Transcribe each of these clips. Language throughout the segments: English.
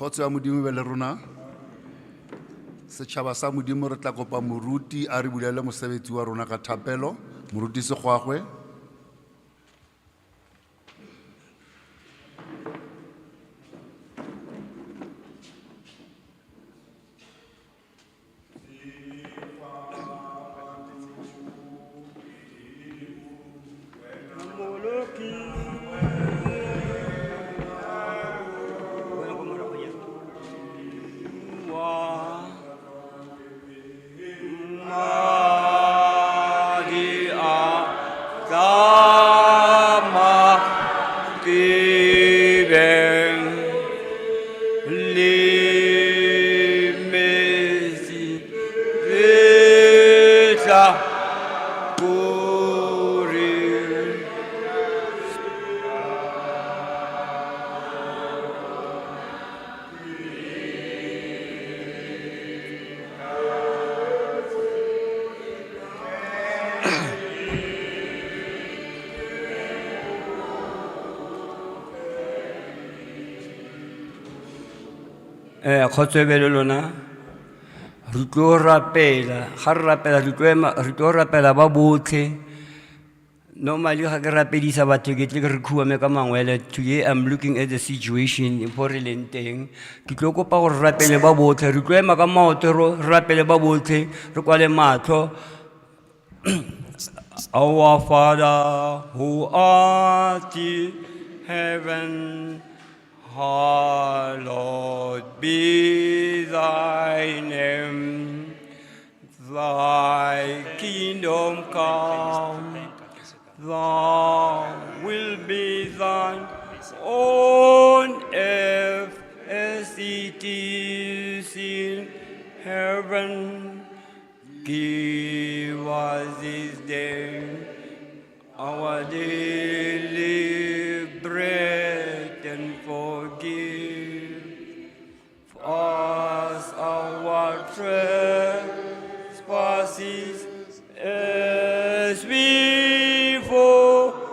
Kgotso ya Modimo e be le rona. Setšhaba sa Modimo re tla kopa moruti a re bulele mosebetsi wa rona ka thapelo. Moruti Segwagwe. Kgotso e be le lona. Re tlo rapela, ga re rapela re tlo rapela ba botlhe. Normally ga ke rapedisa batho ke tle ke re khuame ka mangwele. Today I'm looking at the situation for re leng teng. Ke tlo kopa gore re rapele ba botlhe, re tlo ema ka maoto re rapele ba botlhe, re kwale matlho. Our Father who art in heaven, hallowed be thy name. Thy kingdom come, thy will be done on earth as it is in heaven. Give us this day our daily bread, and forgive us our trespasses as we forgive.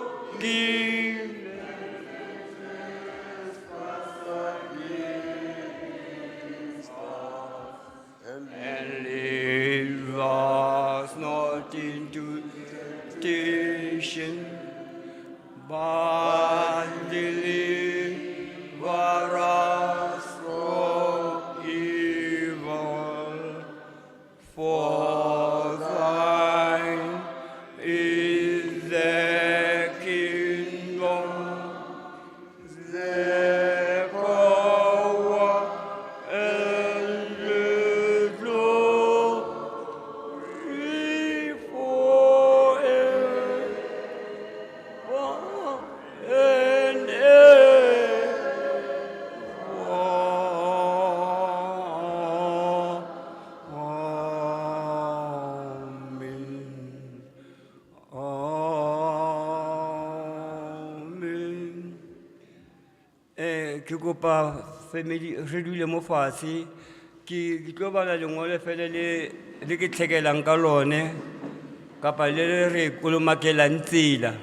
And lead us not into temptation, but deliver us from evil. For thine is the kingdom, the power, and the glory forever and Amen. Ke kopa family re dule mo fatshe. Ke tlo bala lengole fela le ke tlhekelang ka lone kapa le re kolomakelang tsela.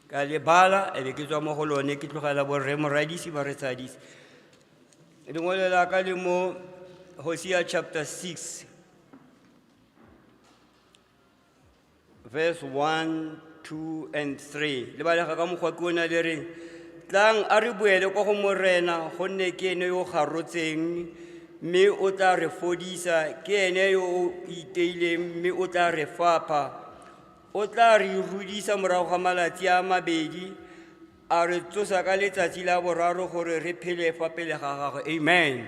Ka le bala e be ke tswa mo go lone ke tlogela borre moradisi ba re tsadisi. Lengole la ka le mo Hosea chapter 6 verse 1, 2 and 3. Le bala ka mokgwa ke ona le reng tlang a re boele kwa go morena gonne ke ene yo garotseng mme o tla re fodisa, ke ene yo o iteileng mme o tla re fapa. O tla re rudisa morago ga malatsi a mabedi, a re tsosa ka letsatsi la boraro gore re phele fa pele ga gagwe. Amen.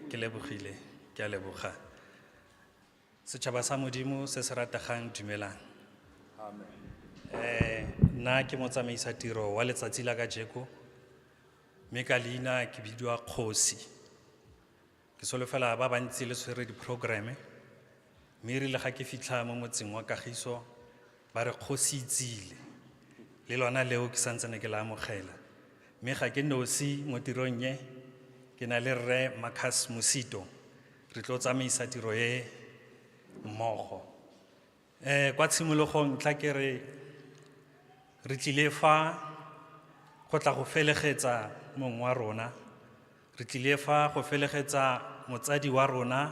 Ke lebogile, ke a leboga. Setšhaba sa Modimo se se rategang dumelang. Nna ke motsamaisa tiro wa letsatsi la kajeko, mme ka leina ke bidiwa Kgosi. Ke solofela ba bantsi le tshwere di-programe, mme erile ga ke fitlha mo motseng wa Kagiso ba re Kgosi itsile, le lona leo ke santsane ke la amogela. Mme ga ke nosi mo tirong ye, ke na le Rre Marcus Musito, re tlo tsamaisa tiro ye mmogo. Kwa tshimologong tla ke re tlile fa go tla go felegetsa mong wa rona, re tlile fa go felegetsa motsadi wa rona,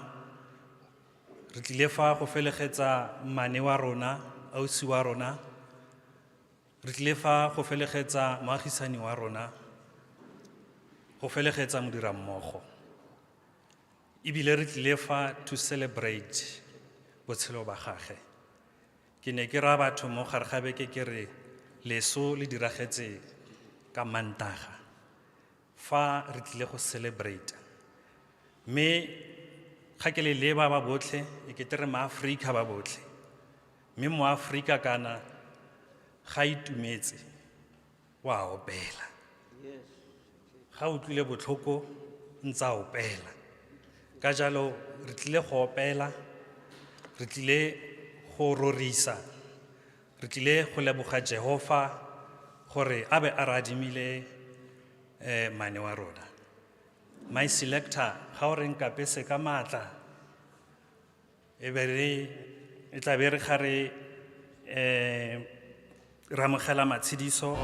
re tlile fa go felegetsa mmane wa rona, ausi wa rona, re tlile fa go felegetsa moagisani wa rona, go felegetsa modirammogo. Ebile re tlile fa to celebrate botshelo ba gagwe. Ke ne ke ra batho mo gare ga beke ke re leso le diragetse ka Mantaga fa re tlile go celebrate. Mme ga ke le leba ba botlhe e ke tere maAfrika ba botlhe, mme moAfrika kana ga itumetse wa opela, ga utlwile botlhoko ntsa opela. Ka jalo re tlile go opela, re tlile go rorisa, re tlile go leboga Jehova gore a be a re adimile mane wa rona. My selector ga o re nkapese ka maatla e tla be re ga re amogela matshediso.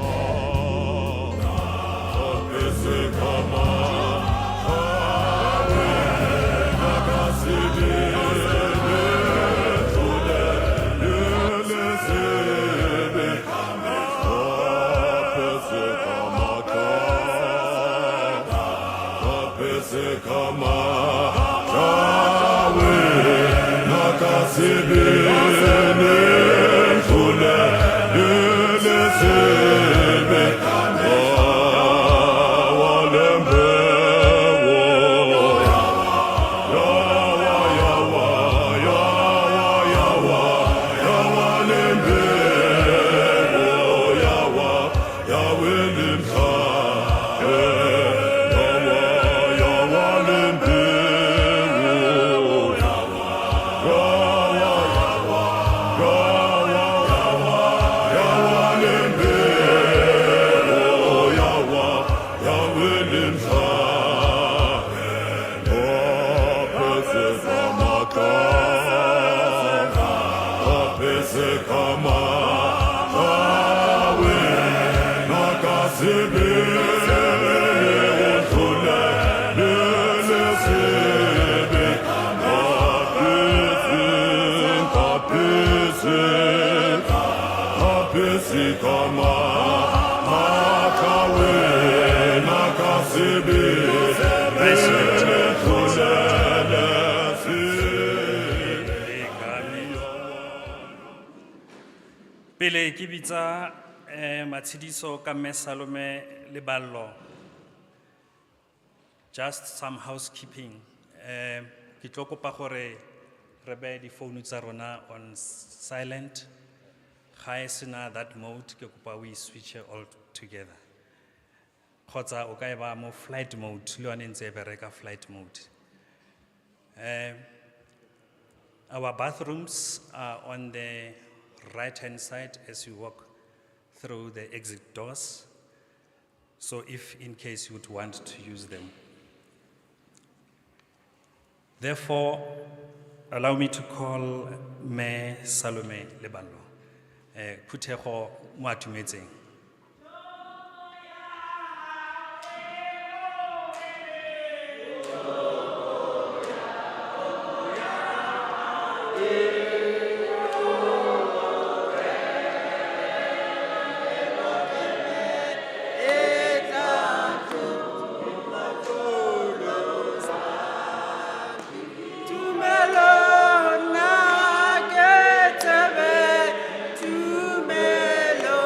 Pele ke bitsa matshediso ka Mme Salome le ballo, just some housekeeping. Ke tlo kopa gore re be di phone tsa rona on silent. Ga e sena that mode ke kopa we switch all together. Kgotsa o ka e ba mo flight mode, le yone ntse e bereka flight mode. Our bathrooms are on the right-hand side as you walk through the exit doors. So if in case you would want to use them. Therefore, allow me to call Mme Salome Leballo. Phuthego mo atumetseng. Tumelo,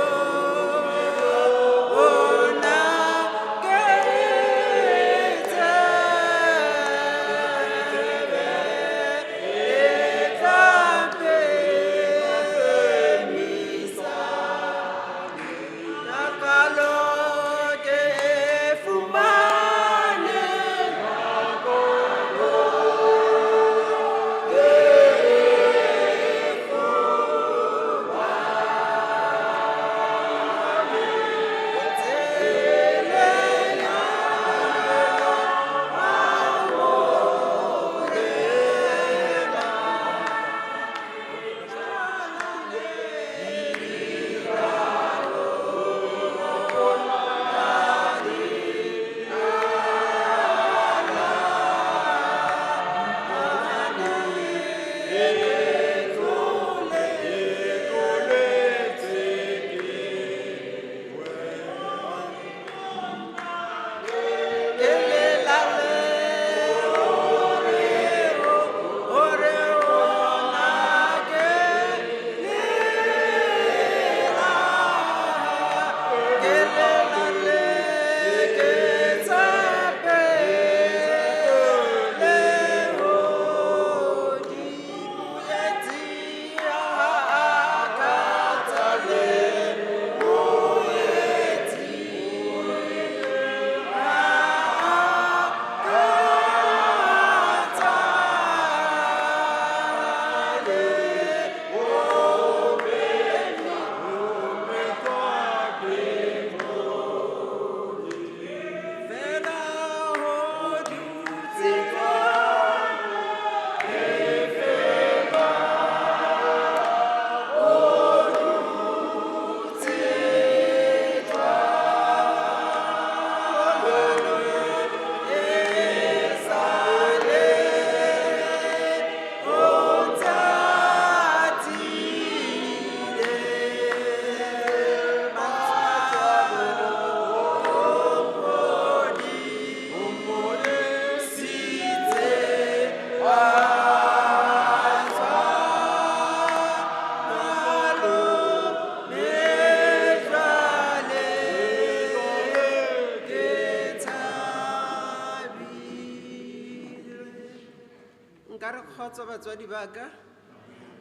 ka re kgotso batswadi ba ka.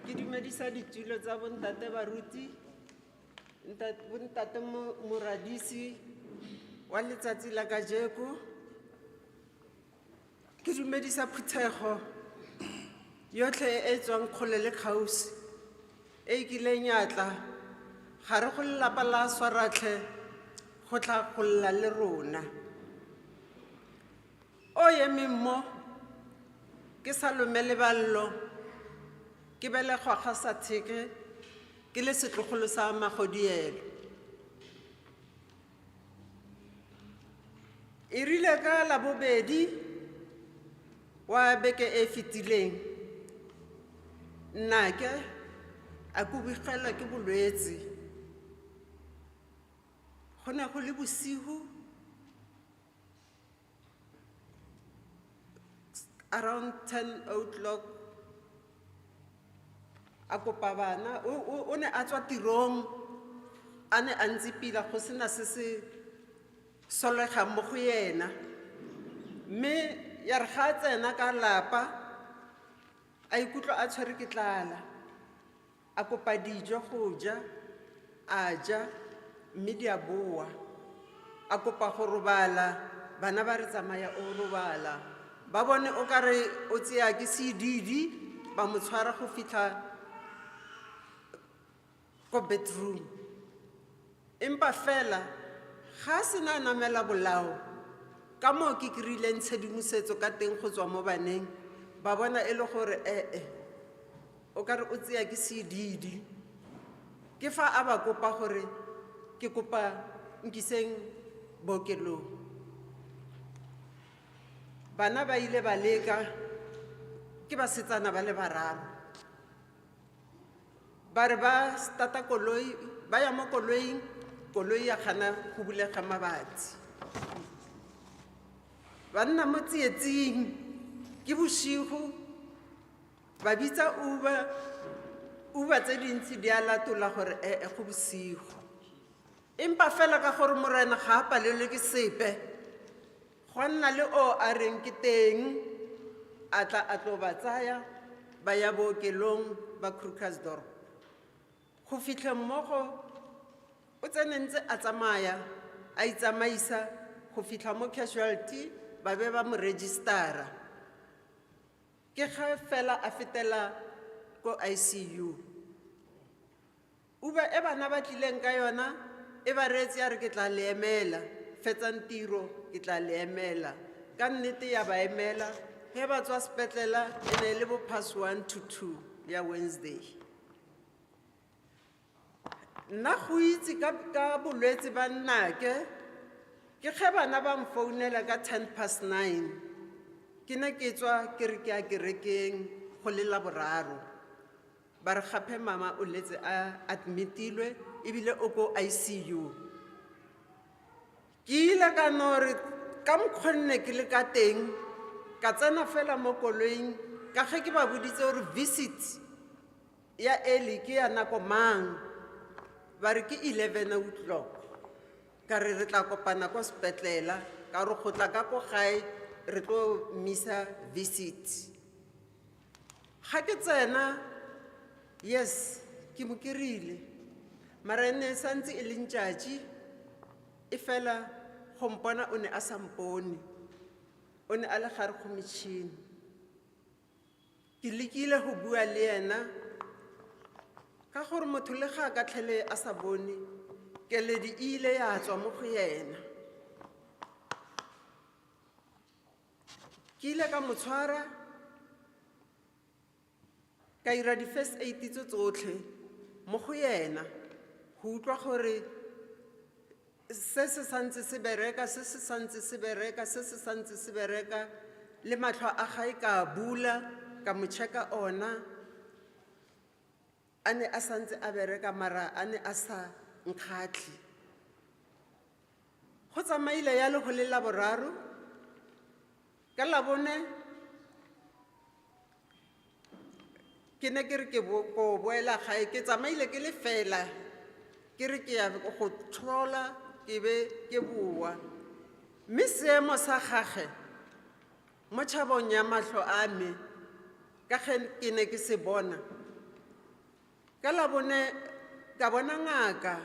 Ke dumedisa ditulo tsa bontate baruti, bontate Moradisi wa letsatsi la kajeko. Ke dumedisa phuthego yotlhe e tswang kgole le kgausi e kileng ya tla gare go lelapa la Swaratlhe go tla golla le rona. O eme mo ke Salome Leballo ke belegwa ga sa theke ke le setlogolo sa Magodielo. E rile ka la bobedi wa beke e fetileng nnake a kubigela ke bolwetse. Go ne go le bosigo around 10 o'clock a kopa bana o ne a tswa tirong a ne a ntse pila go sena se se solegang mo go yena, mme ya re ga tsena ka lapa a ikutlwa a tshwere ke tlala a kopa dijo go ja a ja mme di a boa a kopa go robala. Bana ba re tsamaya o robala ba bone o ka re o tseya ke sedidi ba mo tshwara go fitlha ko bedroom. Empa fela ga se na namela bolao ka moo ke kry-ileng tshedimosetso ka teng go tswa mo baneng ba bona e le gore o ka re o tseya ke sedidi. Ke fa a ba kopa gore ke kopa nkiseng bookelong. Bana ba ile ba leka ke basetsana ba le bararo ba re ba starta koloi ba ya mo koloing, koloi ya gana go bulega mabatsi. Ba nna mo tsietsing ke bosigo ba bitsa Uber tse dintsi di a latola gore go bosigo. Empa fela ka gore morena ga a palelwe ke sepe go nna le o a reng ke teng a tla a tlo ba tsaya ba ya bookelong ba Krugersdorp. Go fitlha mmogo o tsenentse a tsamaya a itsamaisa go fitlha mo casualty ba be ba mo registera. Ke ga fela a fetela ko ICU. Uber e bana ba tlileng ka yona e ba reetse ya re ke tla le emela fetsang tiro ke tla le emela. Ka nnete ya ba emela ge ba tswa sepetlela e ne le bo pass 1 to 2 ya Wednesday. Nna go itse ka bolwetse ba nnake ke ge bana ba mfounela ka 9:10 ke ne ke tswa ke re ke a kerekeng go le Laboraro ba re gape mama o letse a admitilwe ebile o ko ICU. Ke ile ka no re ka mokgonne ke le ka teng ka tsena fela mo koloing ka ge ke ba boditse gore visit ya early ke ya nako mang ba re ke 11 o'clock. Ka re tla kopana ko sepetlela ka re go tla ka ko gae re tlo misa visit. Ga ke tsena yes ke mo kerile mara ene santse e le ntšatši e fela go mpona o ne a sa mpone o ne a le gare go metšhini. Ke lekile go bua le yena ka gore motho le ga ka tlhele a sa bone keledi ile ya tswa mo go yena. Ke ile ka mo tshwara ka ira di-first aid tsotlhe mo go yena go utlwa gore se se santse se bereka se se santse se bereka se se santse se bereka le matlho a gae ka bula ka mo check-a ona a ne a santse a bereka mara a ne a sa nkgatlhe. Go tsamaile ya le go le Laboraro ka Labone ke ne ke re ke go boela gae ke tsamaile ke le fela ke re ke ya go tlhola ke be ke boa mme seemo sa gage mo tšhabong ya matlho a me ka ge ke ne ke se bona ka Labone ka bona ngaka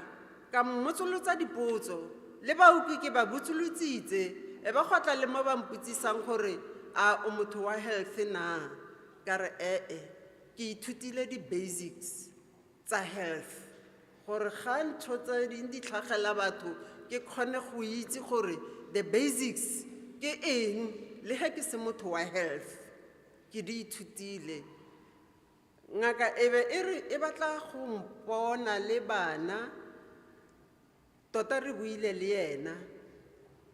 ka mmotsolotsa dipotso le baoki ke ba botsolotsitse e ba gotla le mo ba mputsisang gore a o motho wa health na ka re ke ithutile di-basics tsa health gore ga ntho tse dingwe di tlhagela batho ke kgone go itse gore the basics ke eng le ge ke se motho wa health ke di ithutile ngaka e be e batla go mpona le bana tota re buile le yena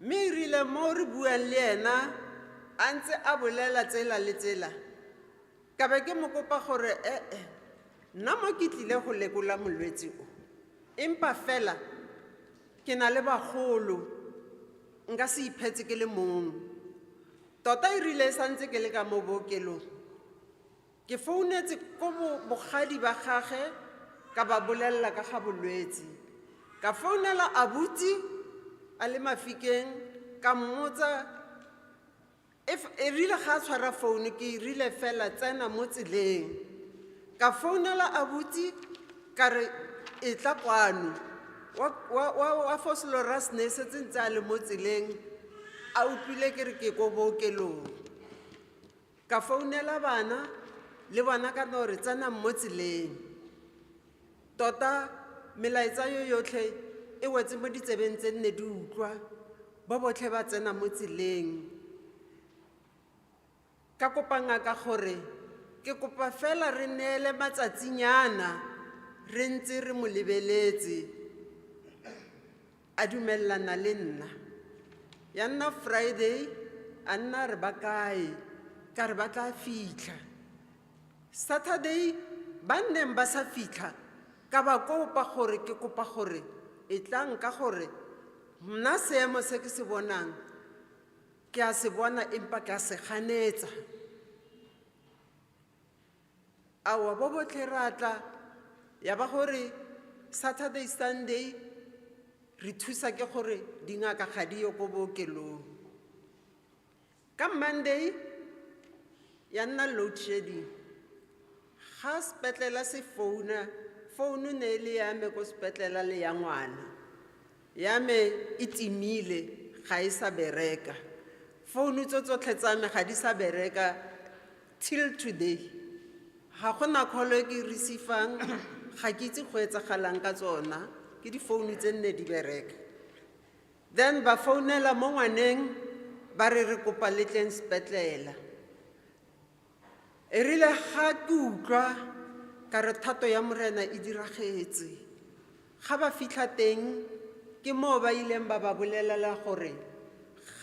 mme e rile mo re buang le yena a ntse a bolela tsela le tsela ka be ke mo kopa gore nna mo ke tlile go lekola molwetse o empa fela ke na le bagolo nka se iphetse ke le mong tota e rile sa ntse ke le ka mo bookelong ke founetse ko bogadi ba gage ka ba bolelela ka ga bolwetse ka founela abuti a le Mafikeng ka mmotsa e rile ga a tshwara founu ke rile fela tsena mo tseleng ka founela abuti ka re e tla kwano wa Foslorus ne setse ntse a le mo tseleng a utlwile ke re ke ko bookelong ka founela bana le bona ka no re tsena mo tseleng tota melaetsa yotlhe e wetse mo ditsebeng tse nne di utlwa ba botlhe ba tsena mo tseleng ka kopa ngaka gore ke kopa fela re neele matsatsinyana re ntse re mo lebeletse a dumellana le nna ya nna Friday a nna re ba kae ka re ba tla fitlha Saturday ba nneng ba sa fitlha ka ba kopa gore ke kopa gore e tlang ka gore mna seemo se ke se bonang ke a se bona empa ke a se ganetsa awa bo botlhe ra tla ya ba gore Saturday Sunday re thusa ke gore dingaka ga di yo ko bookelong ka Monday ya nna load shedding ga sepetlela se founu ne le ya me ko sepetlela le ya ngwana ya me e timile ga e sa bereka founu tsotlhe tsa me ga di sa bereka till today ga gona call e ke receive-ang ga ke itse go etsagalang ka tsona ke di founu tse nne di bereka then ba founela mo ngwaneng ba re kopa le tleng sepetlela e rile ga ke utlwa ka re thato ya morena e diragetse ga ba fitlha teng ke mo ba ileng ba ba bolelela gore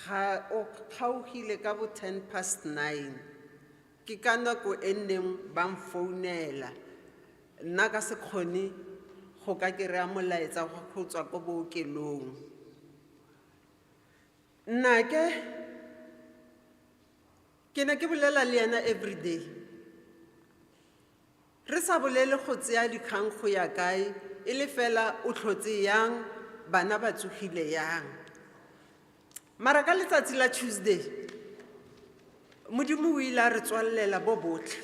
ga o kgaogile ka bo 9:10 ke ka nako e nneng ba mfounela nna ka se kgone go ka kry-a molaetsa go tswa ko bookelong nnake ke ne ke bolela le yena everyday re sa bolele go tseya dikgang go ya kae e le fela o tlhotse yang bana ba tsogile yang mara ka letsatsi la Tuesday modimo o ile a re tswalela bo botlhe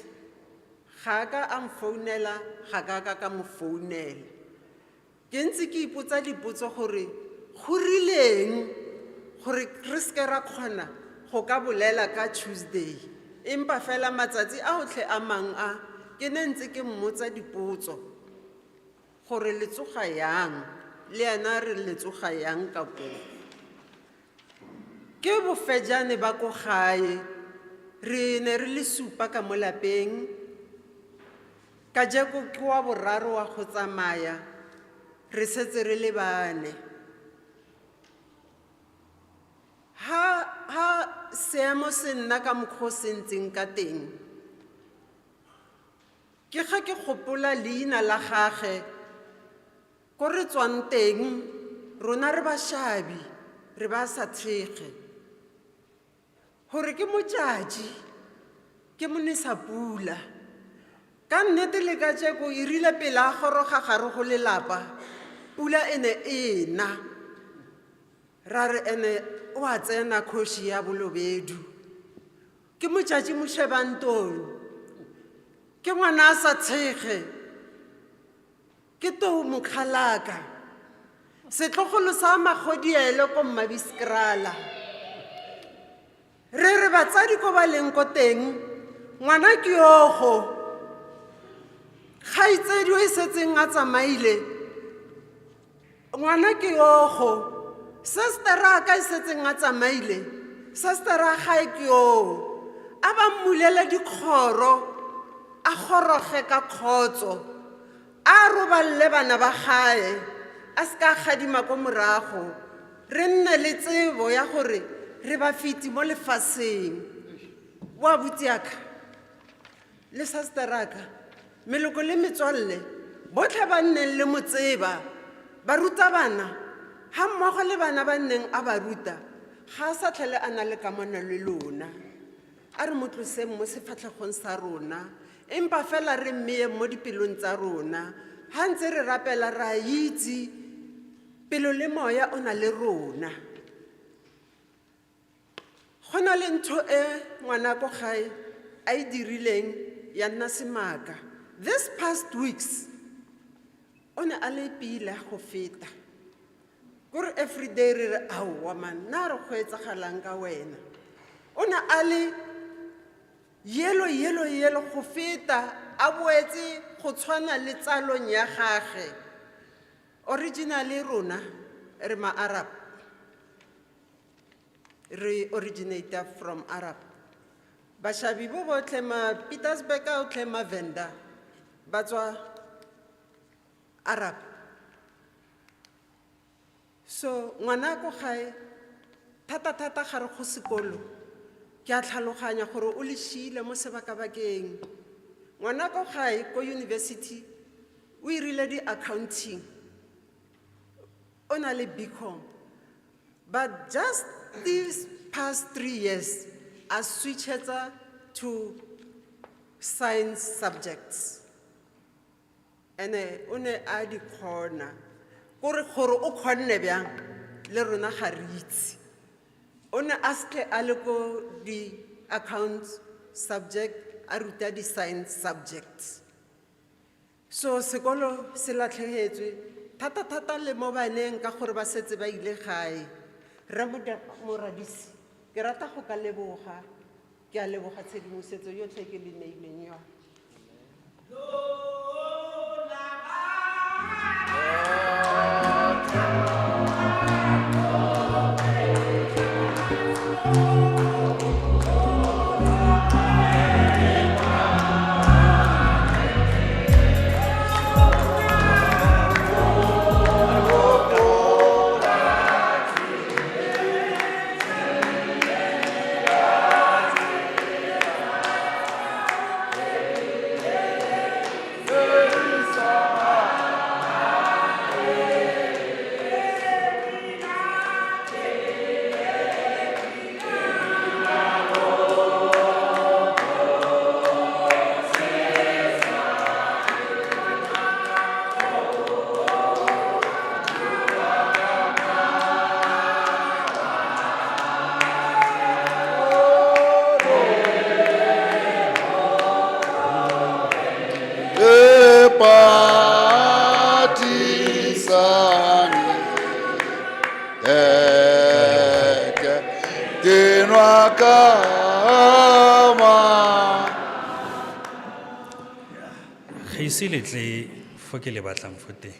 ga ka a mfounela ga ka mo founela ke ntse ke ipotsa dipotso gore go rileng gore re seke ra kgona go ka bolela ka Tuesday empa fela matsatsi a otlhe a mang a ke ne ntse ke mmotsa dipotso gore le tsoga yang le yena re le tsoga yang ka ko ke bofejane ba ko gae re ne re le supa ka mo lapeng ka jeko ke wa boraro wa go tsamaya re setse re le bane ha seemo se nna ka mokgwa o se ntseng ka teng ke ga ke gopola leina la gage ko re tswang teng rona re bašabi re ba sa thege gore ke Motjatji ke monesa pula ka nnete le ka jeko e rile pele a goroga gare go lelapa pula ene ena ra re ene o a tsena kgoši ya bolobedu ke Motjatji mošebantong ke ngwana a sa tshege, ke to mokgalaka, setlogolo sa magodiele ko Mmabiskrala. Re batsadi ko ba leng ko teng, ngwana ke yogo, kgaitsedi o e setseng a tsamaile, ngwana ke yogo, sestera ka e setseng a tsamaile, sestera gae ke yo, a ba mmulele dikgoro, a goroge ka kgotso, a roballe bana ba gae, a se ka gadima ko morago, re nne le tsebo ya gore re ba fiti mo lefaseng. Wa buti yaka le sasteraka, meloko le metswalle botlhe ba nneng le motseba, ba ruta bana ha mmogo le bana ba nneng a ba ruta, ga a sa tlhele a na le kamano le lona. A re mo tloseng mo sefatlhegong sa rona, empa fela re mmeye mo dipelong tsa rona, ha ntse re rapela ra itse pelo le moya o na le rona. Go na le ntho e ngwana ko gae a e dirileng ya nna semaka. This past weeks o ne a le pila go feta, kore everyday re re aowa man, na re go etsagalang ka wena. O ne a le yelo go feta, a boetse go tshwana le tsalong ya gage. Originally rona re ma-Arab, re originator from Arab. Bashabi bo botlhe ma Petersburg a otlhe ma Venda ba tswa Arab. So ngwana ko gae thata gare go sekolo, ke a tlhaloganya gore o le shile mo sebakabakeng. Ngwana ko gae ko university o irile di accounting, o na le BCom, but just these past 3 years I switched to science subjects. And o ne a di khona gore o khonne bjang le rona ga re itse. O ne a se a le ko di accounts subject, a ruta di science subjects. So sekolo se latlhegetswe thata le mo baneng ka gore ba setse ba ile gae. Moradisi, ke rata go ka leboga, ke a leboga tshedimosetso yotlhe ke le neileng yona. Letle fo ke le batlang fo teng.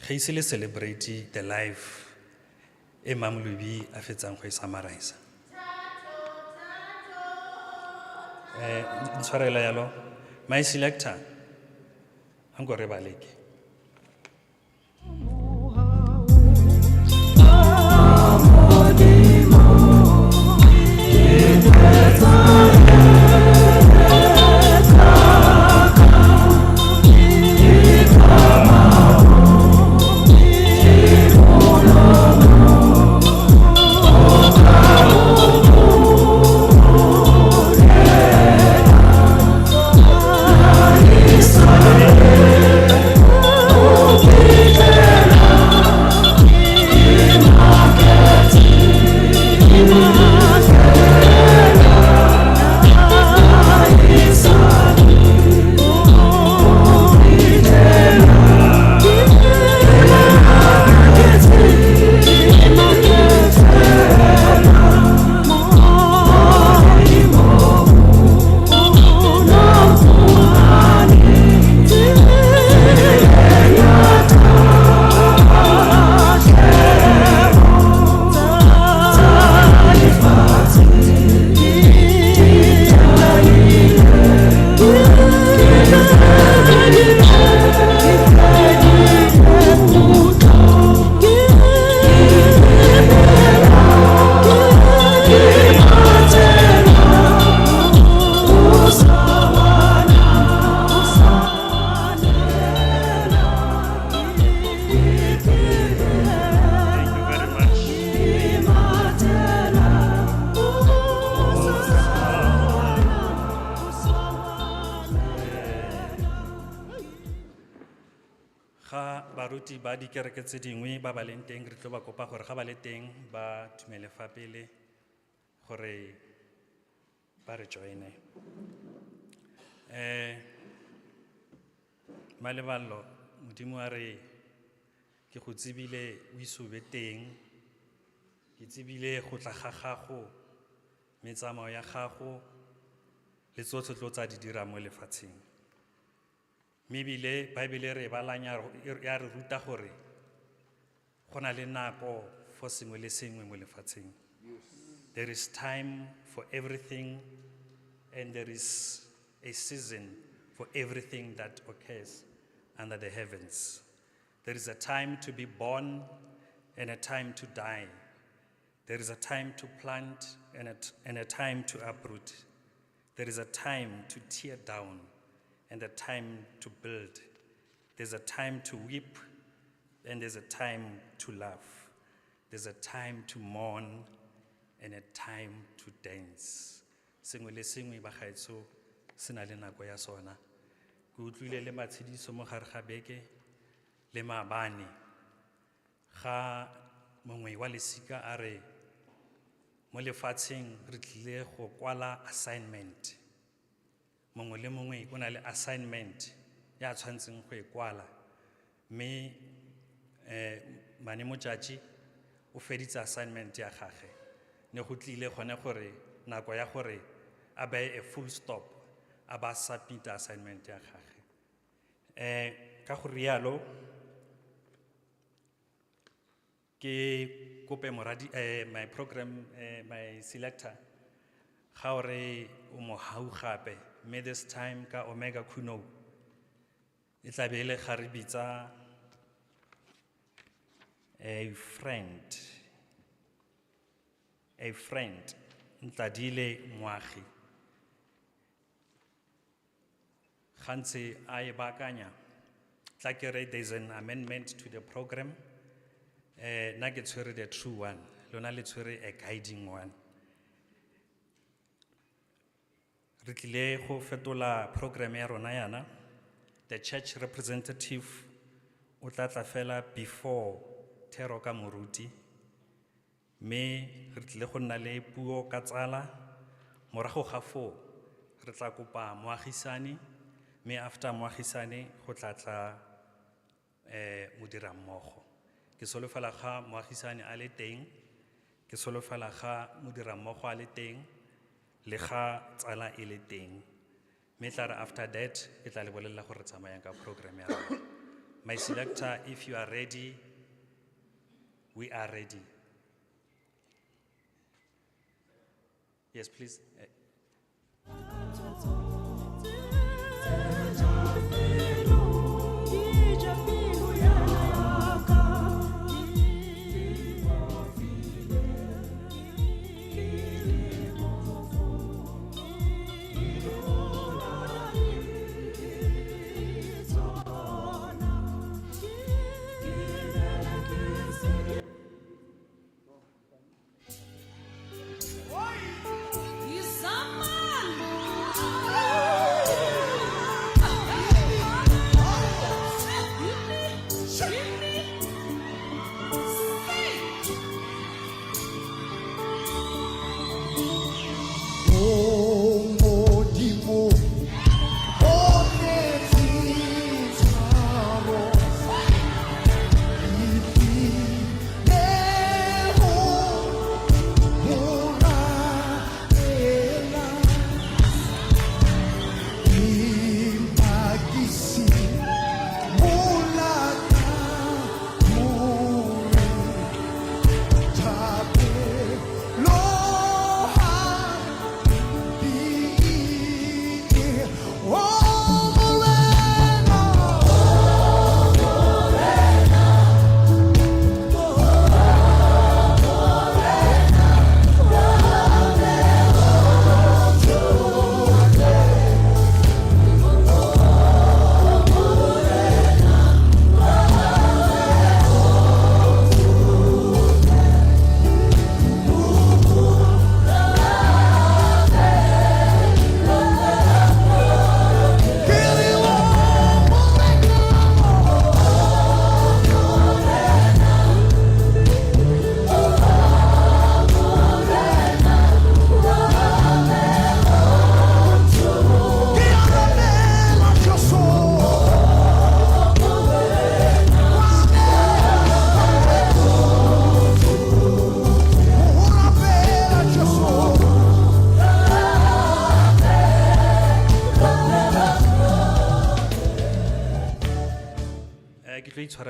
Ge ise le celebrate the life e Mamlubi a fetsang go e summarize. Ntshwarela yalo, my selector ango re baleke. baruti ba dikereke tse dingwe ba ba leng teng re tlo ba kopa gore ga ba le teng ba dumele fa pele gore ba re joine. Maleballo modimo a re ke go tsebile o iso be teng, ke tsebile go tla ga gago, metsamao ya gago le tsotlhe tlo tsa di dira mo lefatsheng. Mme ebile Baebele re balanya ya re ruta gore go na le nako for sengwe le sengwe mo lefatsheng. There is time for everything and there is a season for everything that occurs under the heavens. There is a time to be born and a time to die. There is a time to plant and a time to uproot. There is a time to tear down and a time to build. There's a time to weep and there's a time to laugh. There's a time to mourn and a time to dance. Sengwe le sengwe ba gaetso se na le nako ya sona. Ke utlwile le matshediso mo gare ga beke le maabane ga mongwe wa lesika a re mo lefatsheng re tlile go kwala assignment. Mongwe le mongwe o na le assignment ya tshwantseng go e kwala. Mme Mane Motjatji o feditse assignment ya gagwe. Ne go tlile gone gore nako ya gore a beye a full stop a ba submit assignment ya gagwe. Ka go rialo ke kope moradi my program my selector ga o re o mo hau gape, mme this time ka Omega Kuno e tla be le ga re bitsa a friend Ntladile Moagi. Gantse a e baakanya tla ke re there's an amendment to the program. Na ke tshwere the true one, lona le tshwere a guiding one. Re tlile go fetola program ya rona yana. The church representative o tla tla fela before Thero ka Moruti. Me re tlile go nna le puo ka tsala, morago ga foo re tla kopa moagisane, me after moagisane go tla tla modirammogo. Ke solofela ga moagisane a le teng, ke solofela ga modirammogo a le teng, le ga tsala e le teng. Me tla re after that ke tla le bolelela gore tsamayang ka program ya rona. My selector, if you are ready, we are ready. Yes, please. He's a man.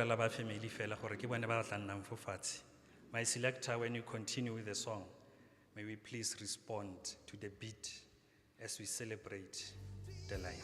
la ba family fela gore ke bone ba tla nnang fo fatshe. My selector, when you continue with the song, may we please respond to the beat as we celebrate the life.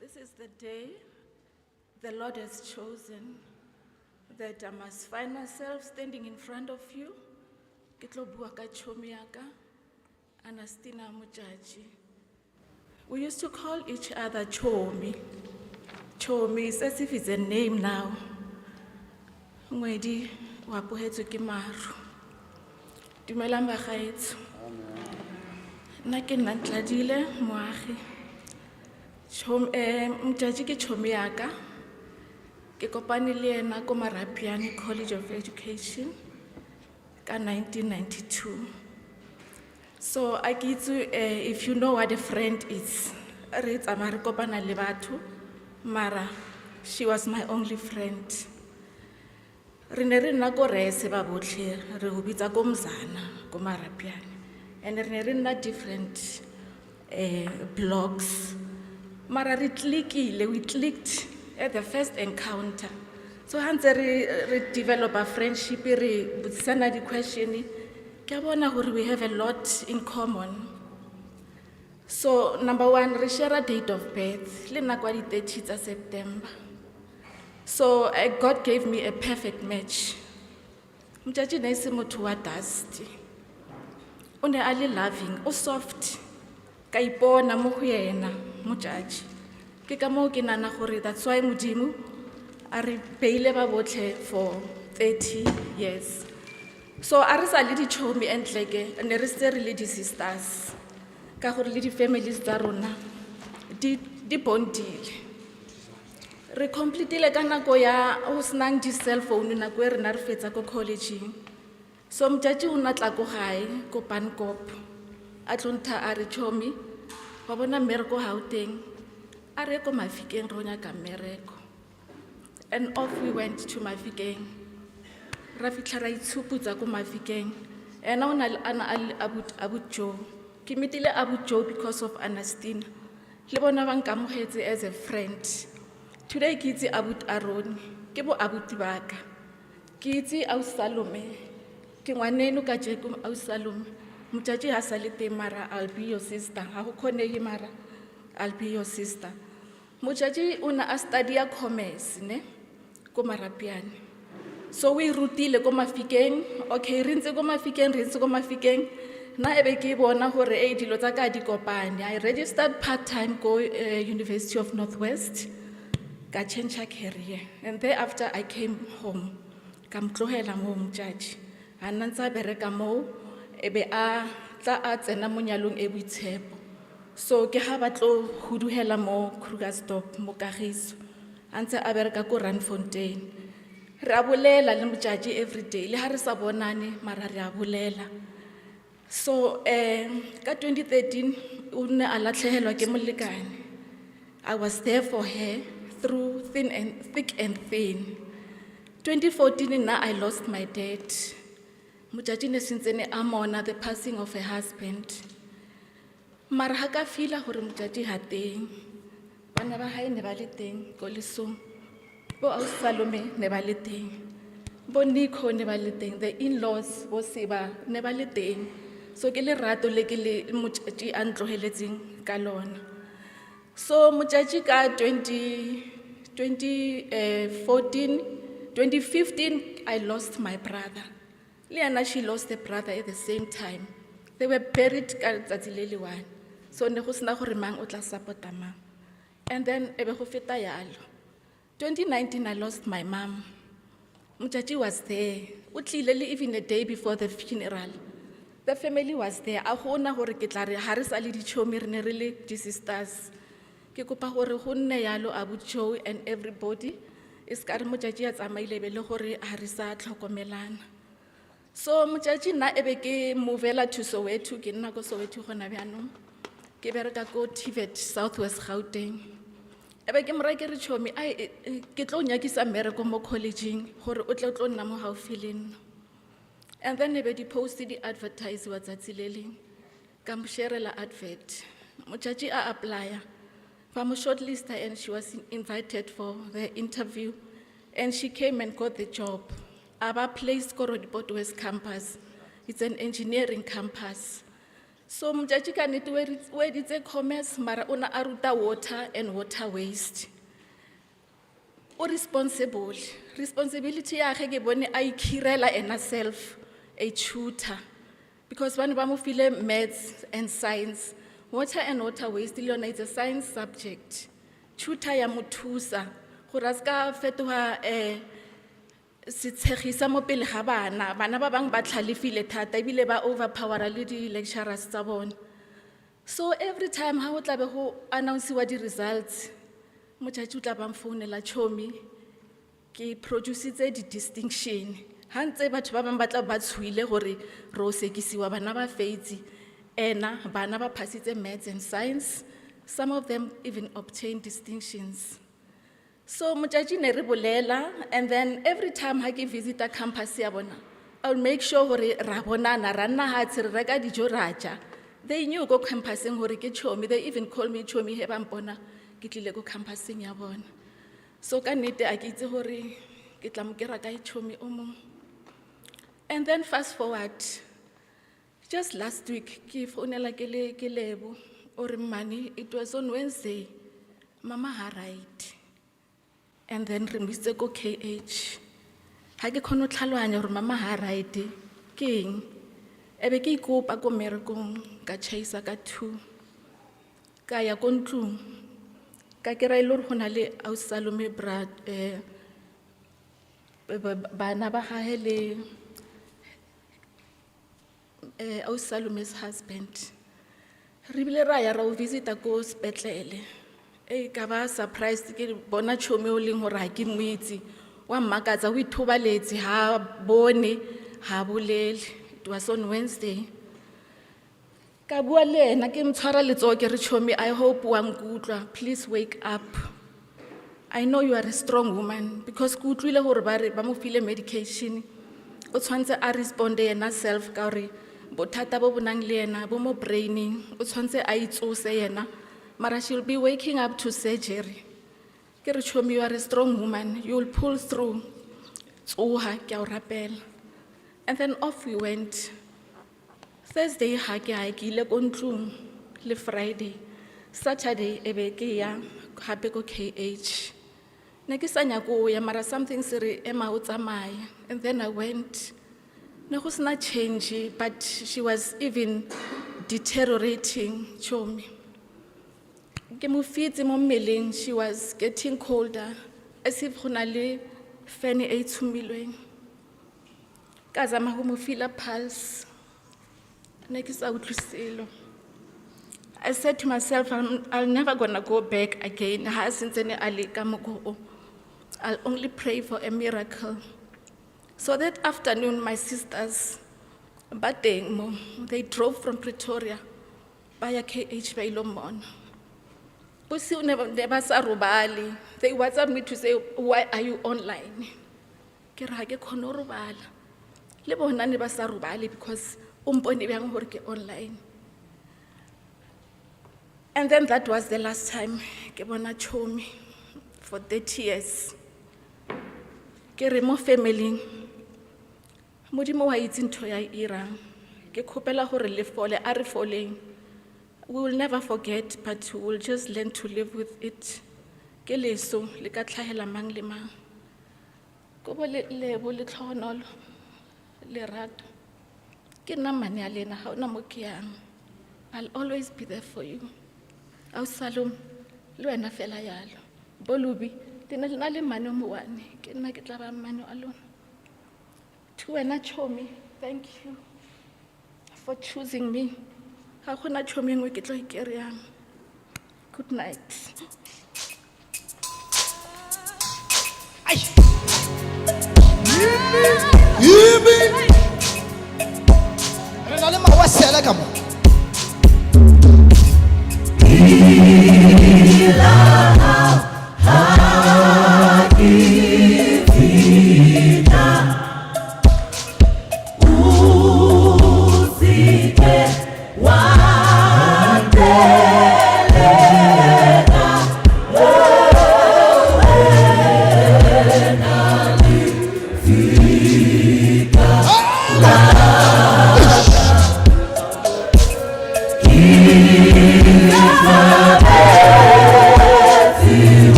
This is the day the Lord has chosen, that I must find myself standing in front of you. Ke tlo bua ka chomi ya ka, Annastinah Motjatji. We used to call each other chomi. Chomi is as if it's a name now. Ngwedi wa pohetso ke maru. Dumelang bagaetsho. Nna ke nna Tladile Moagi. Motjatji ke chomi ya ka. Ke kopane le ena ko Marapiane College of Education ka 1992. So I get to, if you know what a friend is, re tsamaya re kopana le batho, mara she was my only friend. Re ne re nna ko Rese ba botlhe, re go bitsa ko Mzana ko Marapiane, and re ne re nna different blogs. Mara we clicked at the first encounter. So hantse re develop a friendship, re botsana di question. Ke bona gore we have a lot in common. So number one, we share a date of birth, le nna kwa di 30 tsa September. So God gave me a perfect match. Motjatji ne se motho wa dust. O ne a le loving, o soft. Ka ipona mo go yena, Motjatji. Ke ka mo ke nana gore that's why Modimo a re beile ba botlhe for 30 years. So a re sa le di chomi entleke, ne re se re le di sisters. Ka gore le di families tsa rona di bondile. Re completele ka nako ya o snang di cell phone nako e re na re fetsa ko collegeng. So Motjatji o na tla ko gae ko Pankop. A tlonta a re chomi, wa bona mmereko Gauteng. A re ko Mafikeng ro nyaka mmereko. And off we went to Mafikeng. Ra fitlha ra itshuputsa ko Mafikeng. Ena o na Abut Joe. Ke metile Abut Joe because of Annastinah. Le bona ba nkamogetse as a friend. Today ke itse Abut Aaron, ke bo Abut ba ka. Ke itse Salome. Ke ngwaneno ka Jeko Salome. Motjatji ha sa le teng mara I'll be your sister. Ha go kgonege mara I'll be your sister. Motjatji o na a study commerce ne ko Marapiane. So we rutile ko Mafikeng. Okay, re ntse ko Mafikeng. Na ebe ke bona gore dilo tsa ka di kopane. I registered part-time ko University of Northwest. Ka change career. And thereafter I came home. Ka mtlogela mo Motjatji. A nantsa bereka mo ebe a tla a tsena mo nyalong e boitshepo. So ke ha batlo huduhela mo Krugersdorp mo Kagiso. Antse a bereka ko Randfontein. Re a bolela le Motjatji every day. Le ha re sa bonane mara re a bolela. So ka 2013 o ne a latlhegelwa ke molekane. I was there for her through thick and thin. 2014 now I lost my dad. Motjatji ne sintsene a mona the passing of a husband. Mara ha ka fila hore Motjatji ha teng. Bana ba hae ne ba le teng ko lesong. Bo Ausi Salome ne ba le teng. Bo Nico ne ba le teng. The in-laws bo Seba ne ba le teng. So ke lerato le ke le Motjatji a ntloheletseng ka lona. So Motjatji ka 2015, I lost my brother. Liana, she lost a brother at the same time. They were buried ka letsatsi le le one. So ne go sena gore mang o tla support-a mang. And then ebe go feta yalo. 2019, I lost my mom. Motjatji was there. O tlile le even a day before the funeral. The family was there. A gona gore ke tla re ha re sa le dichomi re ne re le di-sisters. Ke kopa gore go nne yalo Abu Joe and everybody. Is ka re Motjatji a tsamaile be le gore ha re sa tlhokomelana. So Motjatji na ebe ke movela to Soweto, ke nna ko Soweto gona byanong. Ke bereka ko TVET Southwest Gauteng. Ebe ke mora ke re chomi ai ke tlo nyakisa mmereko mo collegeng gore o tlo nna mo haufi le nna. And then ebe di post di advertise wa tsatsi le leng. Ka mo sharela advert. Motjatji a apply. From a shortlister, and she was invited for the interview, and she came and got the job. Aba placed ko Rodiport West campus. It's an engineering campus. So Motjatji ka nete we ditse commerce mara ona a ruta water and water waste. O responsible. Responsibility ya ge ke bone a ikhirela ena self a tutor, because when ba mo file maths and science. Water and water waste is a science subject. Tutor ya mothusa gore a ska fetoga setshegisa mo pele ga bana ba bang ba tlhalefile thata ebile ba overpower le di-lecturers tsa bona. So every time ha o tla be go announce-iwa di-results, Motjatji o tla ba mfounela chomi ke producitse di-distinction. Ha ntse batho ba bang ba tla ba tshwile gore re o sekisiwa bana ba feitsi. Ena bana ba passitse maths and science. Some of them even obtained distinctions. So Motjatji ne re bolela, and then every time ha ke visit a campus ya bona, I'll make sure gore ra bonana ra nna ha tse re reka dijo ra ja. They knew go campusing gore ke chomi. They even call me chomi he ba mpona ke tlile go campusing ya bona. So ka nnete a ke itse gore ke tla mo kera ka chomi o mong. And then fast forward. Just last week, ke founela ke lebo or money. It was on Wednesday. Mama ha right. And then re mbitse ko KH. Ha ke khono tlhalwanya gore mama ha right ke eng. Ebe ke ikopa ko merekong ka chaisa ka 2. Ka ya ko ntlong. Ka kera ile gore gona le Ausi Salome bana ba ha le Ausi Salome's husband. Re bile ra ya ra o visita ko sepetlele. Ka ba surprised ke bona chomi o leng gore ha ke moitse. Wa mmakatsa o ithobaletse ha bone ha bolele. It was on Wednesday. Ka bua le ena ke mtshwara letsogo ke re chomi, I hope wa nkutlwa. Please wake up. I know you are a strong woman, because ke utlwile gore ba mo file medication. O tshwantse a responde ena self ka gore bothata bo bonang le ena bo mo braining. O tshwantse a itsose yena. Mara she'll be waking up to surgery. Ke re chomi, you are a strong woman. You will pull through. Tsoha ke a o rapela. And then off we went. Thursday ha ke ile ko ntlong le Friday. Saturday ebe ke ya hape ko KH. Ne ke sa nyako ya mara something se re ema o tsamaya. And then I went. Ne go sena change, but she was even deteriorating chomi. Ke mo fitse mo mmeleng, she was getting colder, as if gona le fan e tshumilweng. Ka zama go mo feel pulse. Ne ke sa utlwe selo. I said to myself, I'll never gonna go back again. Ha sintsene ali ka moko. I'll only pray for a miracle. So that afternoon, my sisters, they drove from Pretoria via KH by Lomon. They WhatsApp me to say, why are you online? ke re ha ke kgone ho robala le bona ne ba sa robale because o mpone bjang hore ke online. And then that was the last time ke bona chomi for 30 years. Ke re mo family modimo wa itse ntho ya irang, ke khopela hore le fole a re foleng. We will never forget, but we will just learn to live with it. Ke leso le ka tlhahela mang le mang, ko bo lebo le tlhogonolo le rato. Ke nna mane a lena ga ona mo ke yang. I'll always be there for you. Au Salom le wena fela yalo. Bolubi le ne le na le mane o mo one, ke nna ke tla ba mane a lona. To wena chomi, thank you for choosing me. Ga gona chomi engwe ke tlo e kereyang. Good night. Re na le mawasela ka mo.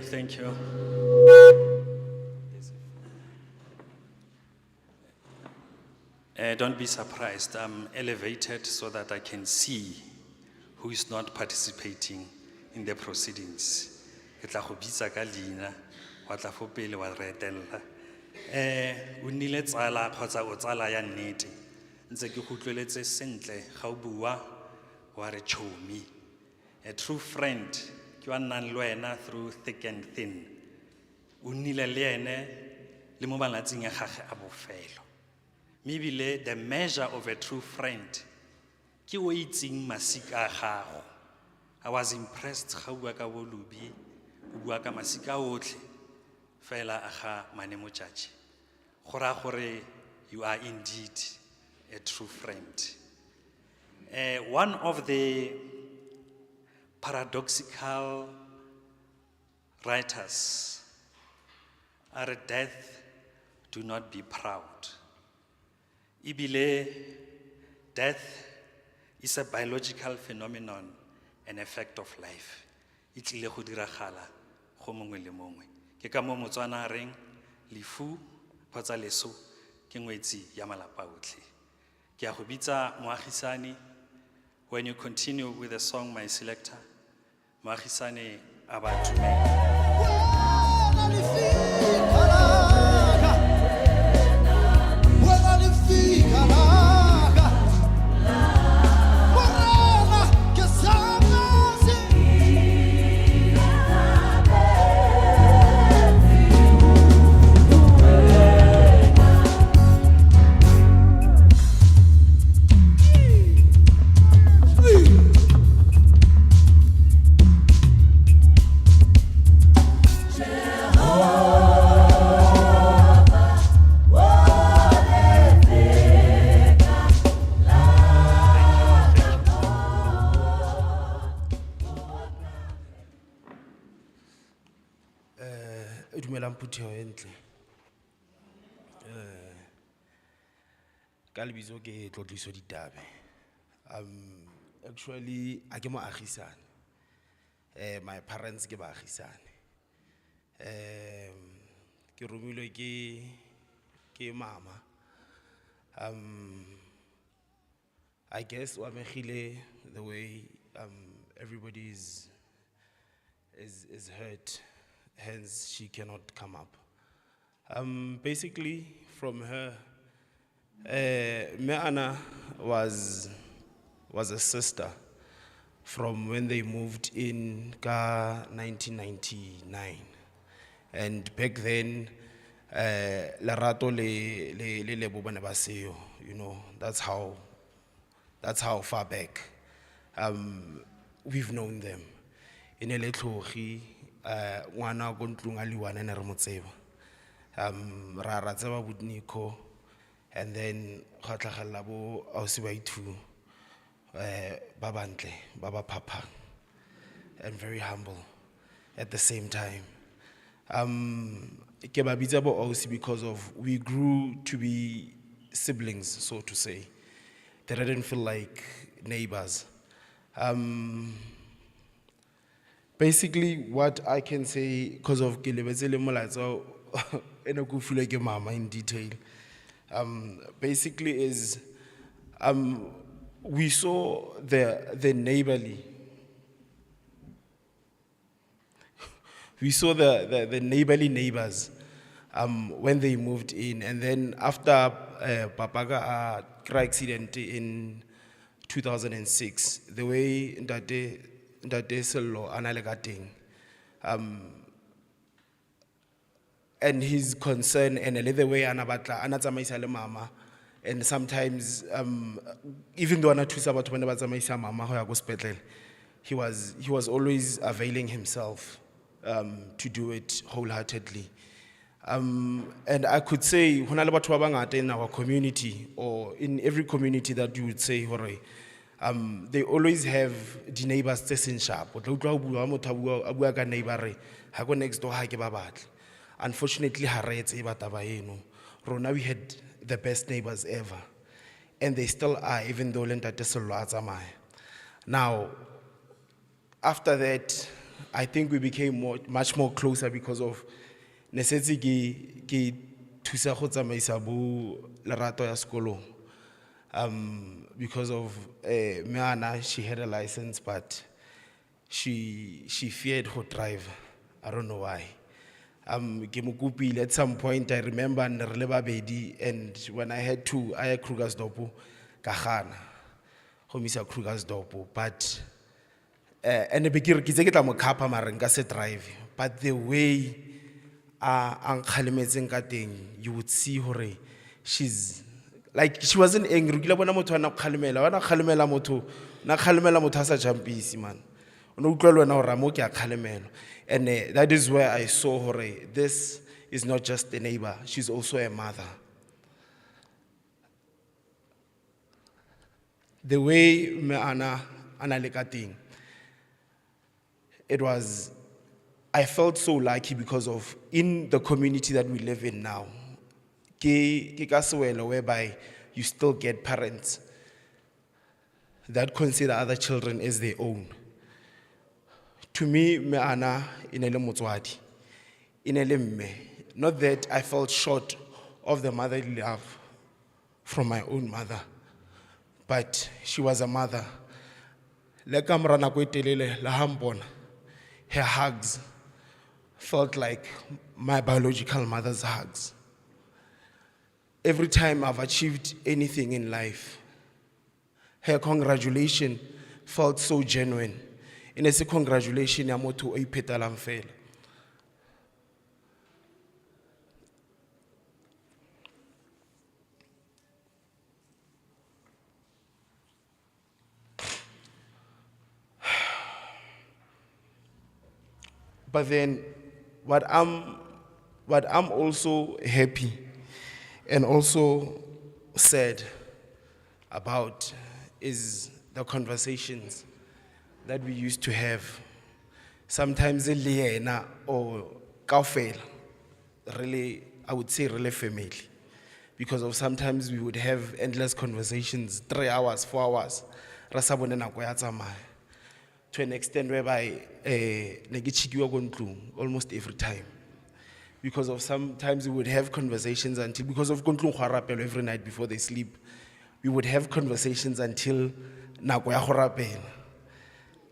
Thank you. Don't be surprised. I'm elevated so that I can see who is not participating in the proceedings. Ke tla go bitsa ka leina, wa tla fo pele wa re etella. O nnile tsala kgotsa o tsala ya nnete. Ntse ke go tlweletse sentle ga o bua wa re chomi. A true friend ke wa nnang le wena through thick and thin. O nnile le ene le mo malatsing a gagwe a bofelo. Maybe the measure of a true friend ke o itseng masika a gago. I was impressed ga o bua ka Bolubi, o bua ka masika otlhe fela a ga Mane Motjatji. Go ra gore you are indeed a true friend. One of the paradoxical writers are death, do not be proud. Ibile, death is a biological phenomenon, an effect of life. Itlile go diragala go mongwe le mongwe. Ke ka mo Motswana reng lifu kgotsa leso ke ngwetsi ya malapa otlhe. Ke a go bitsa moagisane. When you continue with the song, my selector, moagisane a ba dumela. Kalbizo ke tlotliso ditabe. Actually a ke mo agisane. My parents ke ba agisane. Ke romilwe ke mama I guess Wamechile, the way everybody is hurt, hence she cannot come up. Basically, from her, Meana was a sister from when they moved in 1999. And back then, Lerato le Lebo ba ne ba seyo, you know, that's how far back we've known them. In a little ngwana go ntlong a le one ene re mo tseba. Ra tseba Budniko, and then ga tlhagella bo ausi ba ithu ba bantle ba ba papa, and very humble at the same time. Ke ba bitsa bo ausi because of we grew to be siblings, so to say. That I didn't feel like neighbors. Basically, what I can say, because of Kilebezele Molatso, and I feel like mama in detail, basically is we saw the neighborly. We saw the neighborly neighbors when they moved in, and then after Papaga car accident in 2006, the way Ndate Sello Analegating, and his concern and the way Anabatla Anatsamaisa mama, and sometimes even though Anatusa but when Batsamaisa mama hospital, he was always availing himself to do it wholeheartedly. And I could say, when I in our community, or in every community that you would say, they always have the neighbors testing sharp. Next door, unfortunately, Rona, we had the best neighbors ever, and they still are, even though now, after that, I think we became much more closer because of Nesetsi ki thusa go tsamaisa bo lerato ya sekolo. Because of Meana, she had a license, but she feared to drive. I don't know why. At some point, I remember and when I had to, I had Krugersdorp, Kahana, Homisa Krugersdorp, but and the beginning, drive, but the way you would see her, she's like, she wasn't angry. And that is where I saw her. This is not just a neighbor, she's also a mother. The way Meana Analekating, it was, I felt so lucky because of in the community that we live in now, whereby you still get parents that consider other children as their own. To me, Meana inele Motjatji, inele mme. Not that I felt short of the motherly love from my own mother, but she was a mother. Her hugs felt like my biological mother's hugs. Every time I've achieved anything in life, her congratulation felt so genuine. In a congratulation, yamoto oipetalang fela. But then, what I'm also happy and also sad about is the conversations that we used to have. Sometimes Liena or Kaufel, really, I would say really family. Because of sometimes we would have endless conversations, 3 hours, 4 hours. To an extent whereby almost every time. because of sometimes we would have conversations until, because of kontlong go rapelwa every night before they sleep, we would have conversations until nako ya go rapela.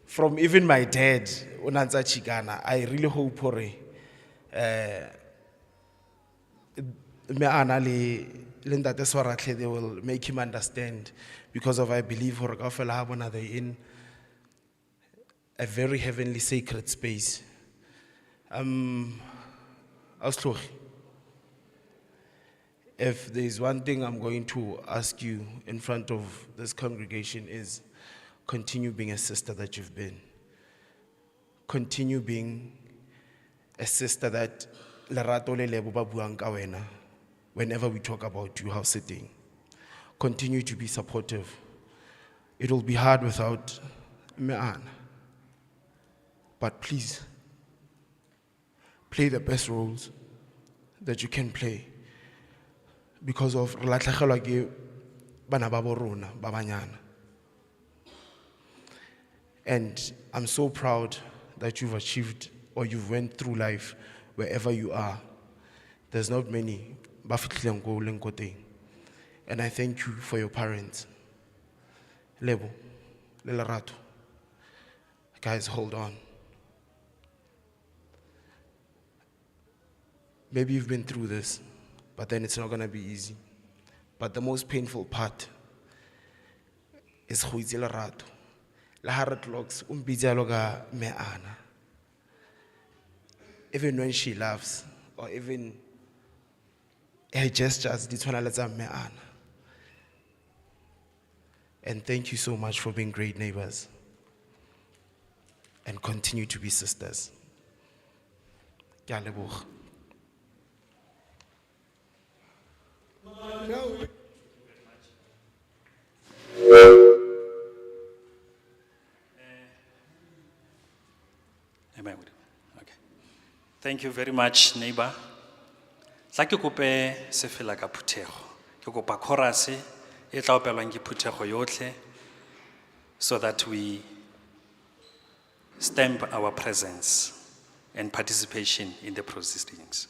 From even my dad, Onantsa Chikana, I really hope hore me ana le Ntate Swaratlhe, they will make him understand, because of I believe hore kaofela ha bona they're in a very heavenly sacred space. Auslogi, if there is one thing I'm going to ask you in front of this congregation is continue being a sister that you've been. Continue being a sister that lerato le lebo ba buang ka wena whenever we talk about you, house sitting. Continue to be supportive. It will be hard without me, Anna. But please, play the best roles that you can play, because of re latlhegelwa ke bana ba bo rona ba banyana. And I'm so proud that you've achieved, or you've went through life wherever you are. There's not many ba fitlhileng ko o leng ko teng. And I thank you for your parents. Lebo, le lerato. Guys, hold on. Maybe you've been through this, but then it's not going to be easy. But the most painful part is go itse lerato. La Harriet Locks, loga me ana. Even when she laughs, or even her gestures, di tshwana le tsa me ana. And thank you so much for being great neighbors. And continue to be sisters. Ke a leboga. Am I audible? Okay. Thank you very much, neighbor. Tla ke kope se fela ka phuthego. Ke kopa chorus e tla opelwang ke phuthego yotlhe, so that we stamp our presence and participation in the proceedings.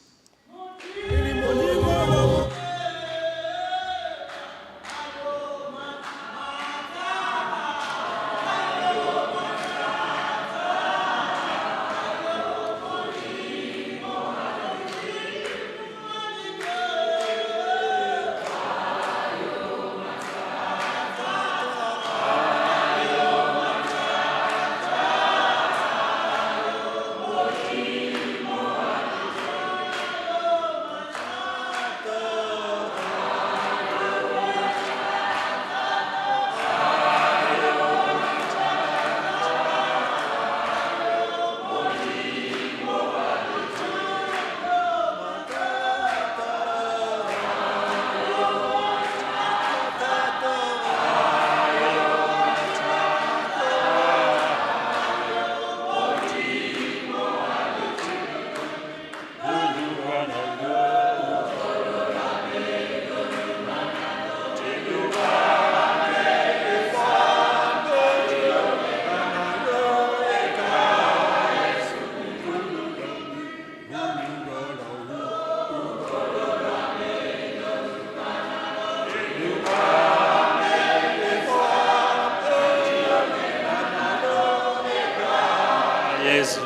Yes,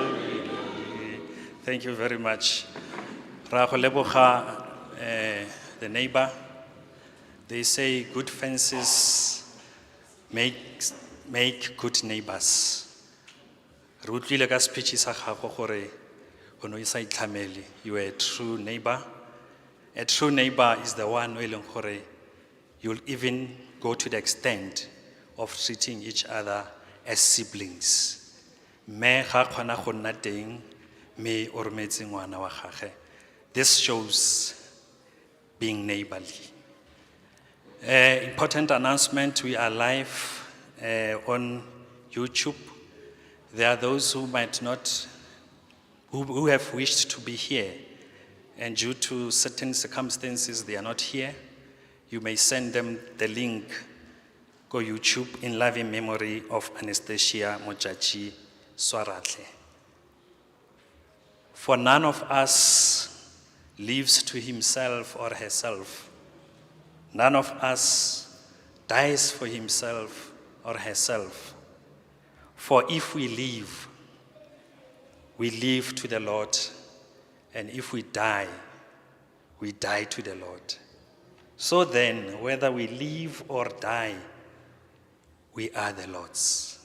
thank you very much. Ra go leboga the neighbor. They say good fences make good neighbors. Re utlwile ka speech sa gago gore o no isa itlhamele. You are a true neighbor. A true neighbor is the one who gore you'll even go to the extent of treating each other as siblings. Me ga khona go nna teng me o rometse ngwana wa gagwe. This shows being neighborly. Important announcement, we are live on YouTube. There are those who might not, who have wished to be here, and due to certain circumstances they are not here. You may send them the link, go YouTube, in loving memory of Annastinah Motjatji Swaratlhe. For none of us lives to himself or herself. None of us dies for himself or herself. For if we live to the Lord, and if we die to the Lord. So then, whether we live or die, we are the Lord's.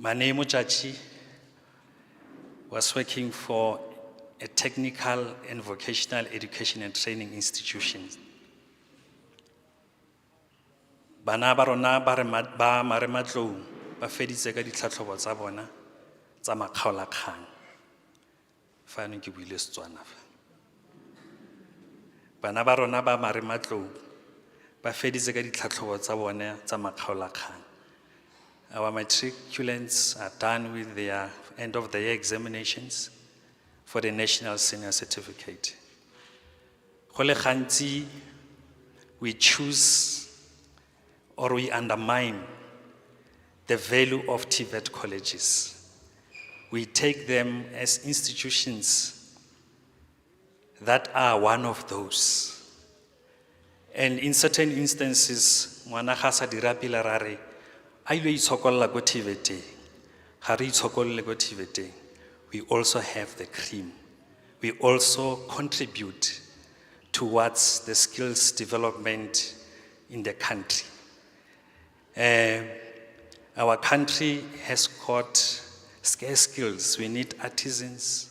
Annastinah Motjatji was working for a technical and vocational education and training institution. Bana ba rona ba marematlou ba feditse ka ditlhatlhobo tsa bona tsa makgaolakgang. Fano ke buile Setswana fa. Bana ba rona ba marematlou ba feditse ka ditlhatlhobo tsa bona tsa makgaolakgang. Our matriculants are done with their end of the year examinations for the National Senior Certificate. Go le gantsi, we choose or we undermine the value of TVET colleges. We take them as institutions that are one of those. And in certain instances, ngwana ga sa dira pila ra re, a ile itshokolla ko TVET-eng, ga re itshokolle ko TVET-eng. We also have the cream. We also contribute towards the skills development in the country. Our country has got scarce skills. We need artisans.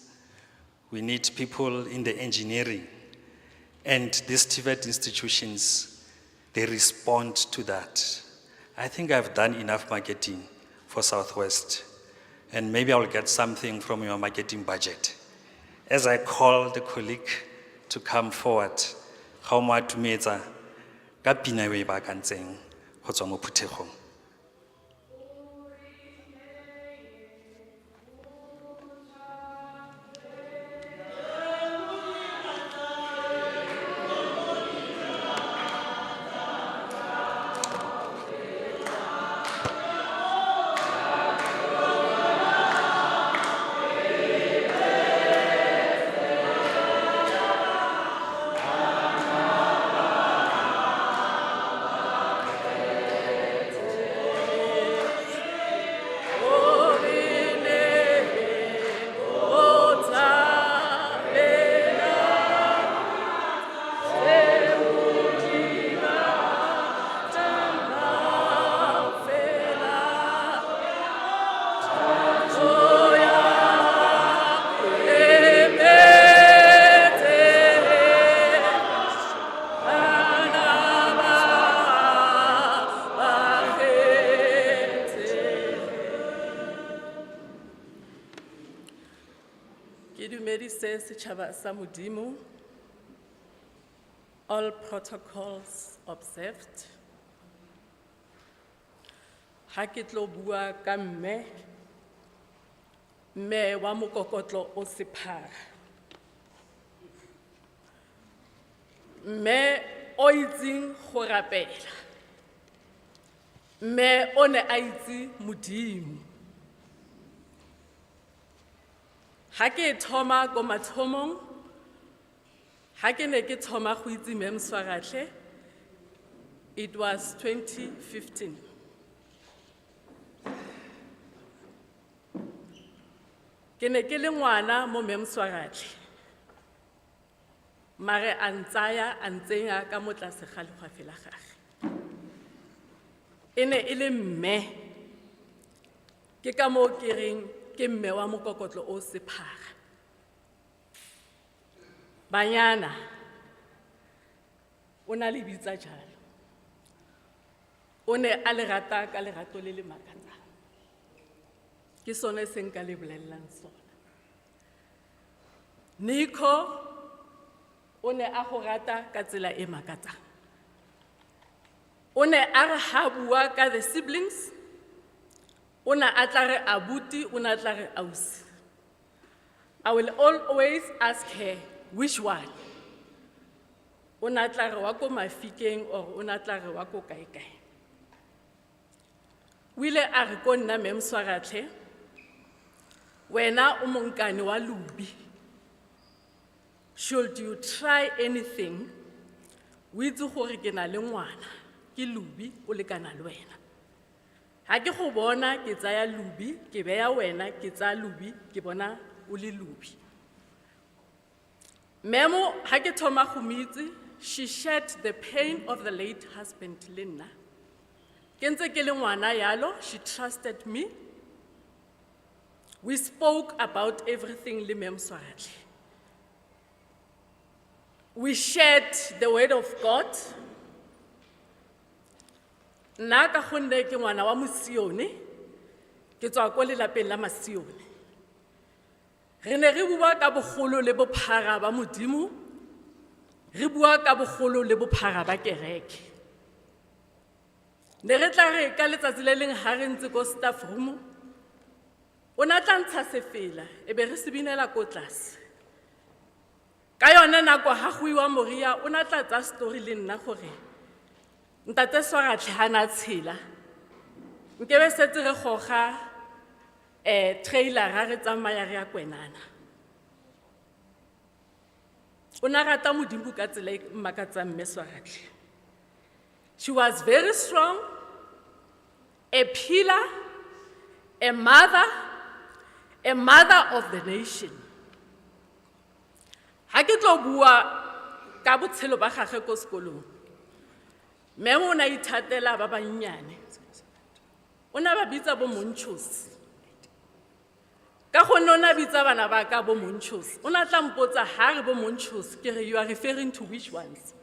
We need people in the engineering. And these TVET institutions, they respond to that. I think I've done enough marketing for Southwest. And maybe I'll get something from your marketing budget. As I call the colleague to come forward, how much to me it's a kapina we ba kantseng go tswa mo phuthegong. Setjhaba sa Modimo, all protocols observed. Ha ke tlo bua ka mme wa mokokotlo o sephara. Mme o itseng go rapela. Mme o ne a itse Modimo. Ha ke thoma ko mathomong, ha ke ne ke thoma go itse Mme Swaratlhe, it was 2015. Ke ne ke le ngwana mo Mme Swaratlhe, mare a ntsaya a ntsenya ka mo tlase ga legwafe la gagwe. E ne e le mme, ke ka moo ke reng ke mme wa mokokotlo o sephara. Banyana, o na le bitsa jalo. O ne a le rata ka lerato le le makatsang. Ke sone se nka le bolelelang sona. Nico, o ne a go rata ka tsela e makatsang. O ne a re ha bua ka the siblings, una atlare abuti, una atlare ausi. I will always ask her, which one? Una atlare wa ko Mafikeng or una atlare wa ko kae kae. Wile a re ko nna Mme Swaratlhe, wena o monkane wa Lubi. should you try anything, o itse gore ke na le ngwana, ke Lubi, o lekana le wena. Ha ke go bona ke tsaya Lubi, ke beya wena, ke tsaya Lubi, ke bona o le Lubi. Memo, ha ke thoma go mo itse, she shared the pain of the late husband le nna. Ke ntse ke le ngwana yalo, she trusted me. We spoke about everything le Mem Swaratlhe. We shared the word of God. Nna ka gonne ke ngwana wa Mosione, ke tswa ko lelapeng la Masione. Re ne re bua ka bogolo le bophara ba Modimo, re bua ka bogolo le bophara ba kereke. Ne re tla re ka letsatsi le leng ha re ntse ko staff room, o na tla ntsha sefela, e be re se binela ko tlase. Ka yona nako ha go iwa Moria, o na tla tsa story le nna gore Ntate Swaratlhe ha na tshela. Nkebe setse re goga trailer ga re tsamaya re ya Kwenana. O na rata Modimo ka tsela e mmakatsang Mme Swaratlhe. She was very strong, a pillar, a mother of the nation. Ha ke tlo bua ka botshelo ba gagwe ko sekolong. Memo o na ithatela ba bannyane. O na ba bitsa bo Monchos. Ka gonne o na bitsa bana ba ka bo Monchos. O na tla mpotsa ha re bo Monchos, ke re you are referring to which ones?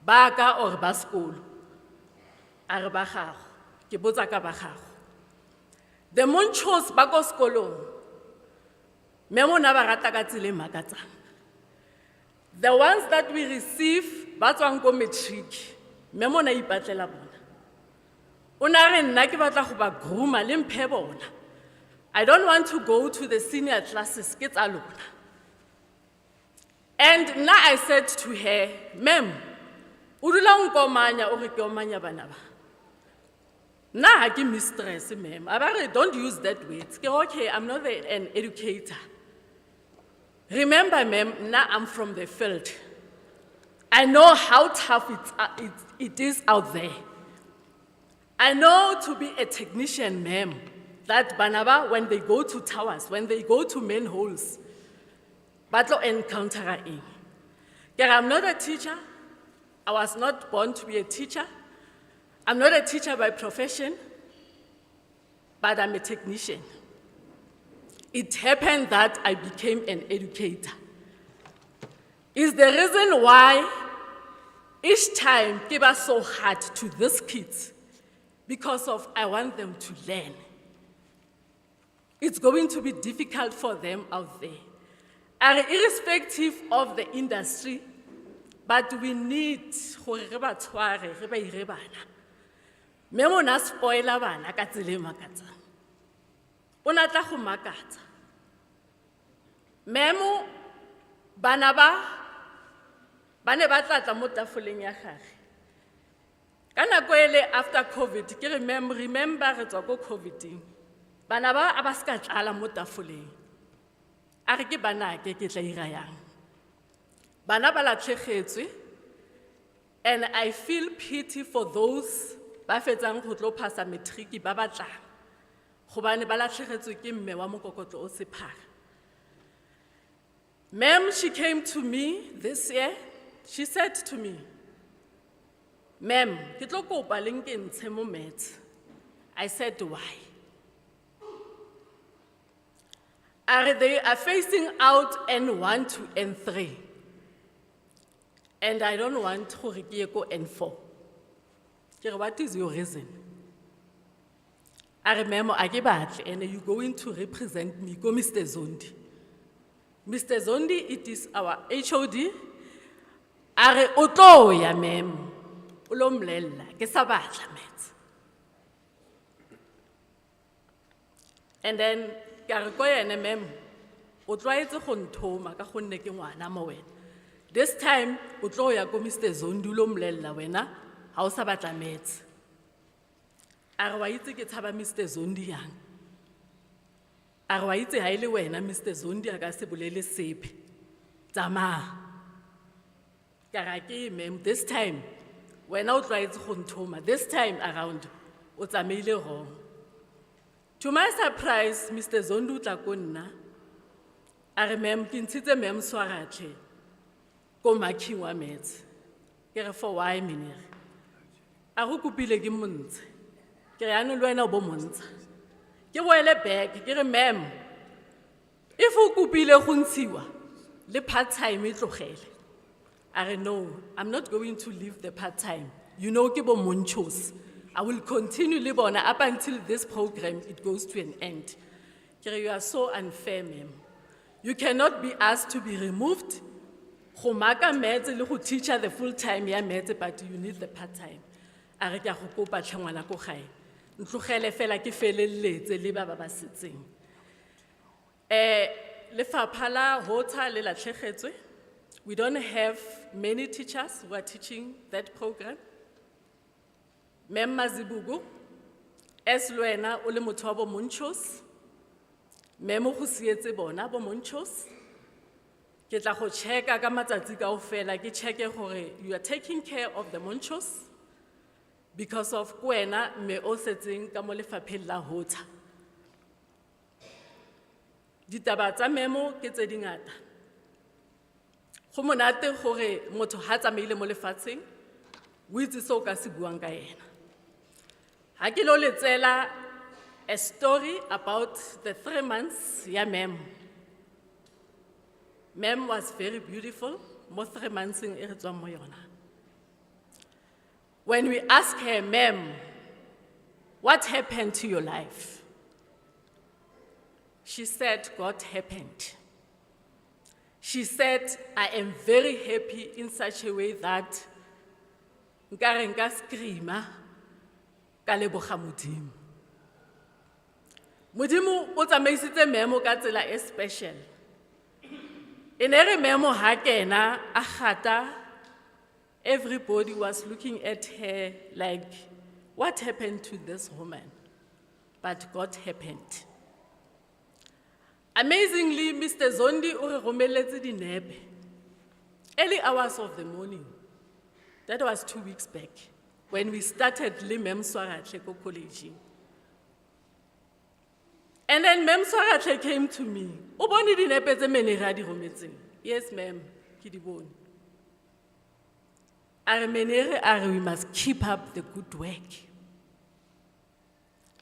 Ba ka or ba sekolo? A re ba gago. Ke botsa ka ba gago. The Monchos ba ko sekolong. Memo na ba rata ka tsela e makatsang. The ones that we receive, ba tswang ko matric, Memo na ipatlela bona. O na re nna ke batla go ba grooma le mphe bona. I don't want to go to the senior classes, ke tsa lona. And now I said to her, Ma'am, o dula nkomanya o re ke omanya bana ba. Nna ha ke mistress, ma'am. A ba re don't use that word. Ke okay, I'm not an educator. Remember, ma'am, now I'm from the field. I know how tough it is out there. I know to be a technician, ma'am, that Banaba, when they go to towers, when they go to manholes, battle encounter in. I'm not a teacher. I was not born to be a teacher. I'm not a teacher by profession, but I'm a technician. It happened that I became an educator. Is the reason why each time it was so hard to these kids, because of I want them to learn. It's going to be difficult for them out there. Irrespective of the industry, but we need gore re ba tshware, re ba ire bana. Memo na spoiler bana ka tsela e makatsang. O na tla go makatsa. Memo bana ba ne ba tlatla mo tafoleng ya gagwe. Ka nako ele after COVID, ke remember re tswa ko COVID-ing. Bana ba a ba ska tlala mo tafoleng. A re ke bana ke tla ira yang. Bana ba latlhegetswe, and I feel pity for those ba fetsang go tlo pasa matric ba batlang. Gobane ba latlhegetswe ke mme wa mokokotlo o sephara. Ma'am, she came to me this year. She said to me, Ma'am, ke tlo kopa le nke ntshe mo maths. I said, why? They are phasing out N1 to N3. And I don't want to go N4. What is your reason? I remember I gave back, and you're going to represent me, go Mr. Zondi. Mr. Zondi, it is our HOD. Are otoya, ma'am. Ulomlela, ke sabatla, met. And then, Karakoya and ma'am, utwaitse go nthoma ka gonne ke ngwana mo wena. This time, utloya go Mr. Zondi ulomlela wena, ha o sa batla met. Are wa itse ke tshaba Mr. Zondi yang. Are wa itse ha ile wena Mr. Zondi a ka se bolele sepe. Tsamaya. Karaki, ma'am, this time, when I tried to this time around, what's a wrong. To my surprise, Mr. Zondu Tlakonna, I remember Kinsita Mem Swaratlhe, go makiwa met, get for why minute. I hope you be like a month. Get a month. Get well a bag, get a mem. If you could be like Hunsiwa, the part time it I know, I'm not going to leave the part time. You know, Kibo Munchos. I will continue live on up until this program it goes to an end. You are so unfair, ma'am. You cannot be asked to be removed. Homaka meds who teach her the full time ya meds, but you need the part time. Areka hokopa changwana ko khai. Ntlogele fela ke feleletse le ba ba sitseng. Le faphala hota le latlhegetswe. We don't have many teachers who are teaching that program. Mem Mazibugu, Esluena ole motho wa bo Monchos, Mem go sietse bona bo Monchos. Ke tla go checka ka matsatsi kaofela ke checke gore you are taking care of the Monchos because of kwena me o setseng ka mo lefapheng la hota. Ditaba tsa memo ke tse dingata. Go monate gore motho ha tsamaile mo lefatsheng o itse se o ka se buang ka yena. Ha ke lo letsela a story about the 3 months ya mem. Mem was very beautiful, mo 3 months in e re tswang mo yona. When we ask her, ma'am, what happened to your life? She said, God happened. She said, I am very happy in such a way that nkare nka screama ka leboga Modimo. Modimo o tsamaisitse memo ka tsela e special. Ene memo ha kena a gata, everybody was looking at her like, what happened to this woman? But God happened. Amazingly, Mr. Zondi o re romeletse dinepe. Early hours of the morning. That was 2 weeks back when we started le Mem Swaratlhe ko college. And then Mem Swaratlhe came to me. O bone dinepe tse mene ra di rometseng? Yes, ma'am, ke di bone. Are menere are we must keep up the good work.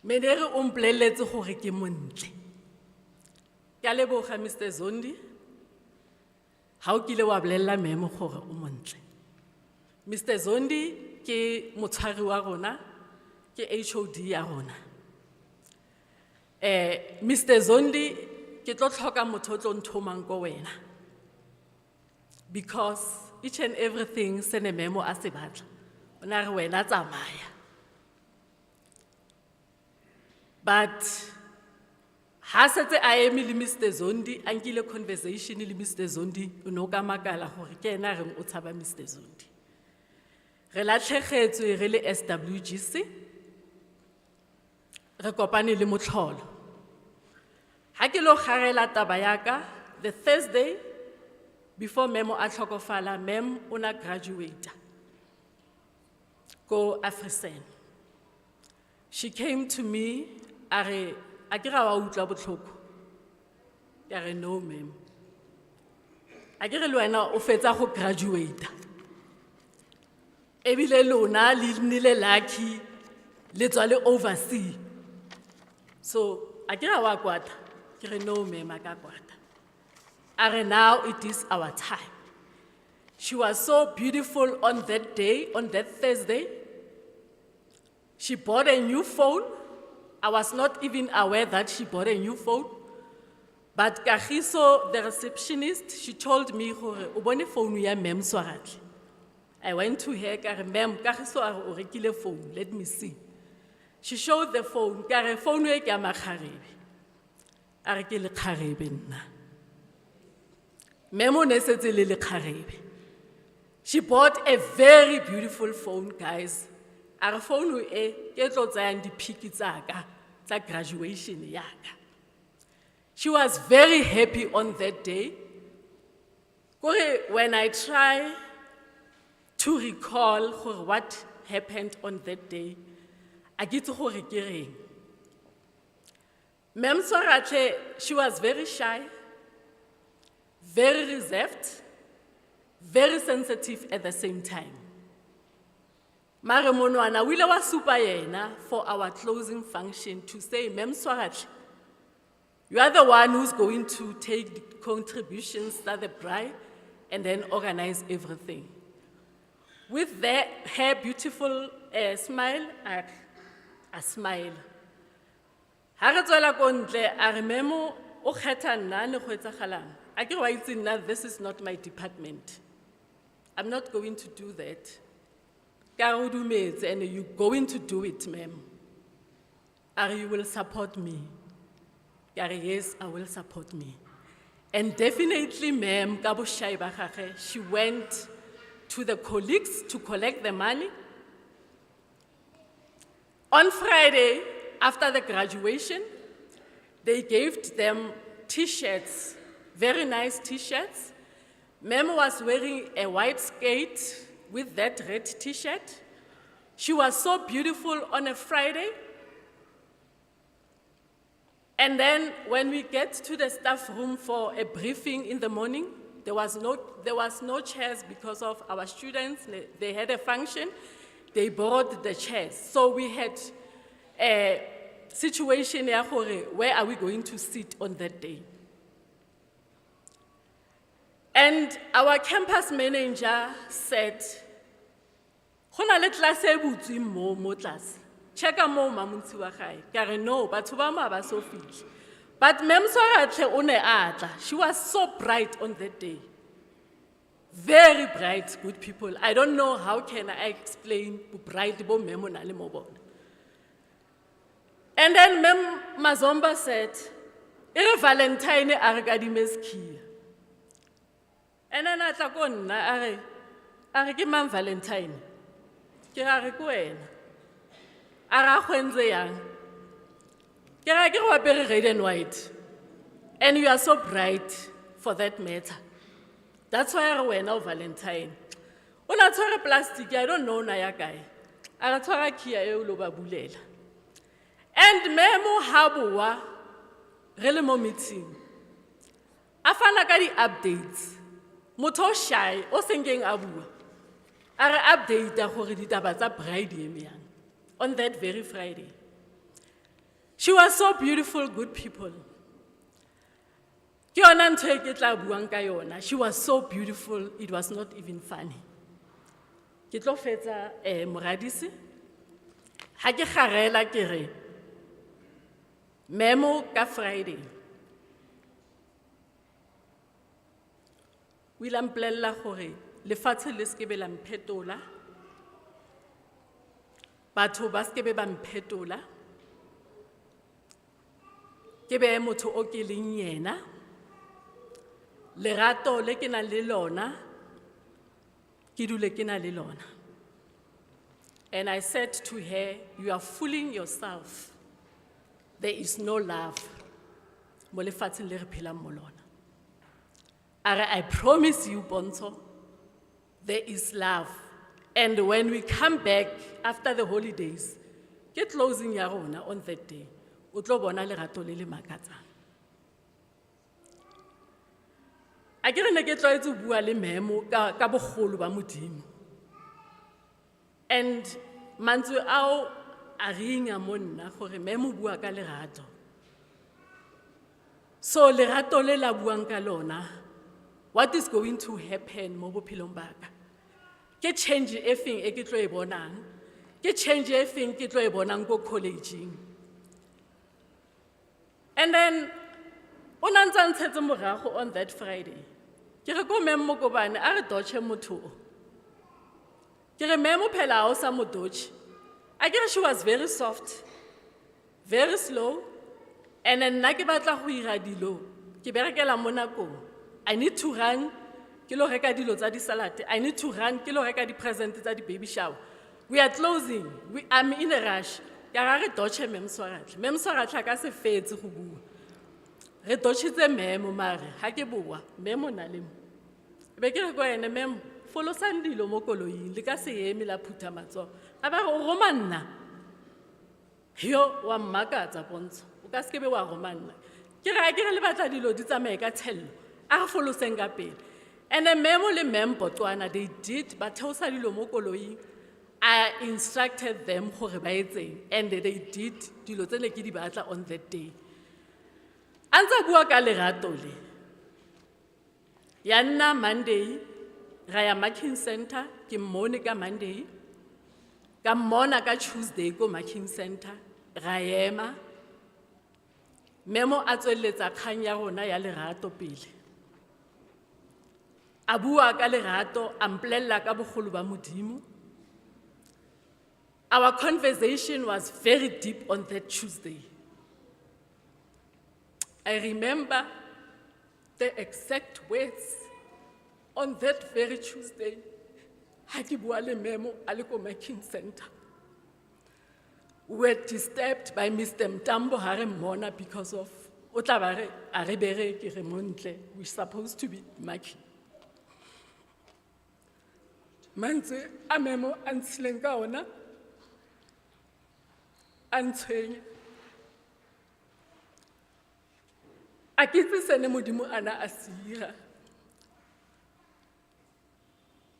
Menere o mpoleletse gore ke montle. Ke a leboga Mr. Zondi. Ha o kile wa bolella memo gore o montle. Mr. Zondi ke motshwari wa rona, ke HOD ya rona. Mr. Zondi ke tlo tlhoka motho o tlo nthomang ko wena. Because each and everything se ne memo a se batla. Ona re wena tsamaya. But ha setse a eme le Mr. Zondi, a nkile conversation le Mr. Zondi, o no ka makala gore ke ena reng o tshaba Mr. Zondi. Re latlhegetswe re le SWGC, re kopane le motlholo. Ha ke lo garela taba yaka, the Thursday before memo a tlhokofala, mem una graduate go Afrisen. She came to me, a ke ra wa utla botlhoko. Ke re no ma'am. A ke re le wena o fetsa go graduate. Ebile lona le nnile lucky le tswa le oversee. So a ke ra wa kwata. Ke re no ma'am, a ka kwata. A re now it is our time. She was so beautiful on that day, on that Thursday. She bought a new phone. I was not even aware that she bought a new phone. But Kagiso, the receptionist, she told me, "O bone phone ya Mem Swaratlhe." I went to her, "Kare ma'am, Kagiso o rekile phone. Let me see." She showed the phone. "Kare phone e ke ya makgarebe." A re ke le kgarebe nna. Memo ne setse le kgarebe. She bought a very beautiful phone, guys. Our phone e ke tlo tsayang dipiki tsaka tsa graduation yaka. She was very happy on that day. When I try to recall what happened on that day. A ke itse gore ke reng. Ma'am Swaratlhe, she was very shy, very reserved, very sensitive at the same time. Mare monwana o ile wa supa yena for our closing function to say, Ma'am Swaratlhe, you are the one who's going to take the contributions that the bride and then organize everything. With her beautiful smile, a smile. Ha re tswela ko ntle a re memo o kgetha nna le go etsagalang. A ke wa itse nna, this is not my department. I'm not going to do that. Ka re o dumetse and you're going to do it, ma'am. Are you will support me? Ka re yes, I will support me. And definitely, ma'am, ka bo shy ba gagwe, she went to the colleagues to collect the money. On Friday, after the graduation, they gave them T-shirts, very nice T-shirts. Ma'am was wearing a white skirt with that red T-shirt. She was so beautiful on a Friday. And then when we get to the staff room for a briefing in the morning, there was no chairs because of our students. They had a function. They borrowed the chairs. So we had a situation ya gore, where are we going to sit on that day? And our campus manager said, "Go na le class e butsweng mo tlase. Checka mo mamuntsi wa gae." Ka re no, batho ba mo ba so fitlhe. But Ma'am Swaratlhe o ne a tla. She was so bright on that day. Very bright, good people. I don't know how can I explain bright bo memo na le mo bona. And then Ma'am Mazomba said, "Ere Valentine a re kadime skiya." And then a tla ko nna a re ke Ma'am Valentine. Ke ra re ko wena. A ra khwenze yang. Ke ra ke go apere red and white. And you are so bright for that matter. That's why I went out Valentine. When I tshware plastic, I don't know na ya kae. A re tshwara kia e o lo ba bulela. And memo ha bua re le mo meeting. A fana ka di updates. Motho o shy o sengeng a bua. A re update a gore ditaba tsa bride e me yang on that very Friday. She was so beautiful, good people. Ke yona ntho e ke tla buang ka yona. She was so beautiful, it was not even funny. Ke tlo fetsa moradisi. Ha ke garela ke re memo ka Friday. O ile a mpolella gore lefatshe le se ke be la mphetola. Batho ba se ke be ba mphetola. Ke be motho o ke leng yena. Lerato le ke na le lona, ke dule ke na le lona. And I said to her, "You are fooling yourself. There is no love. Mo lefatsheng le re phelang mo lona." Are I promise you, Bonzo, there is love. And when we come back after the holidays, get closing ya rona on that day. O tlo bona lerato le le makatsang. A ke re ne ke tlwaetse bua le memo ka bogolo ba modimo. And mantswe ao a ringa mo nna gore memo bua ka lerato. So lerato le la buang ka lona, what is going to happen mo bophelong ba ka? Ke change e feng e ke tlo e bonang? Ke change e feng ke tlo e bonang ko collegeng? And then o na ntse ntshetse morago on that Friday. Ke re ko memo Mokobane a re doche motho. Ke re memo phela o sa mo doche. A ke re she was very soft, very slow, and then nna ke batla go ira dilo. Ke berekela mo nakong. I need to run ke lo reka dilo tsa di salad. I need to run ke lo reka di present tsa di baby shower. We are closing. I'm in a rush. Ka ra re doche Ma'am Swaratlhe. Ma'am Swaratlhe ka se fetse go bua. Re dochitse memo mare ha ke bua memo na le mo. Be ke re go ene memo folosang dilo mo koloing le ka se eme la phutha matsogo a ba re o romanna yo wa mmakatsa Pontsho o ka se ke be wa romanna ke re le batla dilo di tsamaye ka thello a re foloseng ka pele and memo le Botswana they did ba theosa dilo mo koloing I instructed them gore ba etseng and they did dilo tse ne ke di batla on that day a ntse bua ka lerato le ya nna Monday ra ya marking center ke mmone ka Monday ka mmona ka Tuesday ko marking center ra ema memo a tsweletsa kgang ya rona ya lerato pele a bua ka lerato a mpolella ka bogolo ba Modimo. Our conversation was very deep on that Tuesday. I remember the exact words on that very Tuesday. Ha ke bua le memo a le ko marking center. We were disturbed by Mr. Mtambo Hare Mona because of Otlabare Arebere Kiremontle, which is supposed to be marking. Manze a memo anslenga ona antshwenye a ke itse sene Modimo ana a sira.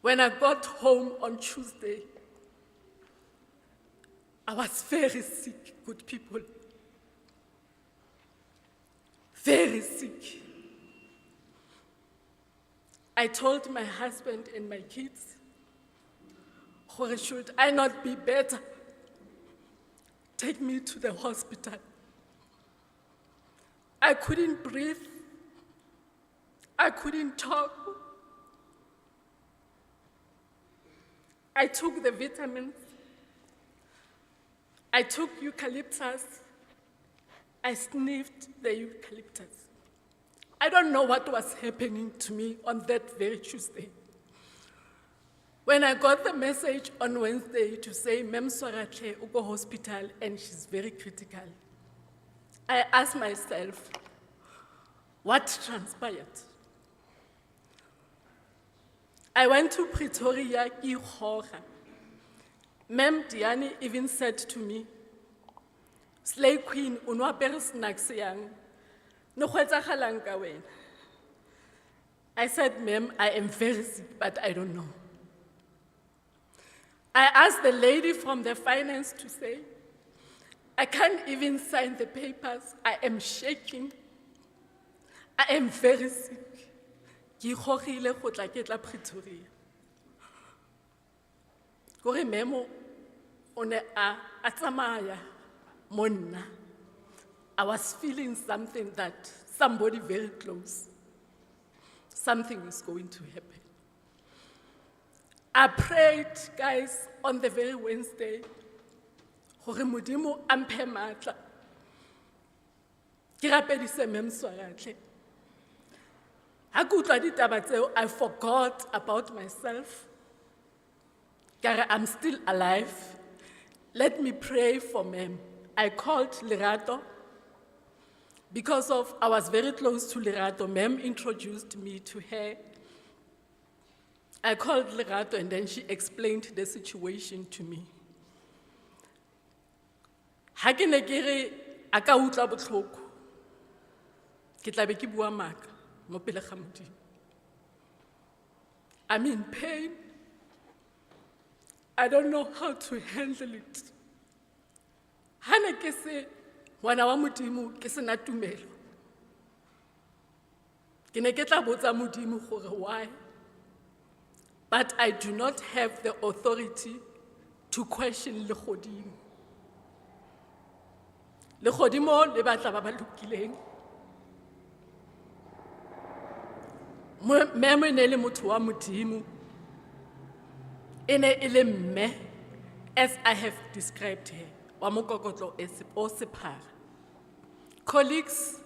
When I got home on Tuesday, I was very sick, good people. Very sick. I told my husband and my kids, should I not be better? Take me to the hospital. I couldn't breathe. I couldn't talk. I took the vitamins. I took eucalyptus. I sniffed the eucalyptus. I don't know what was happening to me on that very Tuesday. When I got the message on Wednesday to say, Mem Swaratlhe, Uko hospital, and she's very critical, I asked myself, what transpired? I went to Pretoria, Ihora. Mem Diani even said to me, Slay Queen, unwa pere snacks yang, no khwetsa galang ka wena. I said, Ma'am, I am very sick, but I don't know. I asked the lady from the finance to say, I can't even sign the papers. I am shaking. I am very sick. Ke gogile go tla ke tla Pretoria. Gore memo o ne a tsamaya monna. I was feeling something that somebody very close, something is going to happen. I prayed, guys, on the very Wednesday, gore Modimo a mphe matla. Ke rapedise Mem Swaratlhe. Ha ke utlwa ditaba tseo, I forgot about myself. Kare, I'm still alive. Let me pray for Mem. I called Lerato. Because of I was very close to Lerato, Mem introduced me to her. I called Lerato and then she explained the situation to me. Ha ke ne ke re a ka utlwa botlhoko, ke tla be ke bua maaka mo pele ga Modimo. I'm in pain. I don't know how to handle it. Ha ne ke se ngwana wa Modimo ke se na tumelo, ke ne ke tla botsa Modimo gore why, but I do not have the authority to question legodimo. Legodimo le batla ba ba lokileng. Memo e ne le motho wa Modimo, e ne e le mme, as I have described her, wa mokokotlo o sephara. Colleagues,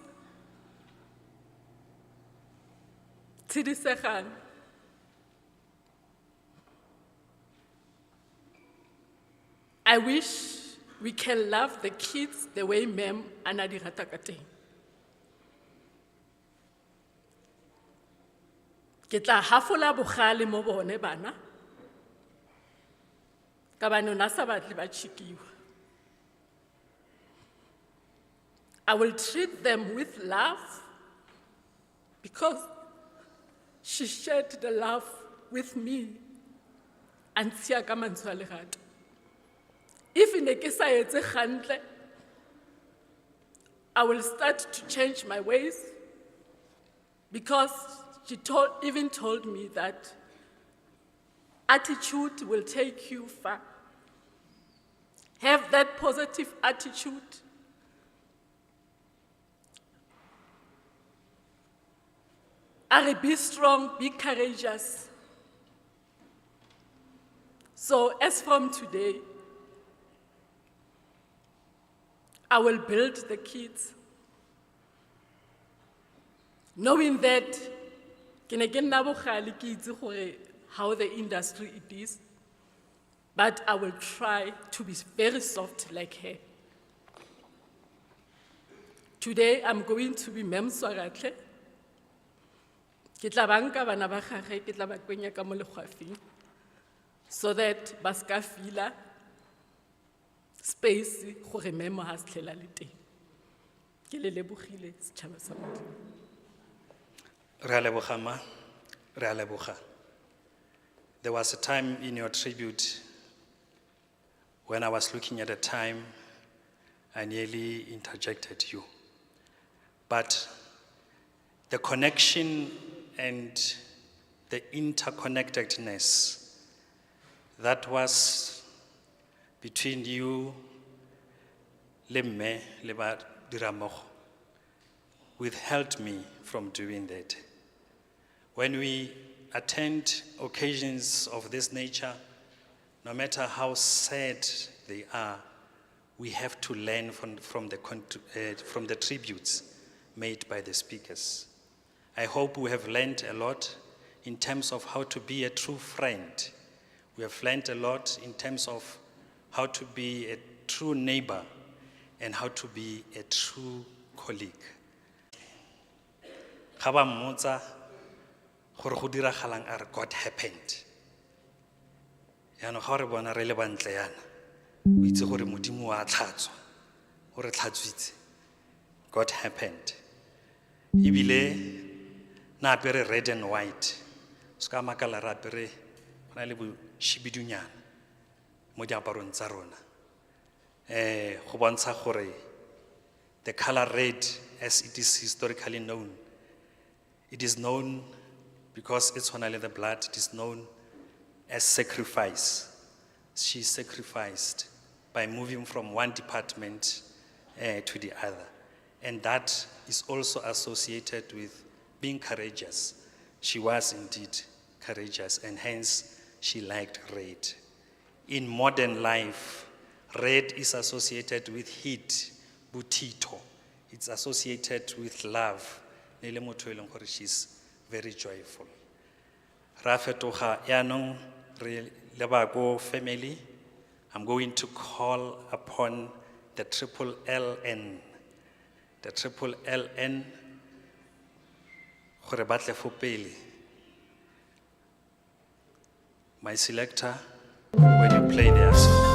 Tsidisegang, I wish we can love the kids the way Mem ana di rata ka teng. Ke tla hafola bogale mo bone bana. Ka bane o na sa batle ba tshikiwa. I will treat them with love because she shared the love with me and tsiya ka mantswe a lerato. If ne ke sa etse gantle, I will start to change my ways because she even told me that attitude will take you far. Have that positive attitude. Be strong, be courageous. So as from today, I will build the kids, knowing that ke ne ke nna bogale ke itse gore how the industry it is, but I will try to be very soft like her. Today I'm going to be Mem Swaratlhe. Ke tla banka bana ba gagwe ke tla ba kwenya ka mo legwafing so that ba ska fila space gore memo ha se tlhela le teng. Ke le lebogile setšhaba sa motho. Re a leboga ma, re a leboga. There was a time in your tribute when I was looking at the time, I nearly interjected you. But the connection and the interconnectedness that was between you, le mme, le ba diramogo, withheld me from doing that. When we attend occasions of this nature, no matter how sad they are, we have to learn from the tributes made by the speakers. I hope we have learned a lot in terms of how to be a true friend. We have learned a lot in terms of how to be a true neighbor and how to be a true colleague. Ga ba mmotsa gore go diragalang a re God happened. Yaanong ga re bona re le bantle yana, o itse gore modimo wa tlhatswa, o re tlhatswitse. God happened. Ebile na apere red and white, ska makala ra apere go na le bošibidunyana mo diaparong tsa rona. Go bontsha gore the color red, as it is historically known, it is known because it's only the blood, it is known as sacrifice. She sacrificed by moving from one department to the other. And that is also associated with being courageous. She was indeed courageous, and hence she liked red. In modern life, red is associated with heat, butito. It's associated with love. She's very joyful. Rafetoha yanong lebako family. I'm going to call upon the triple LN. The triple LN. My selector, when you play their song.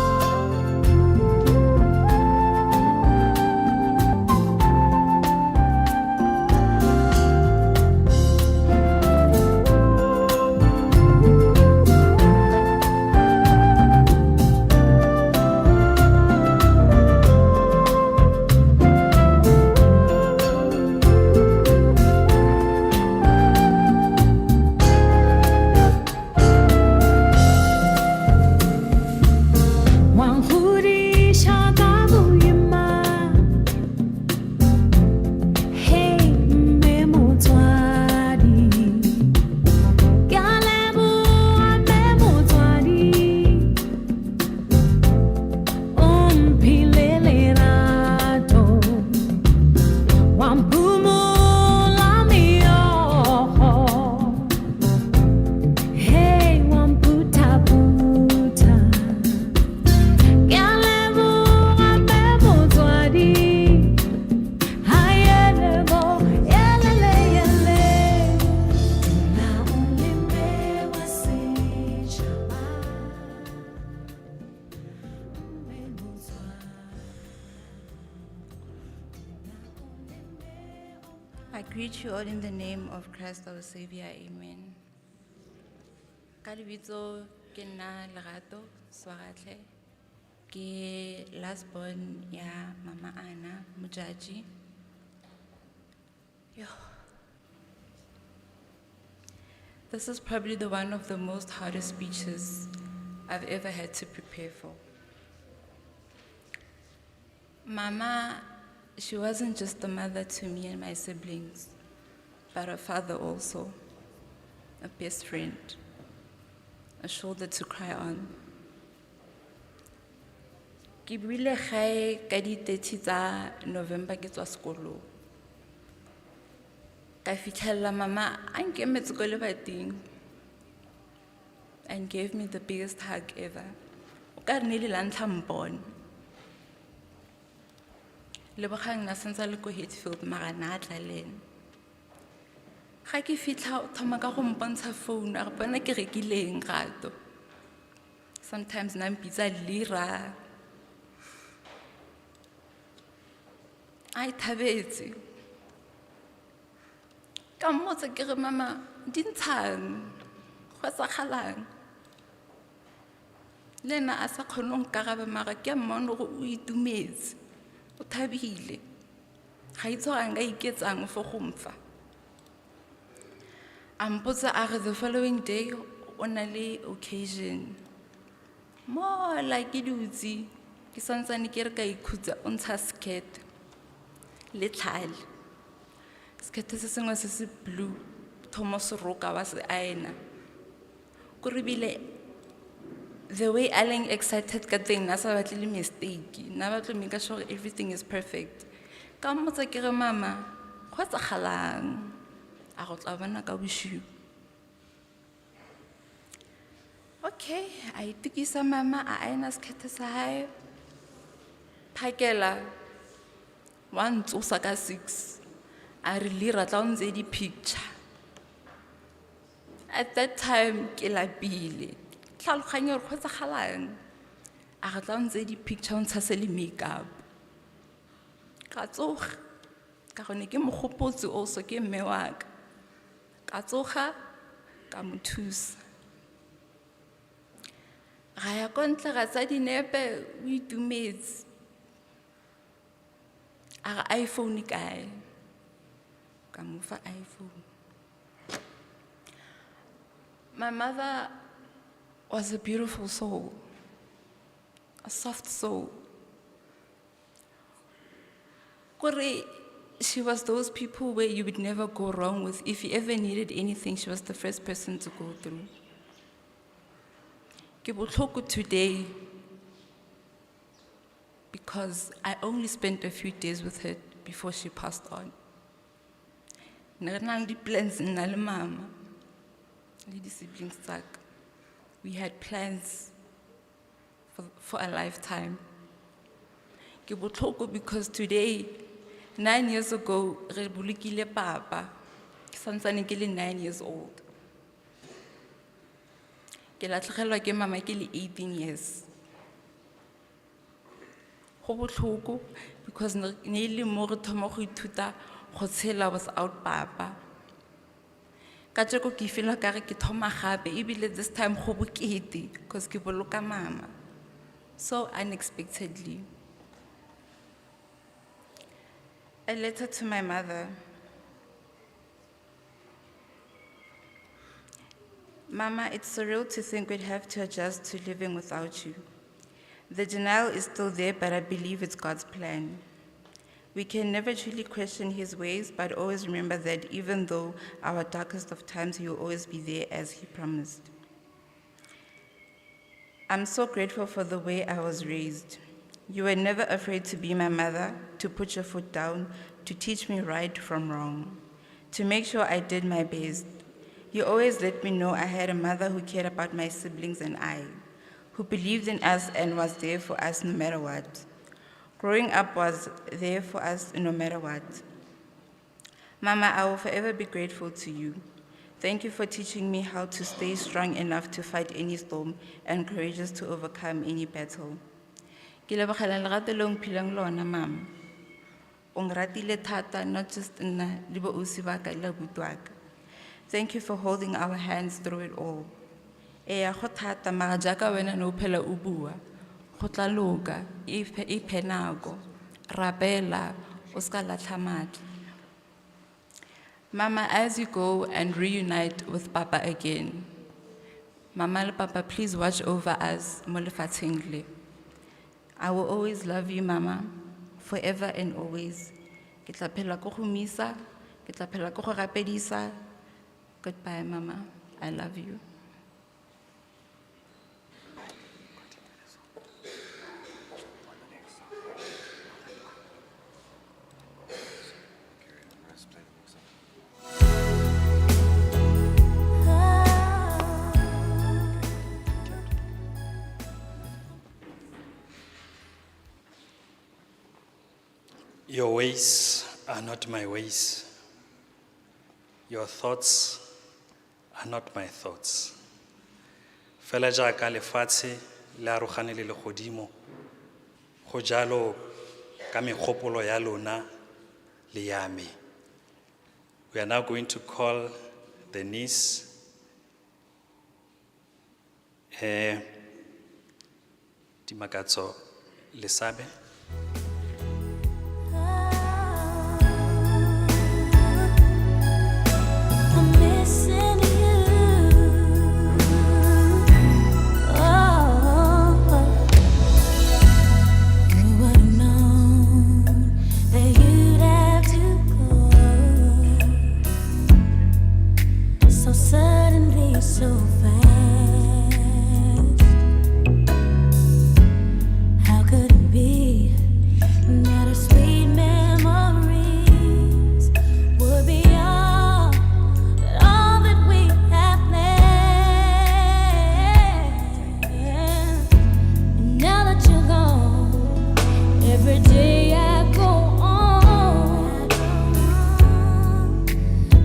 I greet you all in the name of Christ our Savior, amen. Ka lebitso ke nna Lerato Swaratlhe, ke last born ya Mama Annastinah Motjatji. Yo. This is probably one of the most hardest speeches I've ever had to prepare for. Mama, she wasn't just a mother to me and my siblings, but a father also, a best friend, a shoulder to cry on. Ke buile gae ka di 30 tsa November ke tswa sekolo. Ka fitlhella mama a nkemetse ko lebating and gave me the biggest hug ever. O ka re ne le la ntlha mpone. Lebogang na sentse le ko Hatfield mara na tla lena. Ga ke fitlha o thoma ka go mpontsha phone a re bona ke rekileng gato. Sometimes na mpitsa lira. Ai thabetse. Ka mmotsa ke re mama di ntshang go tsagalang. Lena a sa kgone go nkarabe mara ke mmone go o itumetse. O thabile. Ga itse ga nka iketsang fo go mfa. A mpotsa a re the following day o na le occasion. Mo like ke dutse ke santsane ke re ka ikhutsa o ntsha skirt le tlhale. Skirt se sengwe se se blue Thomas Roka wa se aena. Ko re bile the way Alan excited ka teng na sa batle le mistake na batlo make sure everything is perfect. Ka mmotsa ke re mama go tsagalang a go tla bona ka boshiu. Okay, I itukisa mama a aena skirt sa hae. Phakela 1 tsosa ka 6 a re lira tla ntse di picture. At that time ke lapile. Tlhaloganya re go tsagalang a ga tla ntse di picture o ntsha se le makeup. Ka tsoga ka gone ke mogopotsi also ke mme wa ka. Ka tsoga ka mo thusa. Ga ya kontle ga tsa dinepe o itumetse. A ga iPhone kae. Ka mo fa iPhone. My mother was a beautiful soul, a soft soul. Kore, she was those people where you would never go wrong with. If you ever needed anything, she was the first person to go through. Ke botlhoko today because I only spent a few days with her before she passed on. Ne re na le plans nna le mama le di siblings tsa ka. We had plans for a lifetime. Ke botlhoko because today, 9 years ago, re bolokile papa. Ke santsane ke le 9 years old. Ke latlhegelwa ke mama ke le 18 years. Go botlhoko because ne le mo re thoma go ithuta go tshela without papa. Ka tseko ke feel like ke thoma gape ebile this time go bokete because ke boloka mama so unexpectedly. A letter to my mother. Mama, it's surreal to think we'd have to adjust to living without you. The denial is still there, but I believe it's God's plan. We can never truly question his ways, but always remember that even though our darkest of times, he will always be there as he promised. I'm so grateful for the way I was raised. You were never afraid to be my mother, to put your foot down, to teach me right from wrong, to make sure I did my best. You always let me know I had a mother who cared about my siblings and I, who believed in us and was there for us no matter what. Growing up was there for us no matter what. Mama, I will forever be grateful to you. Thank you for teaching me how to stay strong enough to fight any storm and courageous to overcome any battle. Ke lebogela lerato le o mphilang lona, Mama. Ongratile thata, not just nna, le bo ausi ba ka le abuti wa ka. Thank you for holding our hands through it all. Eya go thata mara jaaka wena no phela o bua, go tla loka, iphe nako, rapela, o ska latlha matla. Mama, as you go and reunite with Papa again, Mama and Papa, please watch over us, mo lefatsheng le. I will always love you, Mama, forever and always. Ke tla phela ko go misa, ke tla phela ko go rapedisa. Goodbye, Mama. I love you. Your ways are not my ways. Your thoughts are not my thoughts. Fela jaaka lefatshe le arogane le legodimo, go jalo ka megopolo ya lona le ya me. We are now going to call the niece, Dimakatso Lesabe. So fast, how could it be that our sweet memories would be all that we have planned? And now that you're gone, every day I go on,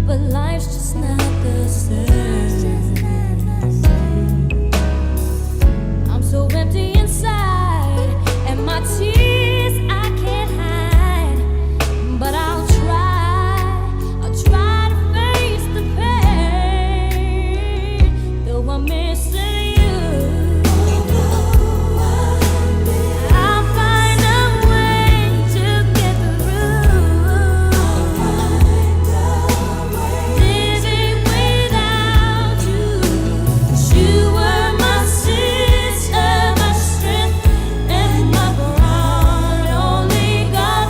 but life's just not the same. So empty inside, and my tears I can't hide. But I'll try to face the pain, though I'm missing you. I'll find a way to get through. Living without you, 'cause you were my sister, my strength and my ground. Only God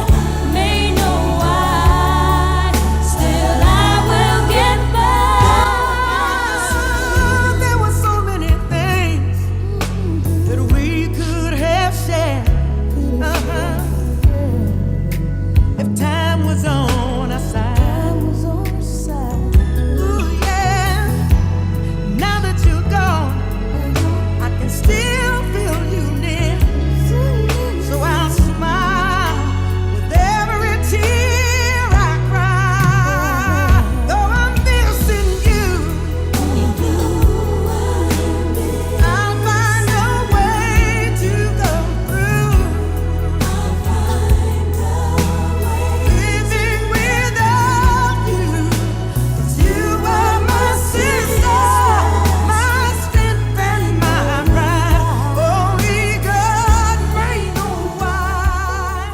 may know why. Still I will get by. There were so many things that we could have shared. If time was on our side. Ooh, yeah. Now that you're gone, I can still feel you near. So I'll smile with every tear I cry. Though I'm missing you, I'll find a way to go through. Living without you, 'cause you were my sister, my strength and my pride. Only God may know why.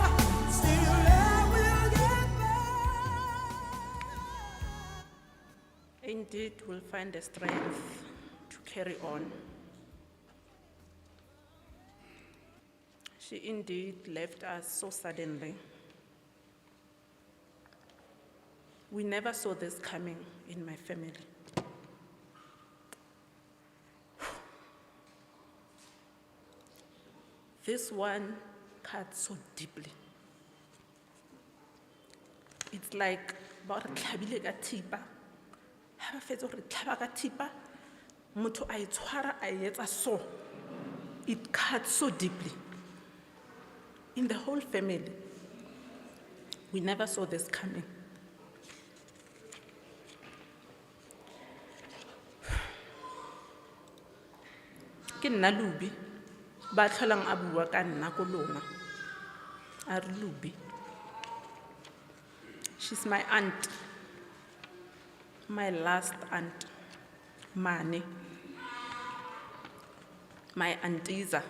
Still I will get by. Indeed, we'll find the strength to carry on. She indeed left us so suddenly. We never saw this coming in my family. This one cut so deeply. It's like ba re tlhabile ka thipa. Ha ba fetsa re tlhaba ka thipa, motho a itshwara a etsa so. It cut so deeply. In the whole family, we never saw this coming. Ke nna Lubi, ba tlholang a bua ka nna ko lona. A re Lubi. She's my aunt, my last aunt, Mane, my Auntisa,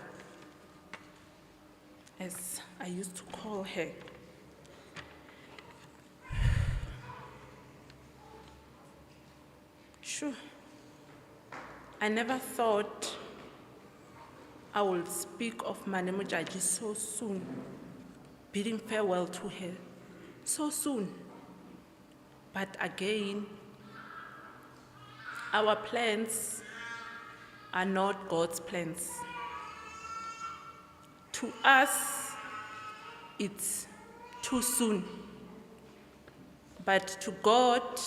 as I used to call her. Sure, I never thought I would speak of Mane Motjatji so soon, bidding farewell to her so soon. But again, our plans are not God's plans. To us, it's too soon. But to God,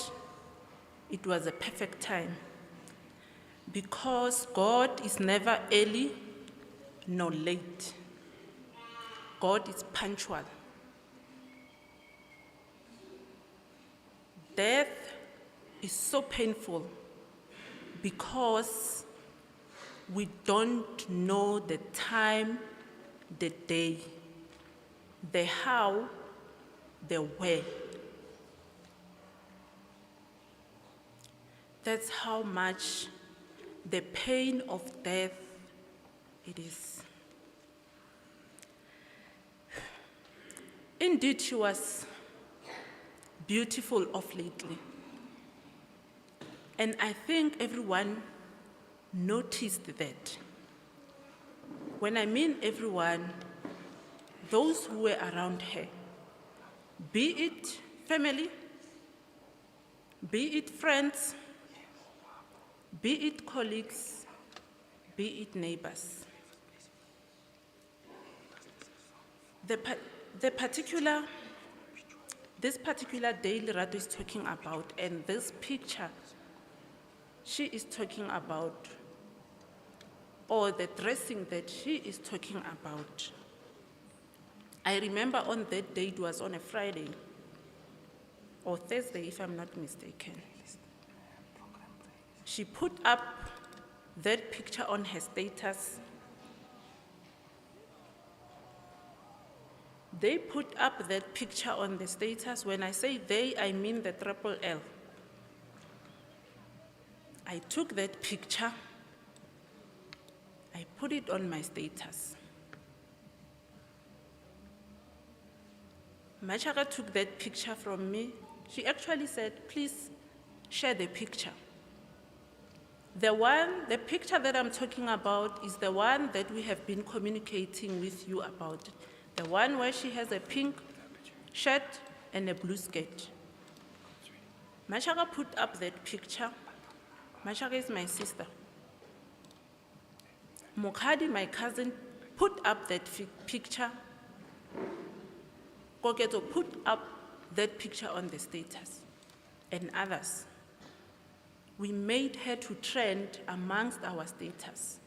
it was a perfect time. Because God is never early nor late. God is punctual. Death is so painful because we don't know the time, the day, the how, the where. That's how much the pain of death it is. Indeed, she was beautiful of lately. And I think everyone noticed that. When I mean everyone, those who were around her, be it family, be it friends, be it colleagues, be it neighbors. This particular day Lerato is talking about, and this picture she is talking about, or the dressing that she is talking about. I remember on that day, it was on a Friday, or Thursday if I'm not mistaken. She put up that picture on her status. They put up that picture on the status. When I say they, I mean the Triple L. I took that picture, I put it on my status. Machaka took that picture from me. She actually said, please share the picture. The picture that I'm talking about is the one that we have been communicating with you about. The one where she has a pink shirt and a blue skirt. Machaka put up that picture. Machaka is my sister. Mokhadi, my cousin, put up that picture. Koketo put up that picture on the status, and others. We made her to trend amongst our status.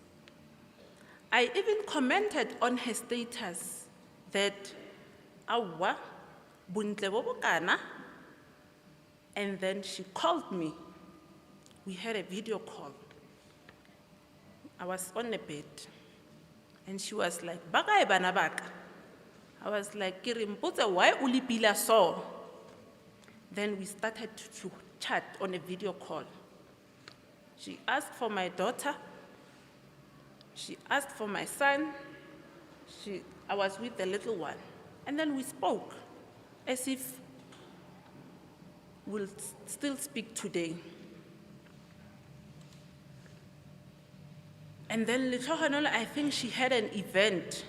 I even commented on her status that, awa, buntle bo bokana, and then she called me. We had a video call. I was on the bed, and she was like, "Baka e bana baka." I was like, "Ke re mpotse why o lipila so?" Then we started to chat on a video call. She asked for my daughter. She asked for my son. I was with the little one. And then we spoke as if we'll still speak today. And then Letohanolo, I think she had an event.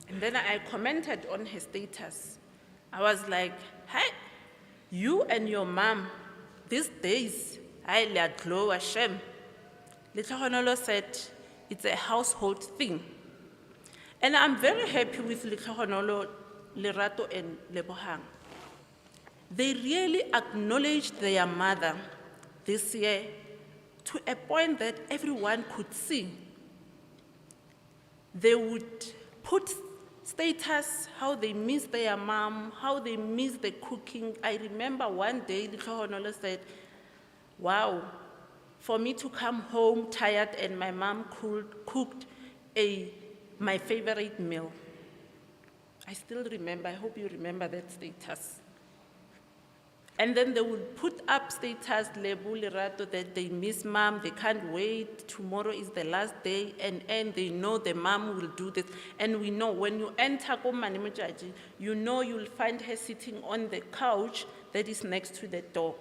And then I commented on her status. I was like, "Hey, you and your mom, these days, I let glow Hashem." Letohanolo said, it's a household thing. And I'm very happy with Letohanolo, Lerato, and Lebohang. They really acknowledged their mother this year to a point that everyone could see. They would put status, how they miss their mom, how they miss the cooking. I remember one day, Letohanolo said, "Wow, for me to come home tired and my mom cooked my favorite meal." I still remember, I hope you remember that status. And then they will put up status, Lebu Lerato, that they miss mom, they can't wait, tomorrow is the last day, and they know the mom will do this. And we know when you enter Mani Motjatji, you know you'll find her sitting on the couch that is next to the door,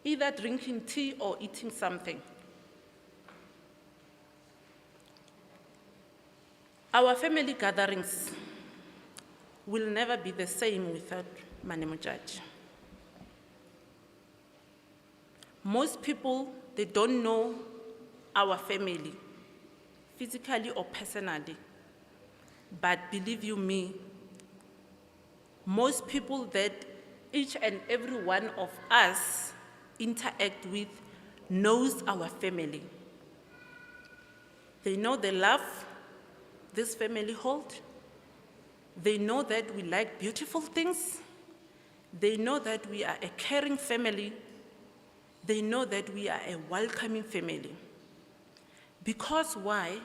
either drinking tea or eating something. Our family gatherings will never be the same without Mani Motjatji. Most people, they don't know our family, physically or personally. But believe you me, most people that each and every one of us interact with knows our family. They know the love this family holds. They know that we like beautiful things. They know that we are a caring family. They know that we are a welcoming family. Because why?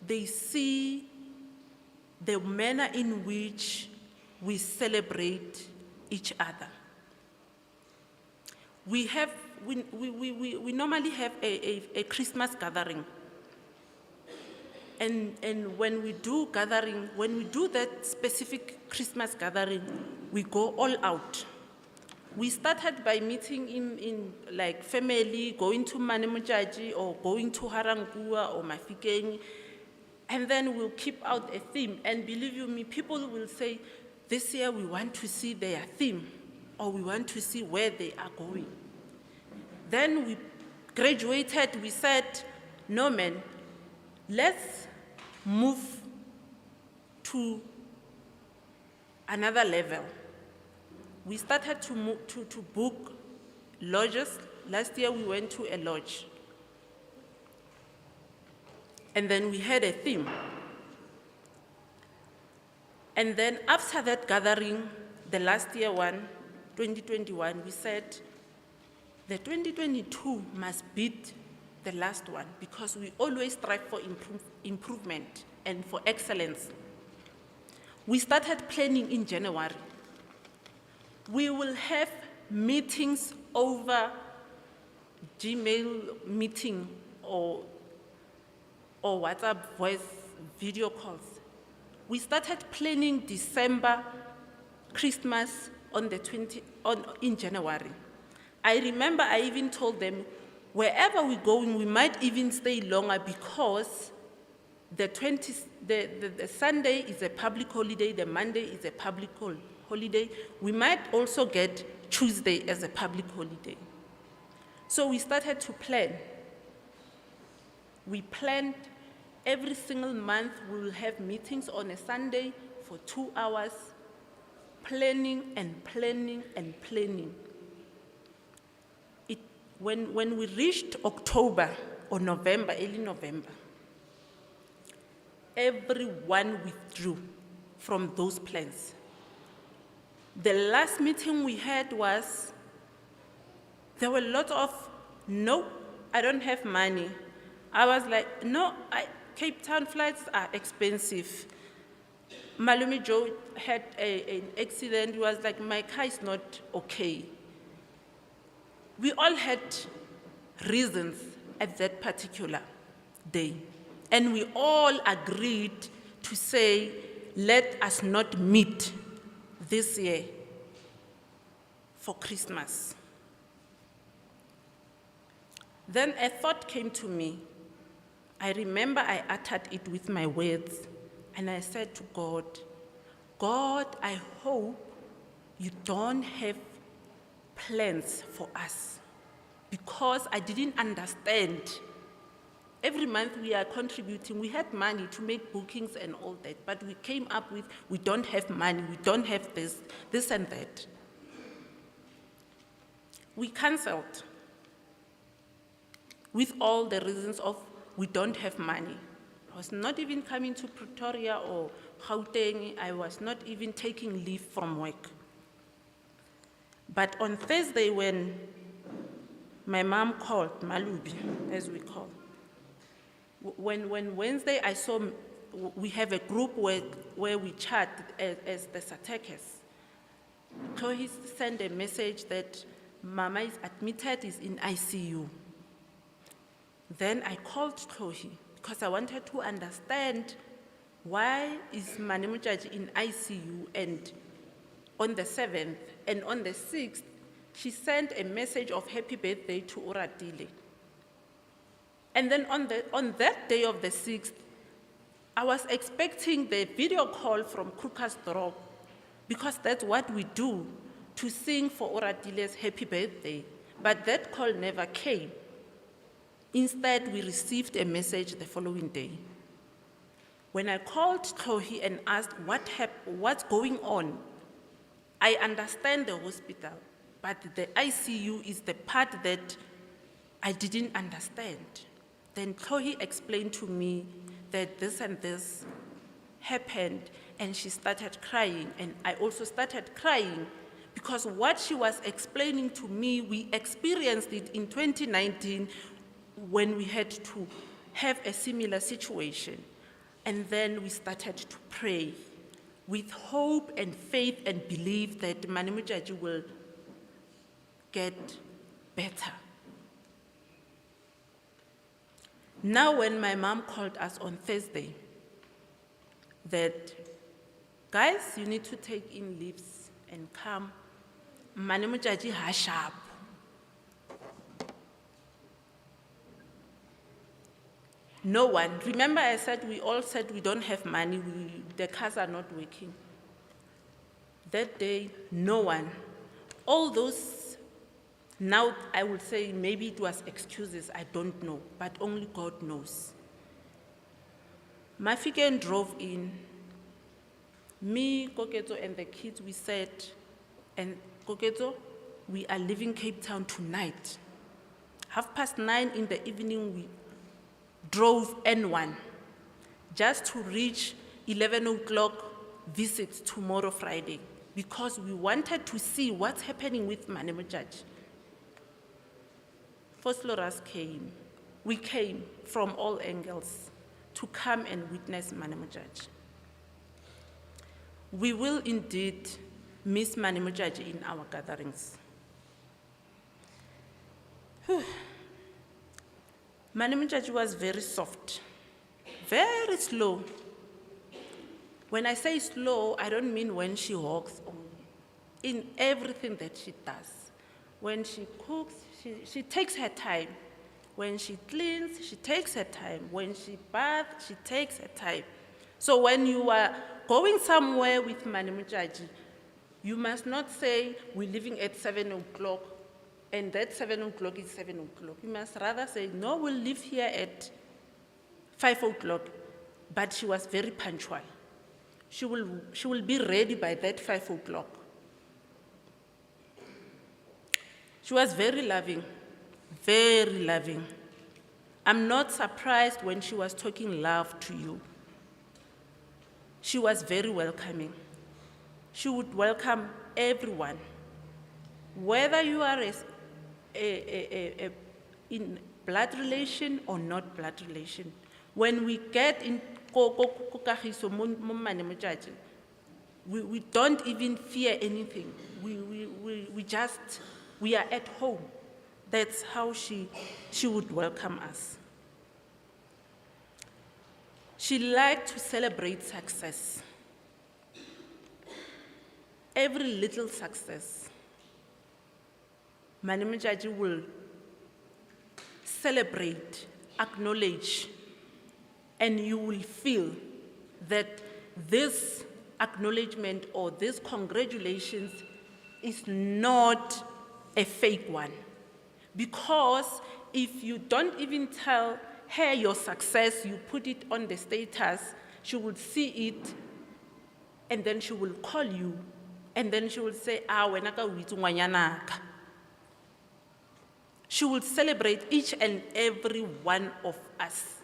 They see the manner in which we celebrate each other. We normally have a Christmas gathering. And when we do gathering, when we do that specific Christmas gathering, we go all out. We started by meeting in like family, going to Mani Motjatji or going to Harangua or Mafikeng, and then we'll keep out a theme. And believe you me, people will say, this year we want to see their theme, or we want to see where they are going. Then we graduated, we said, no man, let's move to another level. We started to book lodges. Last year we went to a lodge. And then we had a theme. And then after that gathering, the last year one, 2021, we said, the 2022 must beat the last one because we always strive for improvement and for excellence. We started planning in January. We will have meetings over Gmail meeting or WhatsApp voice video calls. We started planning December Christmas in January. I remember I even told them, wherever we're going, we might even stay longer because the Sunday is a public holiday, the Monday is a public holiday. We might also get Tuesday as a public holiday. So we started to plan. We planned every single month we will have meetings on a Sunday for 2 hours, planning and planning and planning. When we reached October or November, early November, everyone withdrew from those plans. The last meeting we had was, there were a lot of, no, I don't have money. I was like, no, Cape Town flights are expensive. Malumi Joe had an accident. He was like, my car is not okay. We all had reasons at that particular day. And we all agreed to say, let us not meet this year for Christmas. Then a thought came to me. I remember I uttered it with my words, and I said to God, God, I hope you don't have plans for us, because I didn't understand. Every month we are contributing, we had money to make bookings and all that, but we came up with, we don't have money, we don't have this and that. We canceled with all the reasons of we don't have money. I was not even coming to Pretoria or Gauteng. I was not even taking leave from work. But on Thursday, when my mom called, Malubi, as we call, when Wednesday I saw, we have a group where we chat as the Satekes. Chloe sent a message that Mama is admitted, is in ICU. Then I called Chloe because I wanted to understand why is Mani Motjatji in ICU, and on the 7th and on the 6th, she sent a message of happy birthday to Swaratlhe. And then on that day of the 6th, I was expecting the video call from Krugersdorp, because that's what we do, to sing for Swaratlhe's happy birthday. But that call never came. Instead, we received a message the following day. When I called Chloe and asked what's going on, I understand the hospital, but the ICU is the part that I didn't understand. Then Chloe explained to me that this and this happened, and she started crying, and I also started crying, because what she was explaining to me, we experienced it in 2019 when we had to have a similar situation. And then we started to pray with hope and faith and belief that Mani Motjatji will get better. Now, when my mom called us on Thursday, that, guys, you need to take in leaves and come, Mani Motjatji ha sharp. No one. Remember I said, we all said we don't have money, the cars are not working. That day, no one. All those, now I would say maybe it was excuses, I don't know, but only God knows. Mafike drove in. Me, Koketso, and the kids, we said, and Koketso, we are leaving Cape Town tonight. 9:30 in the evening, we drove N1 just to reach 11 o'clock visit tomorrow, Friday, because we wanted to see what's happening with Mani Motjatji. First Loras came. We came from all angles to come and witness Mani Motjatji. We will indeed miss Mani Motjatji in our gatherings. Mani Motjatji was very soft, very slow. When I say slow, I don't mean when she walks only. In everything that she does. When she cooks, she takes her time. When she cleans, she takes her time. When she baths, she takes her time. So when you are going somewhere with Mani Motjatji, you must not say, we're leaving at 7 o'clock, and that 7 o'clock is 7 o'clock. You must rather say, no, we'll leave here at 5 o'clock. But she was very punctual. She will be ready by that 5 o'clock. She was very loving, very loving. I'm not surprised when she was talking love to you. She was very welcoming. She would welcome everyone, whether you are in blood relation or not blood relation. When we get in Mani Motjatji, we don't even fear anything. We are at home. That's how she would welcome us. She liked to celebrate success. Every little success, Mani Motjatji will celebrate, acknowledge, and you will feel that this acknowledgement or this congratulations is not a fake one. Because if you don't even tell her your success, you put it on the status, she will see it, and then she will call you, and then she will say, wena ka o itse ngwanyana ka. She will celebrate each and every one of us.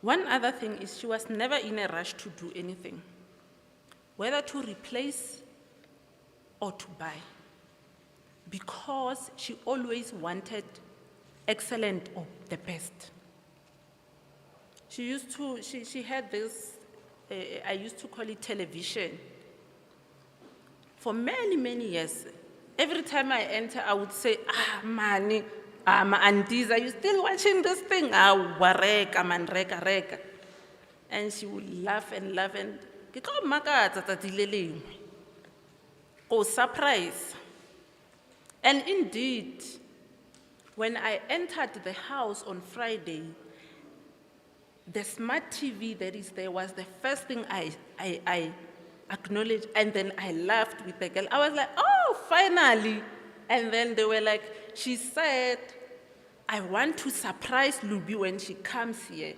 One other thing is she was never in a rush to do anything, whether to replace or to buy, because she always wanted excellent or the best. She had this, I used to call it television. For many, many years, every time I enter, I would say, mani, my aunties, are you still watching this thing? Wareka, man, reka. And she would laugh and ke tlo makatsa tsatsi le lengwe. Go surprise. And indeed, when I entered the house on Friday, the smart TV that is there was the first thing I acknowledged, and then I laughed with the girl. I was like, oh, finally. And then they were like, she said, I want to surprise Luby when she comes here.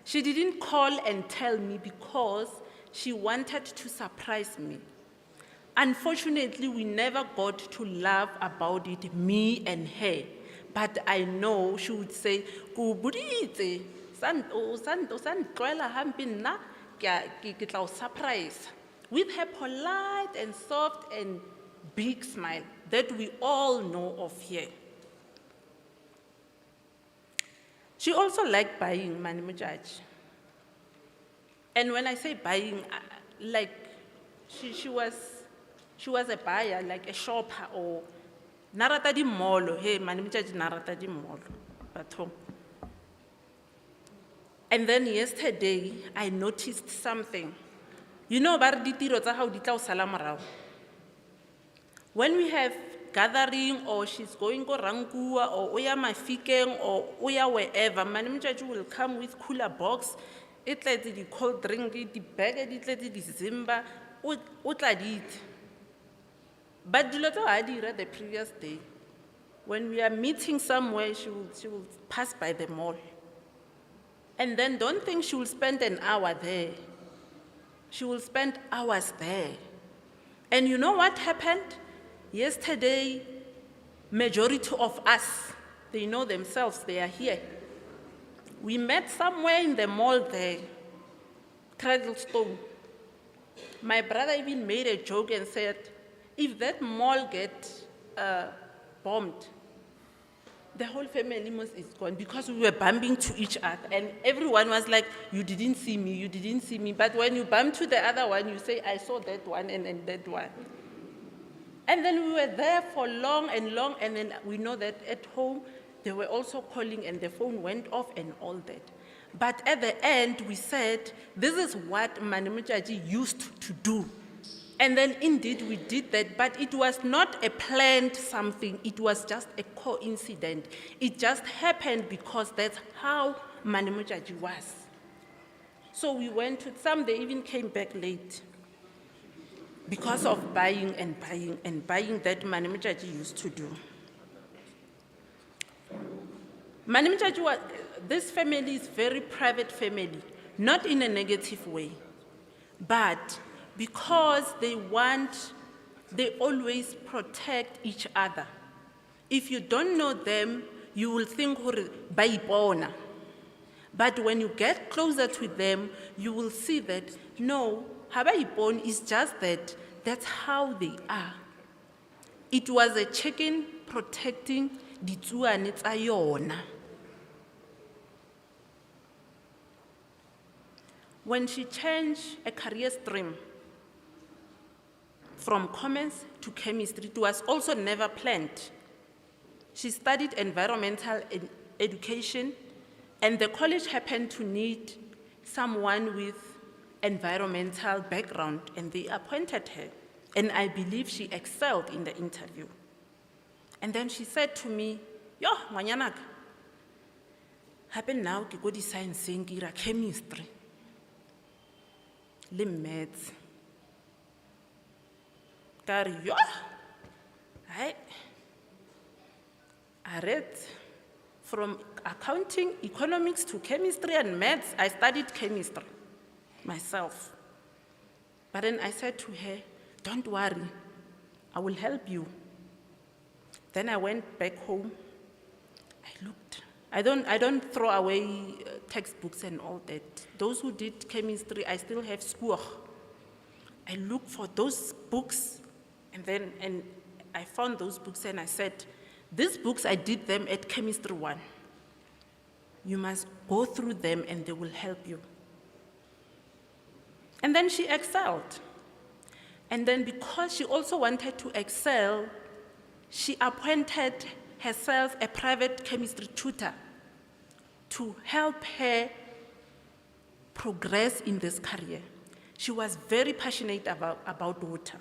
She didn't call and tell me because she wanted to surprise me. Unfortunately, we never got to laugh about it, me and her. But I know she would say, "Ku buditse, tloela hampe nna, ke tla o surprise." With her polite and soft and big smile that we all know of here. She also liked buying, Mani Motjatji. And when I say buying, like she was a buyer, like a shopper, or narata di mall, hey, Mani Motjatji narata di mall. And then yesterday, I noticed something. You know about ditiro tsa hao di tla o sala morao. When we have gathering, or she's going go Rankua, or Oya Mafikeng, or Oya wherever, Mani Motjatji will come with cooler box. It let the cold drink, the bag, it let the Zimba, utla dit. But the previous day, when we are meeting somewhere, she will pass by the mall. And then don't think she will spend an hour there. She will spend hours there. And you know what happened? Yesterday, majority of us, they know themselves, they are here. We met somewhere in the mall there, Cradlestone. My brother even made a joke and said, if that mall gets bombed, the whole family is gone, because we were bumping to each other. And everyone was like, you didn't see me, you didn't see me. But when you bump to the other one, you say, I saw that one and that one. And then we were there for long, and then we know that at home, they were also calling and the phone went off and all that. But at the end, we said, this is what Mani Motjatji used to do. And then indeed we did that, but it was not a planned something, it was just a coincidence. It just happened because that's how Mani Motjatji was. So we went to some, they even came back late because of buying that Mani Motjatji used to do. Mani Motjatji, this family is very private family, not in a negative way, but because they always protect each other. If you don't know them, you will think, ba ipona. But when you get closer to them, you will see that, no, ha ba ipone is just that, that's how they are. It was a chicken protecting ditsuane tsa yona. When she changed a career stream from commerce to chemistry, it was also never planned. She studied environmental education, and the college happened to need someone with environmental background, and they appointed her. And I believe she excelled in the interview. And then she said to me, yo, ngwanyanaka, happen now ke go di science ke ira chemistry le maths. I read from accounting, economics to chemistry and maths. I studied chemistry myself. But then I said to her, don't worry, I will help you. Then I went back home. I looked. I don't throw away textbooks and all that. Those who did chemistry, I still have school. I looked for those books. And I found those books and I said, these books, I did them at Chemistry 1. You must go through them and they will help you. And then she excelled. And then because she also wanted to excel, she appointed herself a private chemistry tutor to help her progress in this career. She was very passionate about water.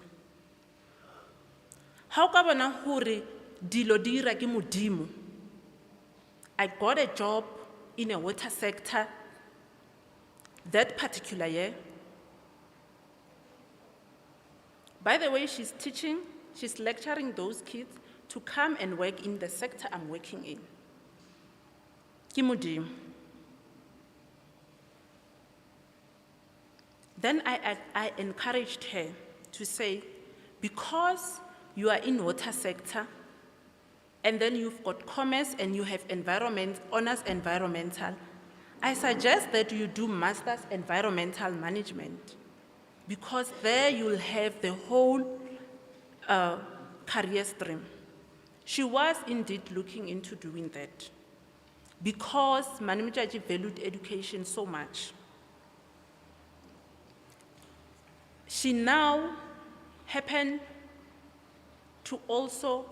How ka bona hore dilo di ira ke Modimo? I got a job in a water sector that particular year. By the way, she's lecturing those kids to come and work in the sector I'm working in. Ke Modimo. Then I encouraged her to say, because you are in water sector, and then you've got commerce and you have honors environmental, I suggest that you do master's environmental management, because there you'll have the whole career stream. She was indeed looking into doing that, because Madam Motjatji valued education so much. She now happened to also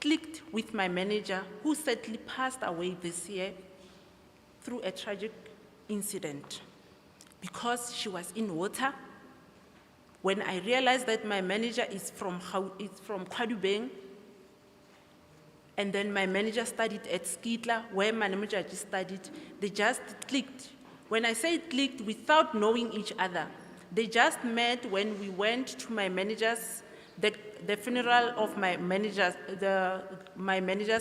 click with my manager, who sadly passed away this year through a tragic incident, because she was in water. When I realized that my manager is from Kwadubeng, and then my manager studied at Skitla, where Madam Motjatji studied, they just clicked. When I say clicked, without knowing each other, they just met when we went to my manager's, the funeral of my manager's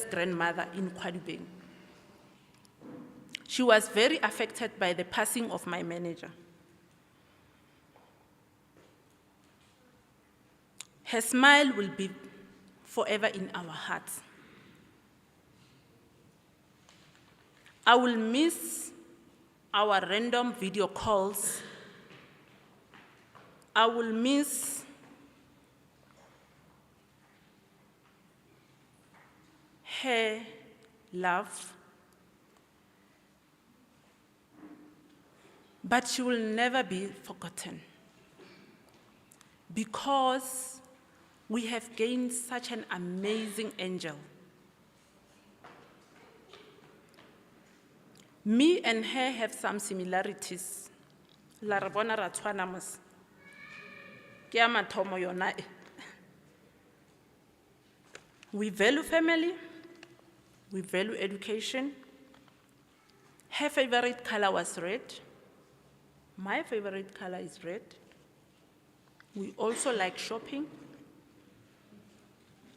grandmother in Kwadubeng. She was very affected by the passing of my manager. Her smile will be forever in our hearts. I will miss our random video calls. I will miss her love, but she will never be forgotten, because we have gained such an amazing angel. Me and her have some similarities. La re bona ra tshwana mos. Ke ya mathomo yona e. We value family, we value education. Her favorite color was red. My favorite color is red. We also like shopping,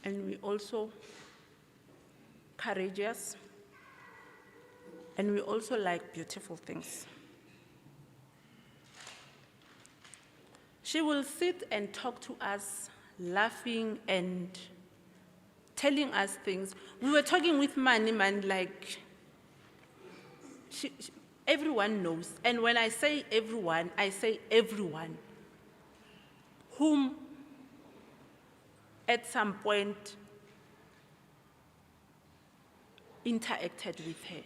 and we also courageous, and we also like beautiful things. She will sit and talk to us, laughing and telling us things. We were talking with Mani, like, everyone knows. And when I say everyone whom at some point interacted with her.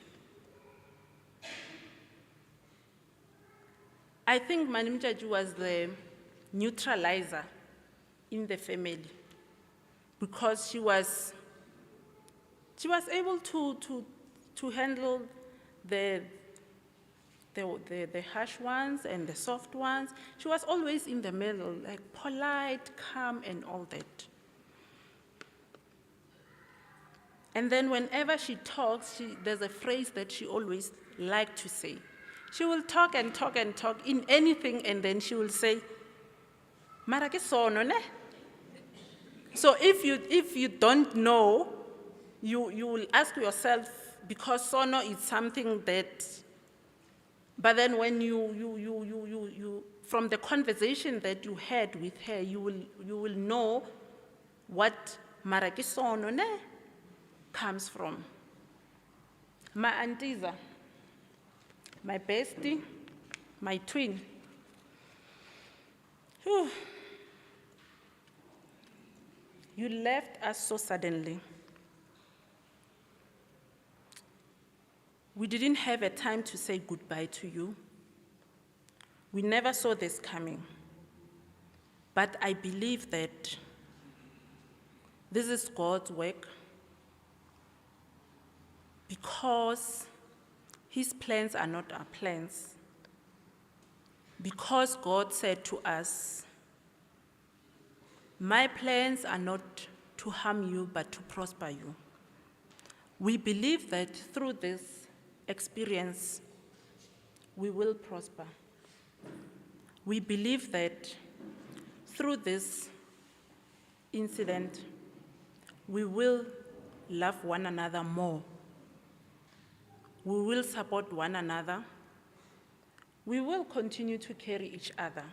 I think Madam Motjatji was the neutralizer in the family, because she was able to handle the harsh ones and the soft ones. She was always in the middle, like polite, calm, and all that. And then whenever she talks, there's a phrase that she always liked to say. She will talk and talk and talk in anything, and then she will say, "Mara ke sono ne?" So if you don't know, you will ask yourself, because sono is something that, but then when you from the conversation that you had with her, you will know what "Mara ke sono ne" comes from. My aunties, my bestie, my twin. Whew. You left us so suddenly. We didn't have a time to say goodbye to you. We never saw this coming. But I believe that this is God's work because His plans are not our plans. Because God said to us, my plans are not to harm you, but to prosper you. We believe that through this experience, we will prosper. We believe that through this incident, we will love one another more. We will support one another. We will continue to carry each other.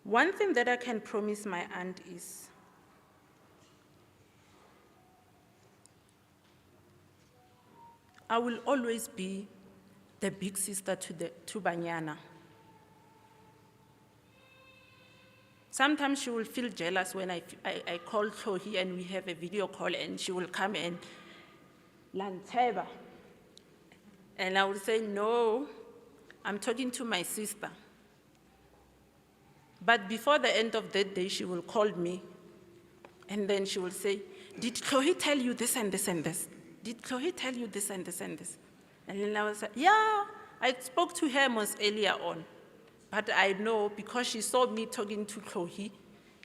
One thing that I can promise my aunt is I will always be the big sister to Banyana. Sometimes she will feel jealous when I call Chloe and we have a video call and she will come and Lanteba. And I will say, no, I'm talking to my sister. But before the end of that day, she will call me and then she will say, did Chloe tell you this and this and this? Did Chloe tell you this and this and this? And then I will say, yeah, I spoke to her most earlier on. But I know because she saw me talking to Chloe,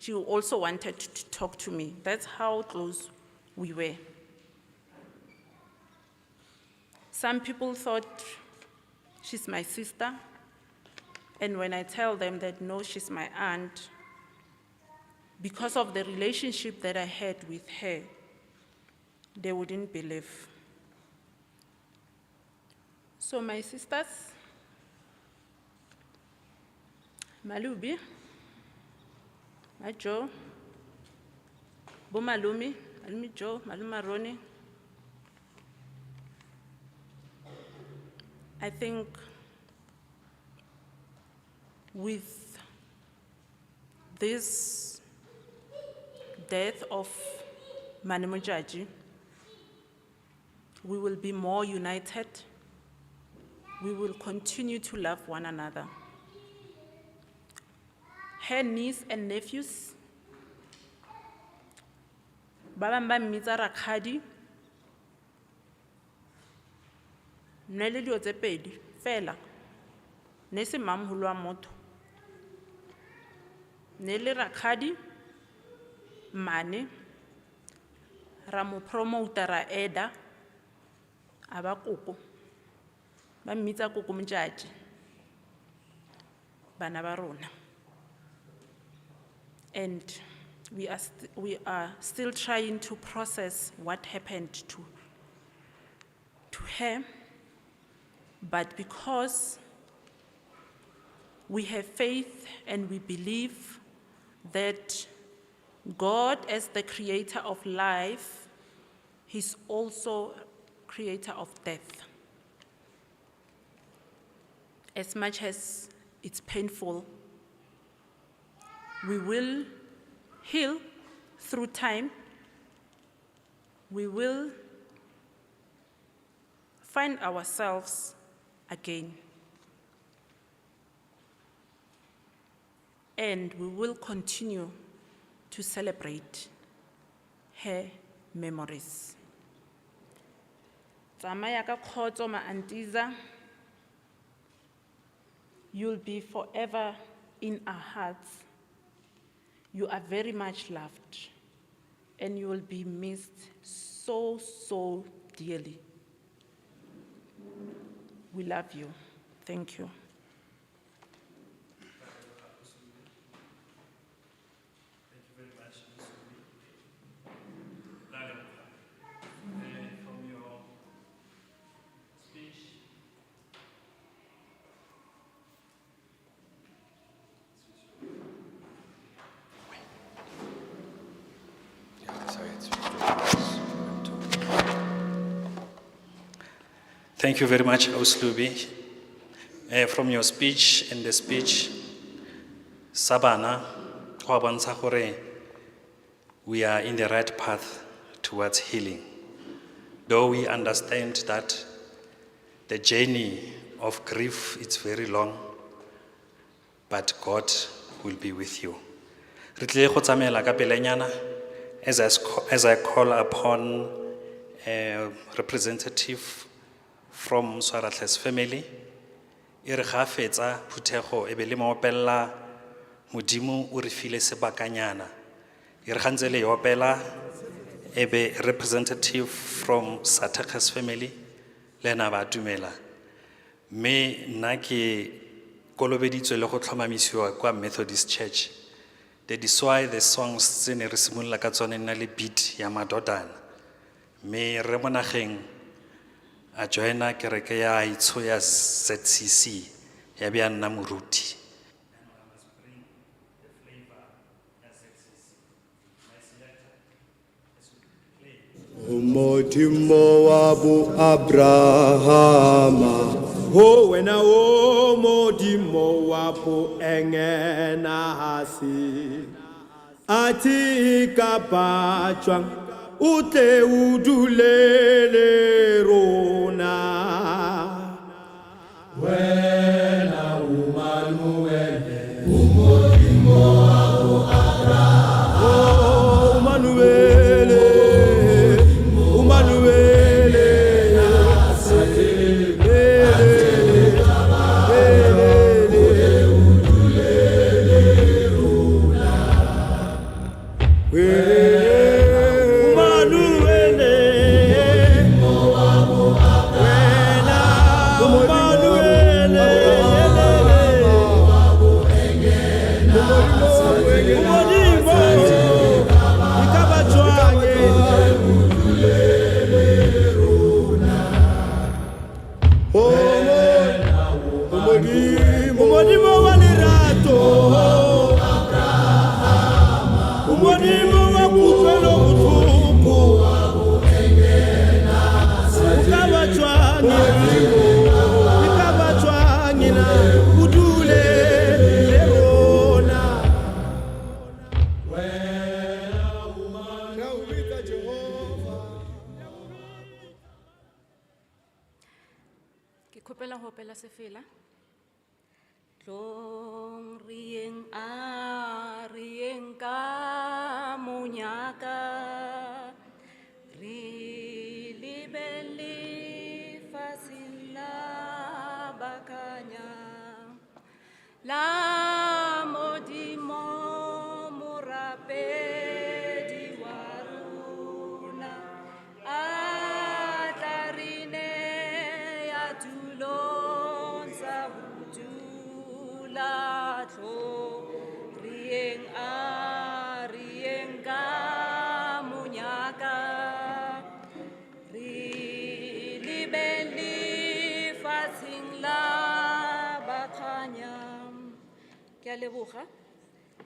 she also wanted to talk to me. That's how close we were. Some people thought she's my sister. And when I tell them that no, she's my aunt, because of the relationship that I had with her, they wouldn't believe. So my sisters, Malubi, Majo, Bomalumi, Malumi Jo, Maluma Roni, I think with this death of Mani Motjatji, we will be more united. We will continue to love one another. Her niece and nephews, Babamba Mitsa Rakhadi, Nele Diotepedi, Fela, Nese Mamhulwa Moto, Nele Rakhadi, Mane, Ramo promoter ra Eda, Abakoko, Bamitsa Koko Motjatji, Bana ba rona. And we are still trying to process what happened to her. But because we have faith and we believe that God, as the creator of life, He's also creator of death. As much as it's painful, we will heal through time. We will find ourselves again. And we will continue to celebrate her memories. Tsamaya ka khotso ma antiza. You'll be forever in our hearts. You are very much loved, and you will be missed so, so dearly. We love you. Thank you. Thank you very much, Ms. From your speech, thank you very much, Auslubi. From your speech and the speech, Sabana, go bontsha gore we are in the right path towards healing. though we understand that the journey of grief is very long, but God will be with you. Re tlile go tsamaela ka pelenyana as I call upon a representative from Swaratlhe's family. E re ga fetsa phuthego e be le mo opella modimo o re file sebakanyana. E re ga ntse le e opela e be representative from Sathekge's family le ena ba dumela. Me nna ke kolobeditswe le go tlhomamisiwa kwa Methodist Church. That is why the songs tse ne re simolola ka tsone nna le beat ya madodana. Me re mo nageng a joina kereke ya Itsho ya ZCC ya bia nna moruti. Umodimo wabu Abrahama, ho wena o modimo wabu engena hasi, ati kapachwang ute udulele rona. Wena umanuele, umodimo wabu Abrahama, oh umanuele.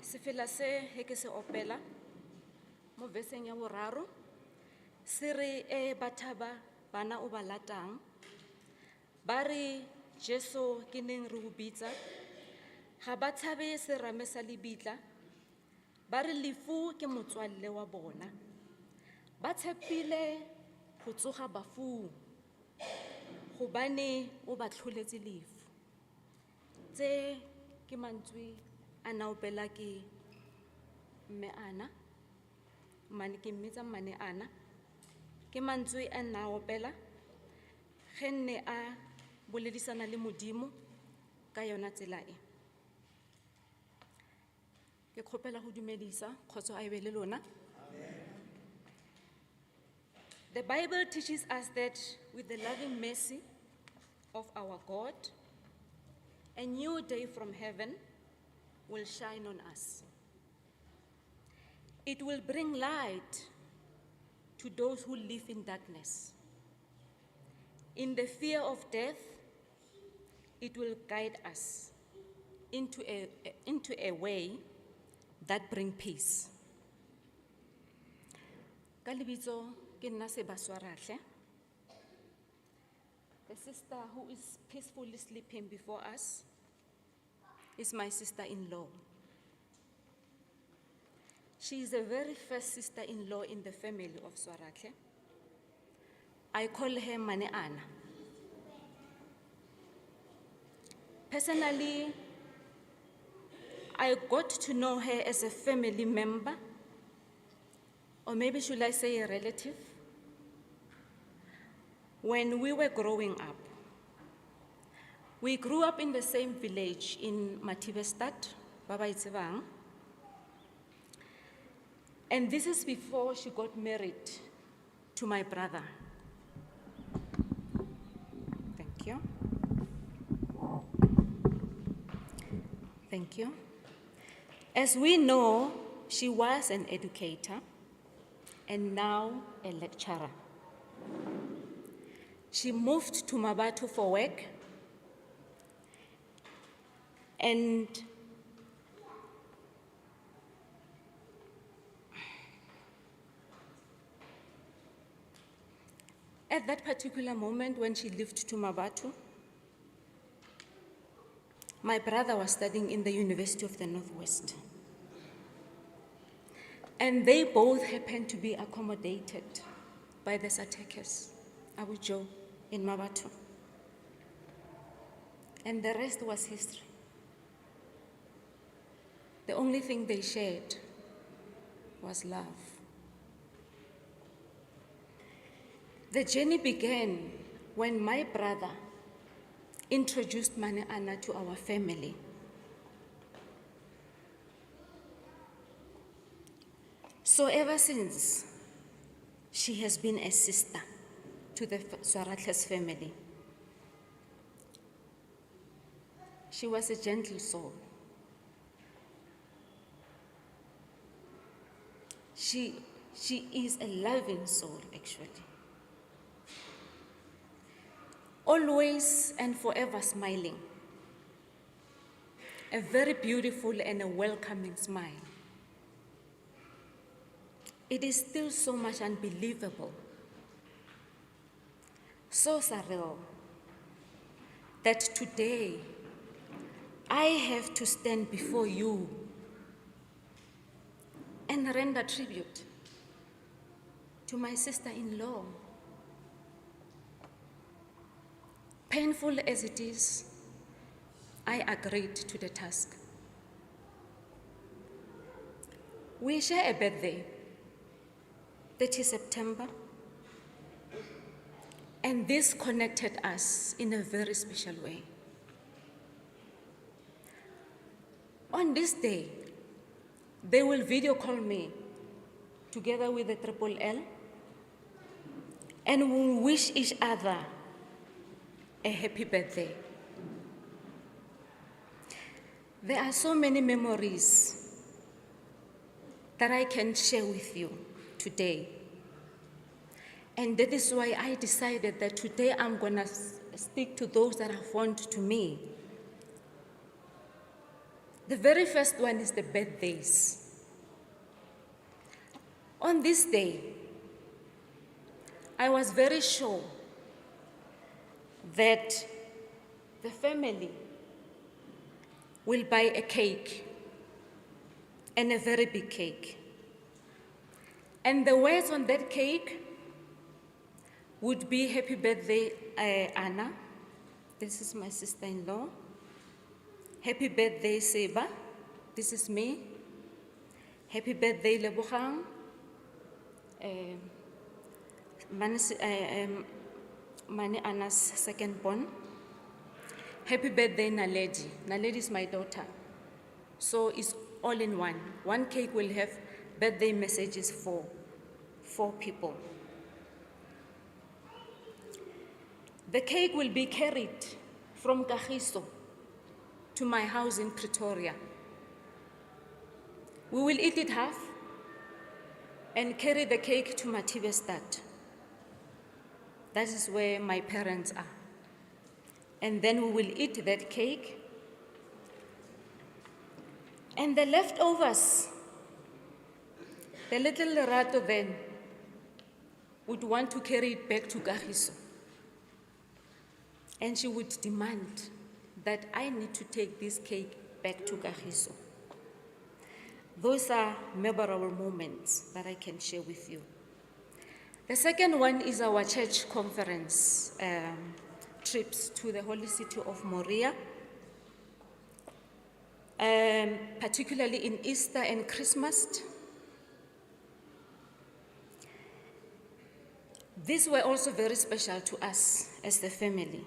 Sefela se he ke se opela mo veseng ya boraro se re bathaba bana o ba latang ba re Jesu ke neng re ho bitsa ga ba tshabe serame sa lebitla ba re lefu ke motswalle wa bona ba tshepile go tsoga bafung gobane o ba tlholetse lefu tse ke mantswe ana opela ke mme Ana mane ke mmitsa mmane Ana ke mantswe a nna opela ge nne a boledisana le modimo ka yona tsela e ke kgopela go dumedisa kgotso a ebe le lona. The Bible teaches us that with the loving mercy of our God, a new day from heaven will shine on us. It will bring light to those who live in darkness. In the fear of death, it will guide us into a way that brings peace. Ka lebitso ke nna Seba Swaratlhe. The sister who is peacefully sleeping before us is my sister-in-law. She is the very first sister-in-law in the family of Swaratlhe. I call her Mane Anna. Personally, I got to know her as a family member, or maybe should I say a relative, when we were growing up. We grew up in the same village in Matibestad, Baba Itsebang. And this is before she got married to my brother. Thank you. Thank you. As we know, she was an educator and now a lecturer. She moved to Mabatu for work, and at that particular moment when she left to Mabatu, my brother was studying in the University of the Northwest. And they both happened to be accommodated by the Satekes, Abu Joe, in Mabatu. And the rest was history. The only thing they shared was love. The journey began when my brother introduced Mane Anna to our family. So ever since, she has been a sister to the Swaratlhe's family. She was a gentle soul. She is a loving soul, actually. Always and forever smiling. A very beautiful and a welcoming smile. It is still so much unbelievable, so surreal, that today I have to stand before you and render tribute to my sister-in-law. Painful as it is, I agreed to the task. We share a birthday, 30 September, and this connected us in a very special way. On this day, they will video call me together with the Triple L, and we'll wish each other a happy birthday. There are so many memories that I can share with you today. And that is why I decided that today I'm gonna stick to those that are fond to me. The very first one is the birthdays. On this day, I was very sure that the family will buy a cake, and a very big cake. And the words on that cake would be, "Happy birthday, Anna." This is my sister-in-law. "Happy birthday, Seba." This is me. "Happy birthday, Lebogang." Mane Anna's second born. "Happy birthday, Naledi." Naledi is my daughter. So it's all in one. One cake will have birthday messages for 4 people. The cake will be carried from Kagiso to my house in Pretoria. We will eat it half and carry the cake to Matibestad. That is where my parents are. And then we will eat that cake. And the leftovers, the little Lerato then would want to carry it back to Kagiso. And she would demand that I need to take this cake back to Kagiso. Those are memorable moments that I can share with you. The second one is our church conference trips to the holy city of Moriah, particularly in Easter and Christmas. These were also very special to us as the family,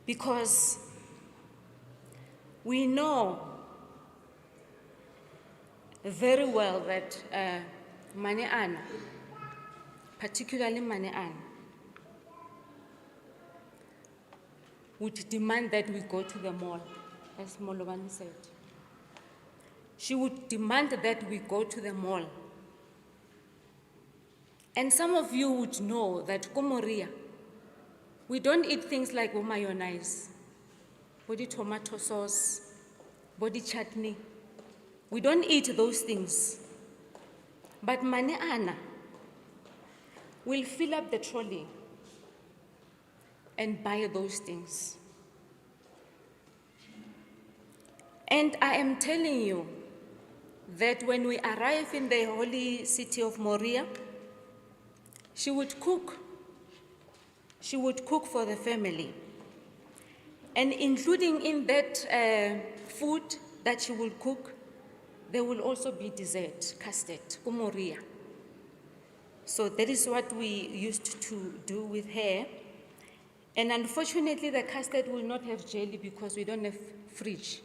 because we know very well that Mane Ana, particularly Mane Ana, would demand that we go to the mall, as Molobane said. She would demand that we go to the mall. And some of you would know that Komoria, we don't eat things like mayonnaise, body tomato sauce, body chutney. We don't eat those things. But Mane Ana will fill up the trolley and buy those things. And I am telling you that when we arrive in the holy city of Moriah, she would cook. She would cook for the family. And including in that food that she will cook, there will also be dessert, custard, kumoria. So that is what we used to do with her. And unfortunately, the custard will not have jelly because we don't have fridge,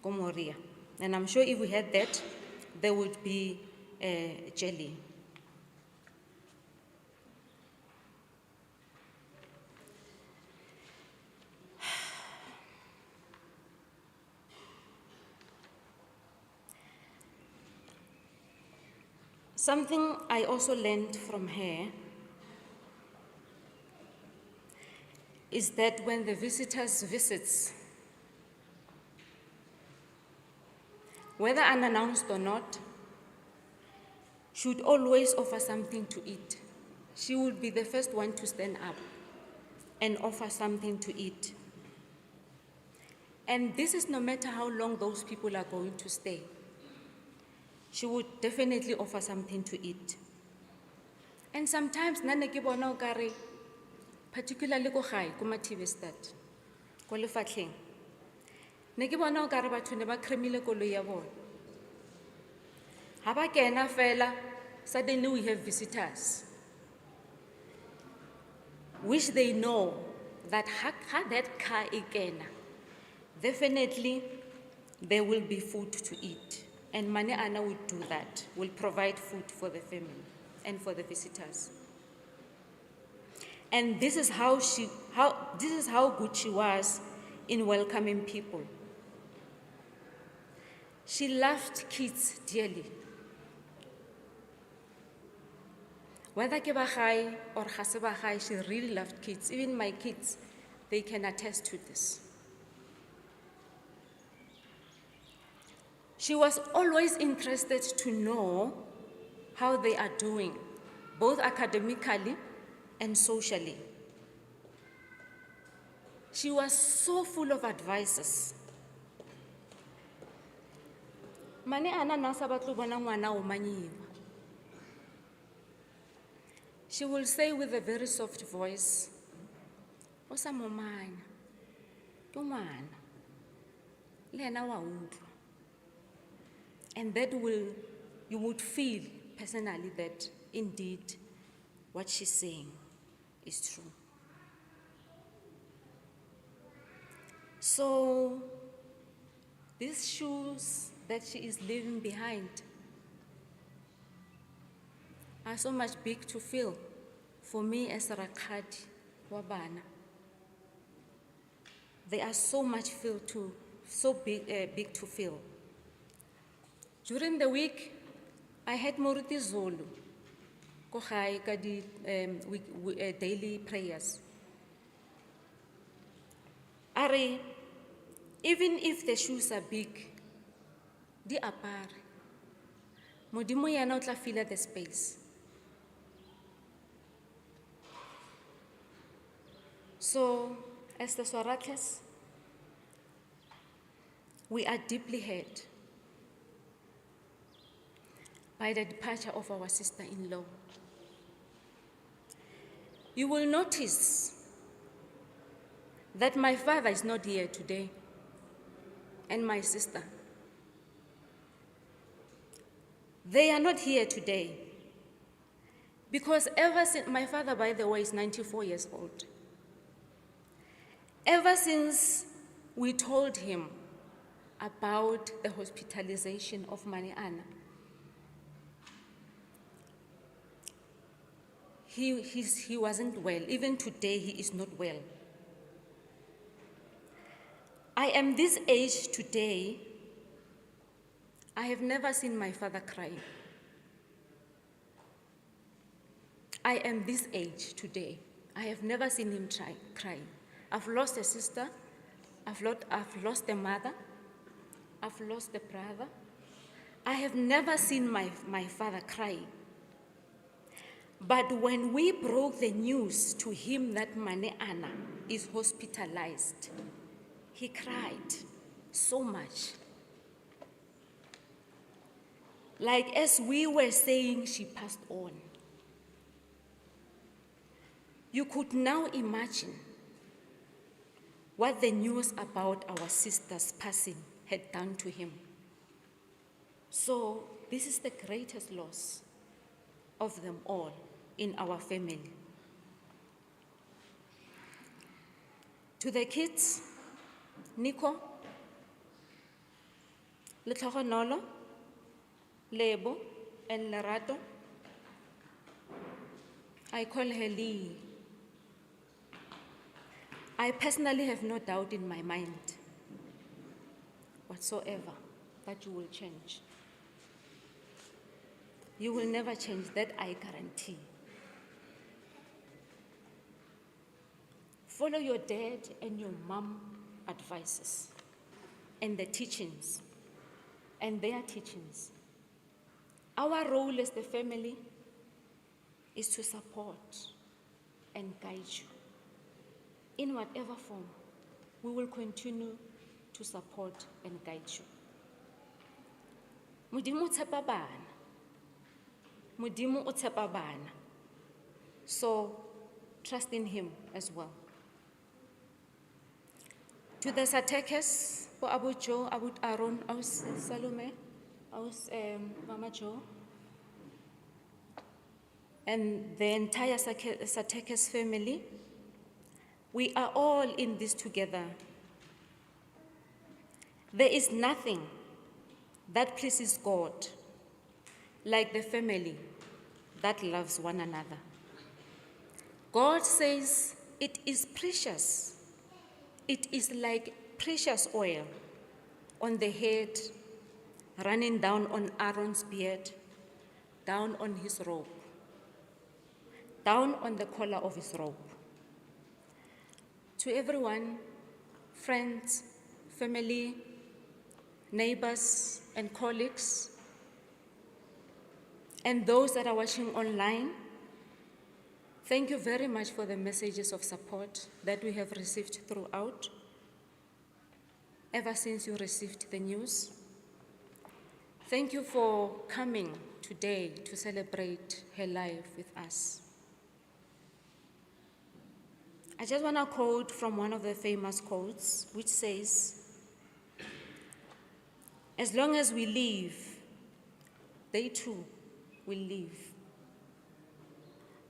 kumoria. And I'm sure if we had that, there would be jelly. Something I also learned from her is that when the visitors visits, whether unannounced or not, she would always offer something to eat. She would be the first one to stand up and offer something to eat. And this is no matter how long those people are going to stay. She would definitely offer something to eat. And sometimes, particularly ko gae, ko Mathibesstad, ko Lefatlheng, ne ke bona o kare batho ne ba kremile koloi ya bona. Ha ba kena fela, suddenly we have visitors, which they know that ha that car e kena, definitely there will be food to eat. And Mane Ana would do that, will provide food for the family and for the visitors. And this is how good she was in welcoming people. She loved kids dearly. Whether ke ba gae or ga se ba gae, she really loved kids. Even my kids, they can attest to this. She was always interested to know how they are doing, both academically and socially. She was so full of advices. Mane Ana na sa batlo bona ngwana o manyiwa. She will say with a very soft voice, "O sa momanya, ke ngwana, le ena wa utlwa." And that you would feel personally that indeed what she's saying is true. So these shoes that she is leaving behind are so much big to fill for me as a Rakgadi wa bana. They are so big to fill. During the week, I had Moruti Zulu, ko gae ka di daily prayers. Are, even if the shoes are big, di apare. Modimo yena o tla fill the space. So, as the Swaratlhes, we are deeply hurt. by the departure of our sister-in-law. You will notice that my father is not here today, and my sister. They are not here today because ever since, my father, by the way, is 94 years old. Ever since we told him about the hospitalization of Anna, he wasn't well. Even today, he is not well. I am this age today. I have never seen my father cry. I am this age today. I have never seen him cry. I've lost a sister. I've lost a mother. I've lost a brother. I have never seen my father cry. But when we broke the news to him that Anna is hospitalized, he cried so much. Like as we were saying, she passed on. You could now imagine what the news about our sister's passing had done to him. So this is the greatest loss of them all in our family. To the kids, Nico, Letlhogonolo, Lebo, and Lerato, I call her Lee. I personally have no doubt in my mind whatsoever that you will change. You will never change, that I guarantee. Follow your dad and your mom advices and the teachings and their teachings. Our role as the family is to support and guide you. In whatever form, we will continue to support and guide you. Modimo o tshepa bana. Modimo o tshepa bana. So trust in him as well. To the Satekes, for Abu Joe, Abu Aaron, Aus Salome, Aus Mama Joe, and the entire Satekes family, we are all in this together. There is nothing that pleases God like the family that loves one another. God says it is precious. It is like precious oil on the head, running down on Aaron's beard, down on his robe, down on the collar of his robe. To everyone, friends, family, neighbors, and colleagues, and those that are watching online, thank you very much for the messages of support that we have received throughout, ever since you received the news. Thank you for coming today to celebrate her life with us. I just want to quote from one of the famous quotes, which says, "As long as we live, they too will live.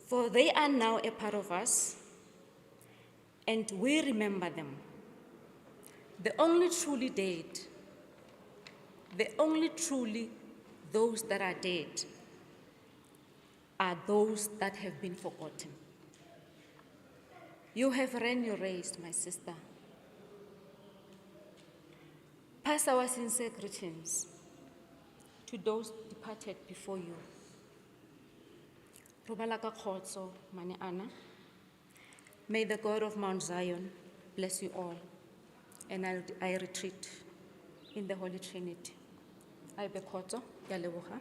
For they are now a part of us, and we remember them. The only truly dead, the only truly those that are dead are those that have been forgotten." You have ran your race, my sister. Pass our sincere greetings to those departed before you. Robala ka kgotso, Mane Anna. May the God of Mount Zion bless you all, and I retreat in the Holy Trinity. I be kgotso, ke a leboga.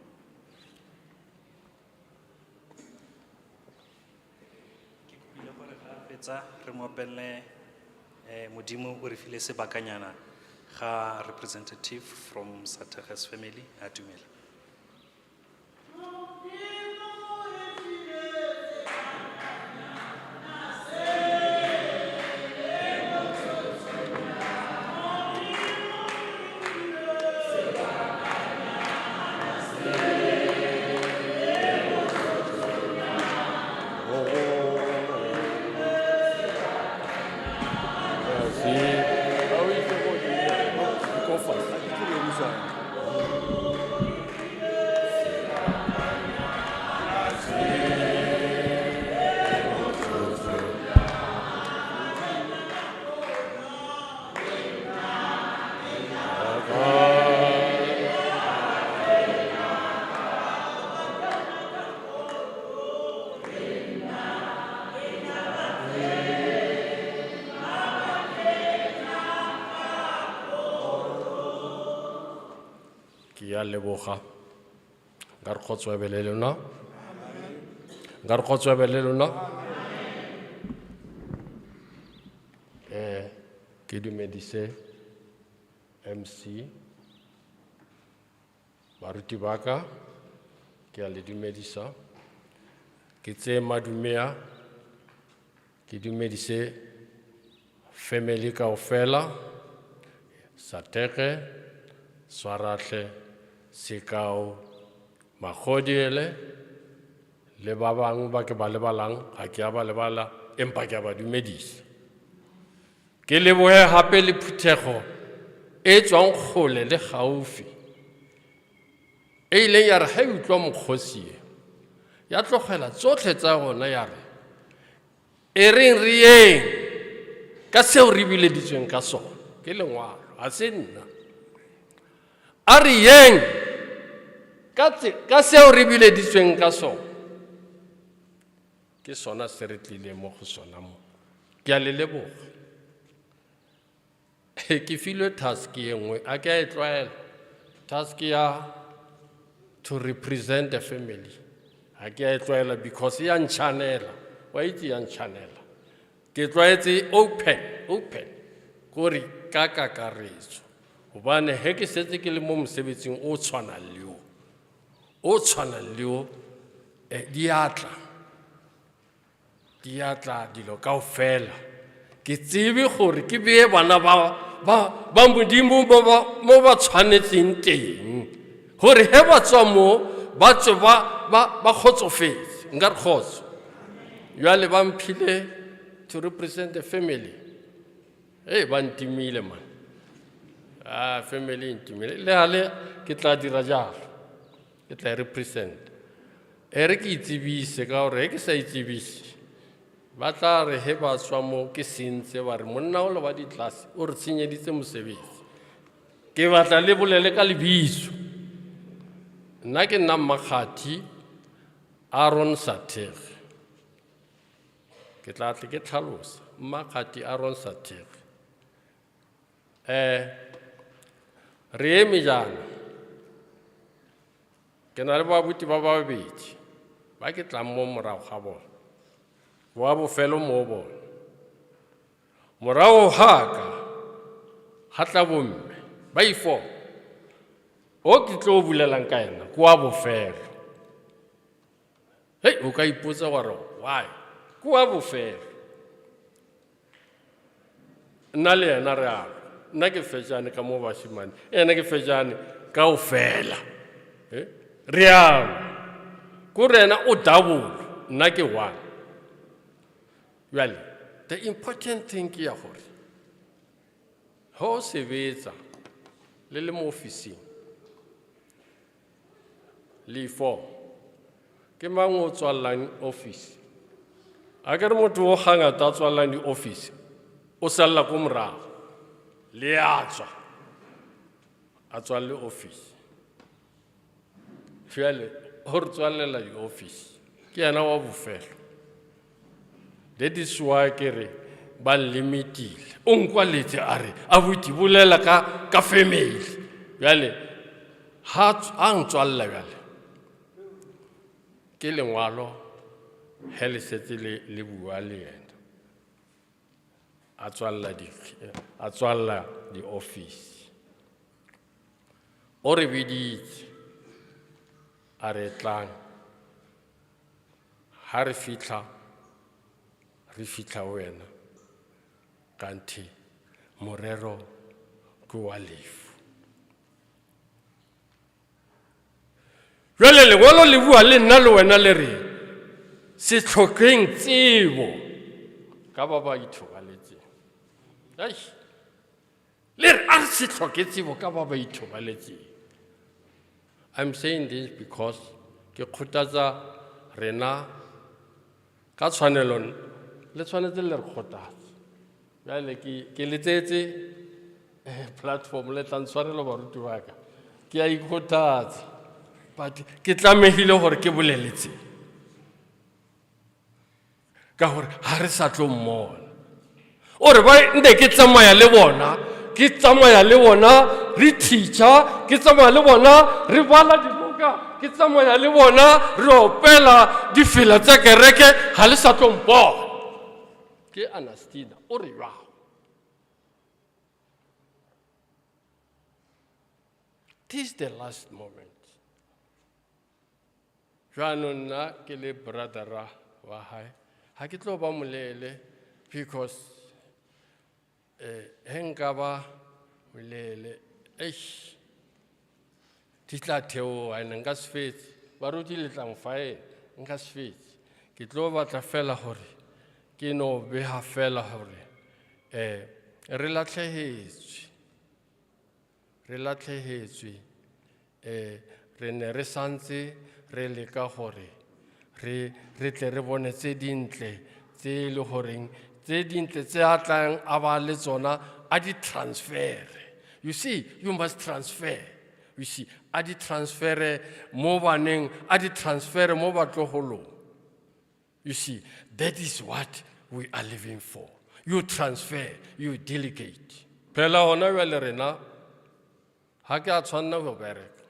Re mopelle Modimo o re file sebakanyana ga representative from Satekes family a dumela. Ki a leboga. Nka re kgotswabele lona. Nka re kgotswabele lona. Ke dumedise MC baruti ba ka, ke a le dumedisa. Ke tse madumea, ke dumedise family kaofela, Satege, Swaratlhe, Sekao, Magodiele, le ba bang ba ke ba lebalang, ha ke a ba lebala, empa ke a ba dumedisa. Ke lebohe hape le phuthego e tswang kgole le gaufi. E ileng ya re ha e utlwa mokgosi e, ya tlogela tsotlhe tsa gona ya re, e reng re yeng ka seo re bileditsweng ka sona, ke lengwalo, ha se nna. A re yeng ka seo re bileditsweng ka sona, ke sona se re tlileng mo go sona mo. Ke a le leboga. Ke filwe task e nngwe, a ke a e tlwaela, task ya to represent the family. A ke a e tlwaela because ya ntšhanela, wa itse ya ntšhanela. Ke tlwaetse open, kore ka kakaretso. Hobane he ke setse ke le mo mosebetsing o tshwanang le o, diatla dilo kaofela. Ke tsebe gore ke beye bana ba modimo mo ba tshwanetseng teng, gore he ba tswa mo ba tswe ba kgotsofetse. Nka re kgotso jwale ba mphile to represent the family. Ba ntimile man, family ntimile. Le hale ke tla dira jalo, ke tla represent. Re ke itsebise ka gore ke sa itsebise, ba tla re he ba tswa mo ke sentse ba re monna o le wa ditlase o re tshenyeditse mosebetsi. Ke batla le bolele ka lebiso. Nna ke nna Mmakgati Aaron Satege. Ke tla tle ke tlhalosa Mmakgati Aaron Satege. Re eme jana, ke na le babuti ba babedi ba ke tlang mo morago ga bona, wa bofelo mo bona. Morago ga ka tla bomme ba ifo o ke tlo bulelang ka ena ke wa bofelo. O ka ipotsa gore why ke wa bofelo. Nna le ena re a nna ke fetšane ka mo bashimane, ena ke fetšane kaofela. Re a kore ena o double, nna ke one. Well, the important thing ke ya gore ha o sebetsa le mo ofising le fo ke mang o tswallang office. A ke re motho o hangata tswallang di office o salla ko morago le a tswalle office. Jwale ho re tswallela di office ke yana wa bofelo. That is why ke re ba limitile. O nkwaletse a re abuti bolela ka family. Jwale ha ntswalla jwale ke lengwalo he le setse le bua le yena, a tswalla di office. O re biditse a re tlang, ha re fitla wena kanthi morero ke wa lefu. Jwale lengwalo le bua le nna le wena le re se tlhokeng tsebo ka ba ba ithobaletseng. Le re a se tlhoke tsebo ka ba ba ithobaletseng. I'm saying this because ke kgothatsa rena ka tshwanelo le tshwanetse le re kgothatsa. Jwale ke letsetse platform le tla ntshwarela baruti ba ka, ke a ikgothatsa, but ke tlamehile gore ke boleletse ka gore ha re sa tlo mmona. O re ba nne ke tsamaya le bona ke tsamaya le bona re teacher, ke tsamaya le bona re bala dibuka, ke tsamaya le bona re opela difela tsa kereke ga le sa tlo mpona. Ke Annastinah o re jwang. This is the last moment. Jwanong nna ke le brothera wa hae ha ke tlo ba molele because he nka ba molele di tla theoha ene nka se fetse baruti le tla mfae nka se fetse ke tlo batla fela hore ke no beha fela hore re latlhehetswe re ne re santse re leka hore re tle re bone tse dintle tse le horeng tse dintle tse a tlang a ba le tsona a di transfer. You see, you must transfer. You see, a di transfer mo baneng, a di transfer mo batloholong. You see, that is what we are living for. You transfer, you delegate. Phela hona jwale rena ha ke a tshwanna go bereka.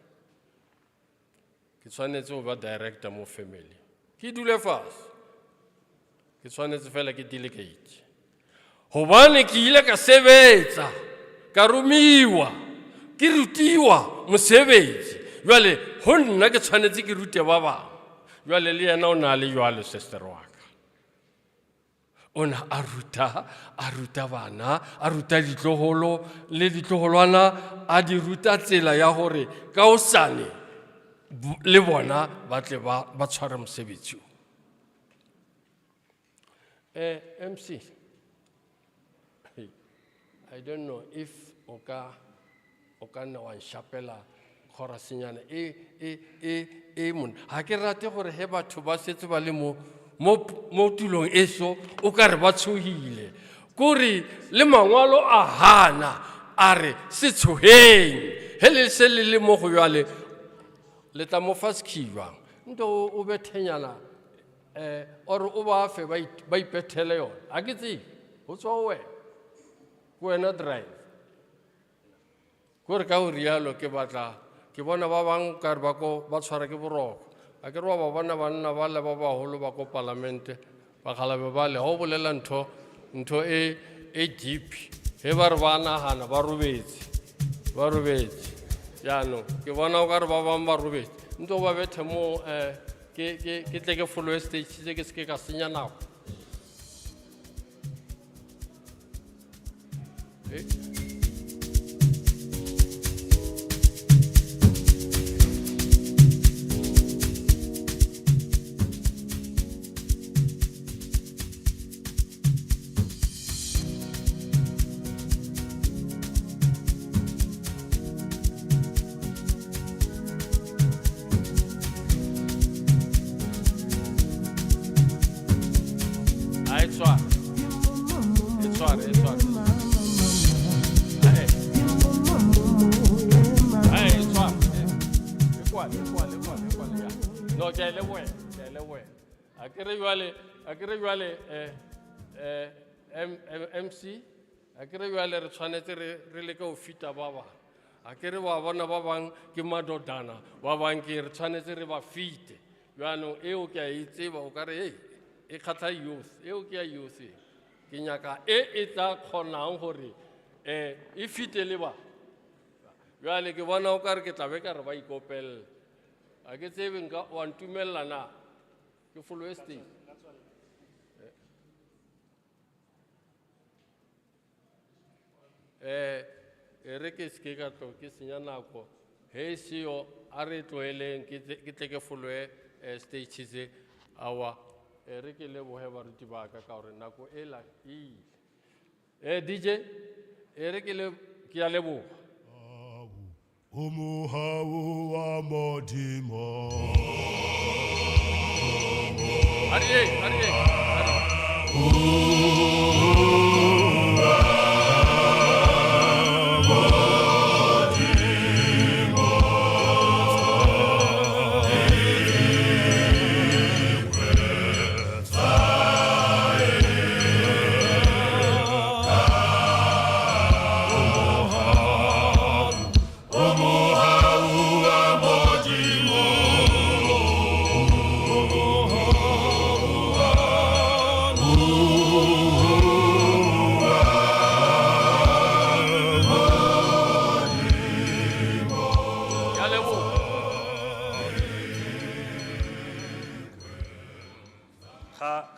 Ke tshwanetse go ba director mo family. Ke dule fast. Ke tshwanetse fela ke delegate. Hobane ke ile ka sebetsa, ka rumiwa, ke rutiwa mosebetsi. Jwale ho nna ke tshwanetse ke rute ba bang. Jwale le yena o na le jwale sister wa ka. Ona a ruta bana, a ruta ditloholo le ditloholwana, a di ruta tsela ya hore ka hosane le bona ba tle ba tshware mosebetsi. MC, I don't know if oka nna wa nshapela khorasinyana mon ha ke rate gore he batho ba setse ba le mo tulong eso o ka re ba tshohile kore le mangwalo a hana a re se tshoheng he le se le mo go jwale le tla mo faskiwa nto o bethenyana or o ba fe ba ipethele yona a ke tse ho tswa wena drive gore ka o rialo ke batla ke bona ba bang ka re ba tshwara ke boroko a ke re ba bona banna ba le ba baholo ba ko parlamente ba khalabe ba le ho bolela ntho e deep he ba re ba nagana ba robetse yaanong ke bona o ka re ba bang ba robetse nto ba bethe mo ke tle ke follow stage se ke se ka senya nako akere jwale MC akere jwale re tshwanetse re leke go fita ba bang akere wa bona ba bang ke madodana ba bang ke re tshwanetse re ba fite jwanong eo ke a itseba o ka re e kgatla youth eo ke ya youth ke nyaka e tla kgonang gore e fite le ba jwale ke bona o ka re ke tla be ka re ba ikopella a ke tsebe nka wa ntumella na ke follow stage re ke se ka tlo ke senya nako he seo a re tloeleng ke tle ke follow stage tse awa re ke le bohe baruti ba ka gore nako e la DJ re ke le ke ya lebo Umuhawu wa modimo Ariye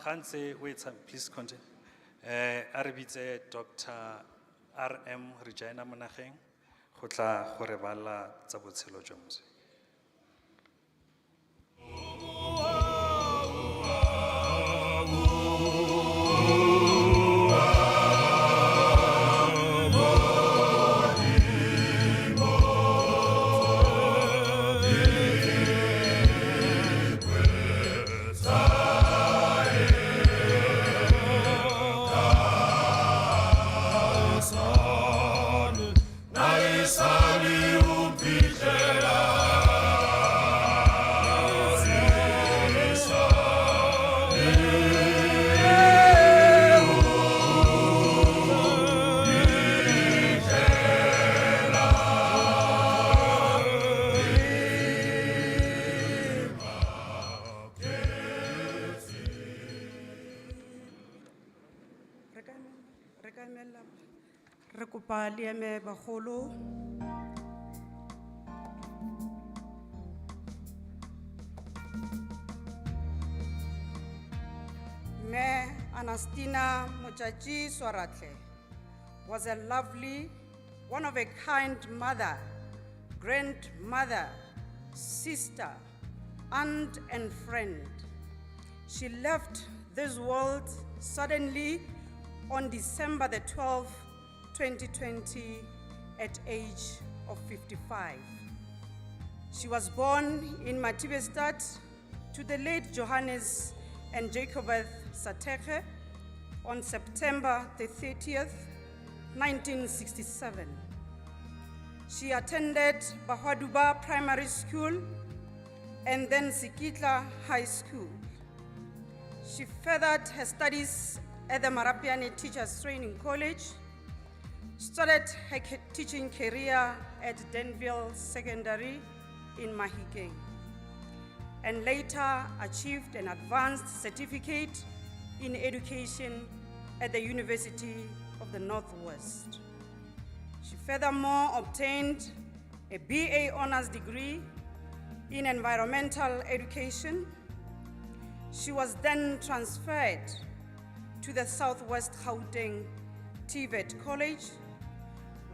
Gantse, wait, please continue. A re bitse Dr. R.M. Regina Monageng, go tla go re bala tsa botshelo jwa moswi. Re kopa le eme bagolo. Me Annastinah Motjatji Swaratlhe was a lovely, one-of-a-kind mother, grandmother, sister, aunt and friend. She left this world suddenly on December the 12th, 2020, at age of 55. She was born in Matibestad to the late Johannes and Jacobeth Satekhe on September the 30th, 1967. She attended Bahwaduba Primary School and then Sikitla High School. She furthered her studies at the Marapiani Teachers Training College, started her teaching career at Denville Secondary in Mahikeng, and later achieved an advanced certificate in education at the University of the Northwest. She furthermore obtained a BA honors degree in environmental education. She was then transferred to the Southwest Gauteng TVET College,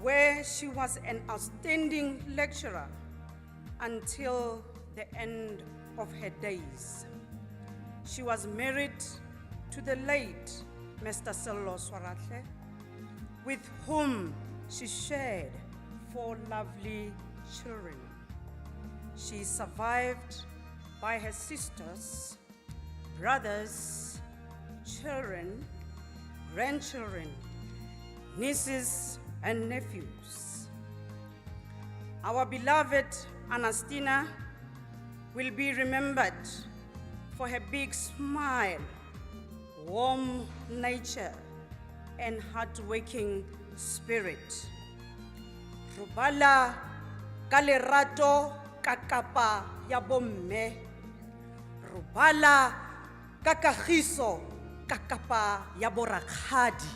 where she was an outstanding lecturer until the end of her days. She was married to the late Mr. Sello Swaratlhe, with whom she shared 4 lovely children. She is survived by her sisters, brothers, children, grandchildren, nieces, and nephews. Our beloved Annastinah will be remembered for her big smile, warm nature, and hardworking spirit. Rubala ka lerato ka kapa ya bomme. Rubala ka kagiso ka kapa ya borakgadi.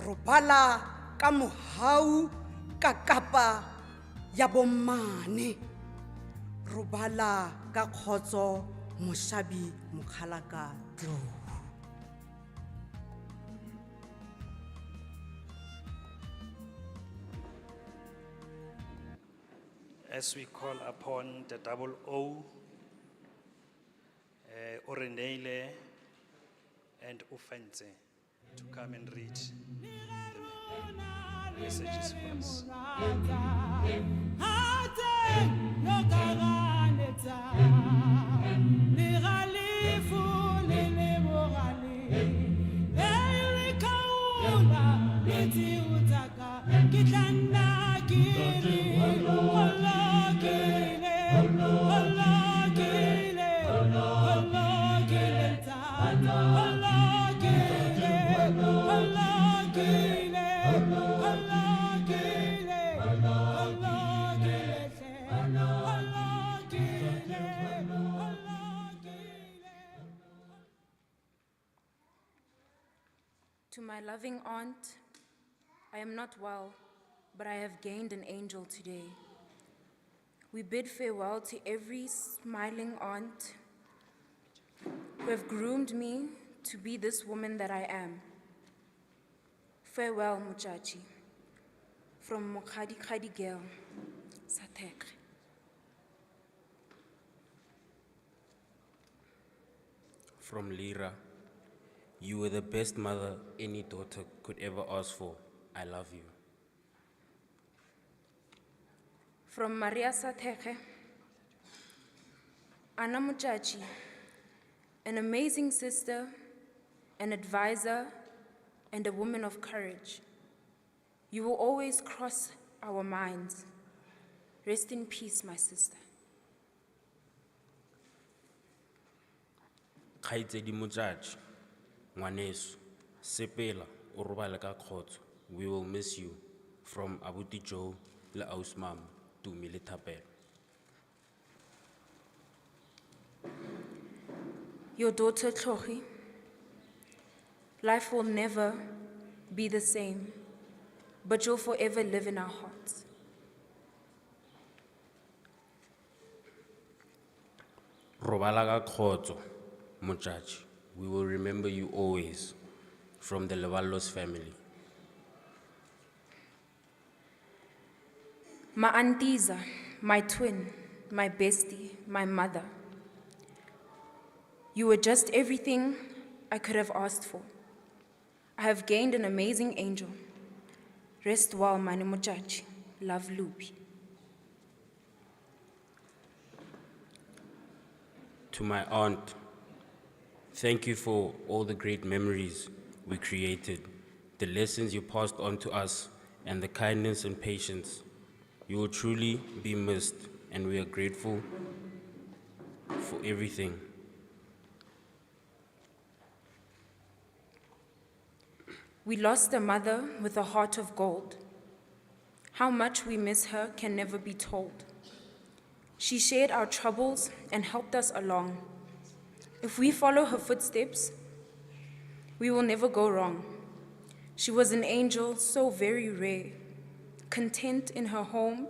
Rubala ka mohau ka kapa ya bommane. Rubala ka khotso moshabi mokhalaka tlo. As we call upon the double O, Orenele and Ufenze to come and read the messages for us. To my loving aunt, I am not well, but I have gained an angel today. We bid farewell to every smiling aunt who have groomed me to be this woman that I am. Farewell, Motjatji. From Mokgadi girl, Satekre. From Lira, you were the best mother any daughter could ever ask for. I love you. From Maria Satekre, Anna Motjatji, an amazing sister, an advisor, and a woman of courage. You will always cross our minds. Rest in peace, my sister. Kgaitsedi Motjatji, ngwaneso, sepela o robale ka kgotso. We will miss you. From Abuti Joe le Aus Mama to Mile Thapelo. Your daughter Tlhogi, life will never be the same, but you'll forever live in our hearts. Robala ka kgotso, Motjatji. We will remember you always. From the Levallos family. My aunties, my twin, my bestie, my mother. You were just everything I could have asked for. I have gained an amazing angel. Rest well, Mane Motjatji. Love, Lupi. To my aunt, thank you for all the great memories we created, the lessons you passed on to us, and the kindness and patience. You will truly be missed, and we are grateful for everything. We lost a mother with a heart of gold. How much we miss her can never be told. She shared our troubles and helped us along. If we follow her footsteps, we will never go wrong. She was an angel so very rare, content in her home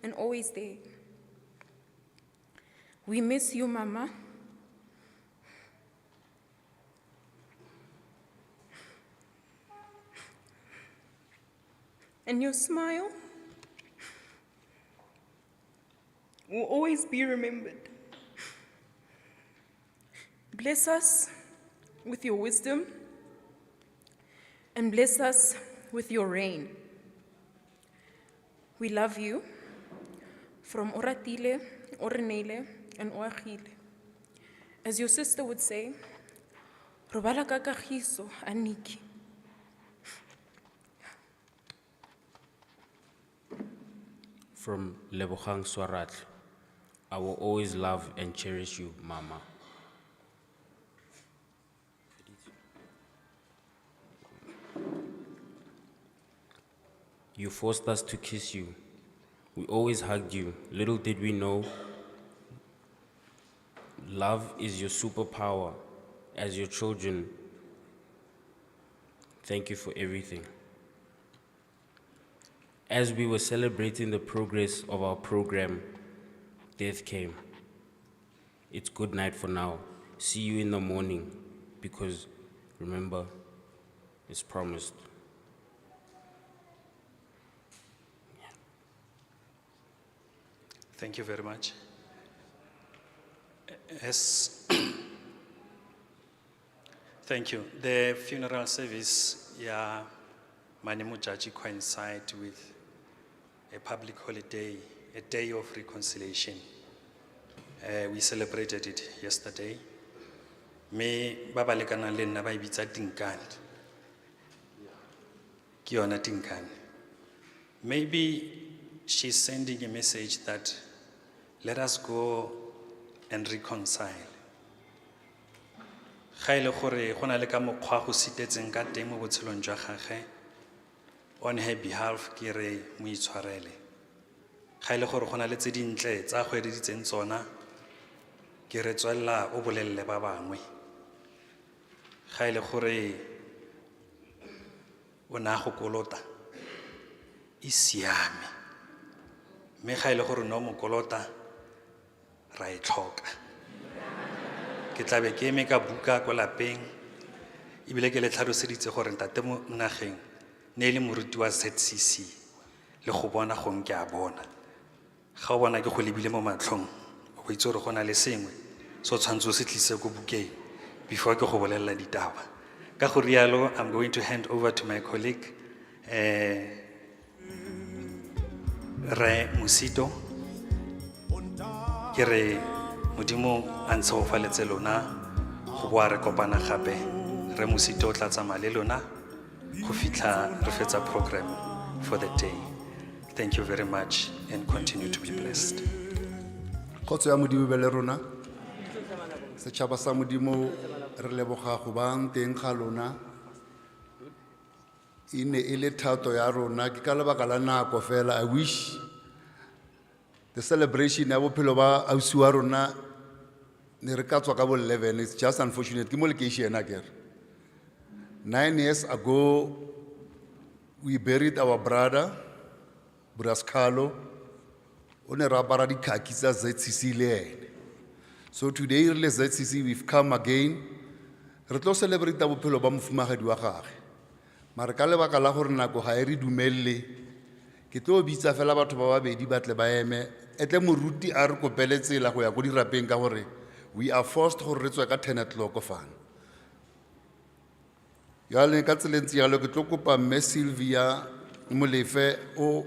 and always there. We miss you, Mama. And your smile will always be remembered. Bless us with your wisdom and bless us with your reign. We love you from Oratile, Orenele, and Oagile. As your sister would say, Robala ka kagiso, Aniki. From Lebogang Swaratlhe, I will always love and cherish you, Mama. You forced us to kiss you. We always hugged you. Little did we know, love is your superpower. As your children, thank you for everything. As we were celebrating the progress of our program, death came. It's good night for now. See you in the morning, because remember, it's promised. Thank you very much. Thank you. The funeral service, Mane Motjatji coincide with a public holiday, a day of reconciliation. We celebrated it yesterday. Me baba lekana le nna ba ibitsa tinkane. Ke yona tinkane. Maybe she's sending a message that let us go and reconcile. Ga ile gore go na le ka mokgwa go sitetseng ka teng mo botshelong jwa gagwe. On her behalf, ke re mo itshwarele. Ga ile gore go na le tse dintle tsa go editseng tsona, ke re tswella o bolelle ba bangwe. Ga ile gore o na go kolota e siame. Me ga ile gore no mo kolota ra e tlhoka. Ke tlabe ke eme ka buka ko lapeng ebile ke le tlhaloseditse gore ntate mo nageng ne le moruti wa ZCC le go bona gong ke a bona ga o bona ke go lebile mo matlhong o itse gore go na le sengwe so tshwantse o se tlise ko bukeng before ke go bolelela ditaba ka go rialo I'm going to hand over to my colleague Re Musito ke re modimo a ntshe go faletse lona go boa re kopana gape Re Musito o tla tsamaya le lona go fitlha re fetsa program for the day. Thank you very much and continue to be blessed. Kgotso ya modimo be le rona setšhaba sa modimo re leboga go bang teng ga lona e ne e le thato ya rona ke ka lebaka la nako fela I wish the celebration ya bophelo ba ausi wa rona ne re ka tswa ka bo 11 it's just unfortunate ke mo lekeišene akere 9 years ago we buried our brother Braskalo o ne ra apara dikhaki tsa ZCC le ene so today re le ZCC we've come again re tlo celebrate bophelo ba mofumagadi wa gagwe mara ka lebaka la gore nako ga e re dumelle ke tlo bitsa fela batho ba babedi ba tle ba eme etle moruti a re kopele tsela go ya go dirapeng ka gore we are forced gore re tswe ka 10 o'clock fana yale ka tselentse yalo ke tlo kopa mme Sylvia Molefe o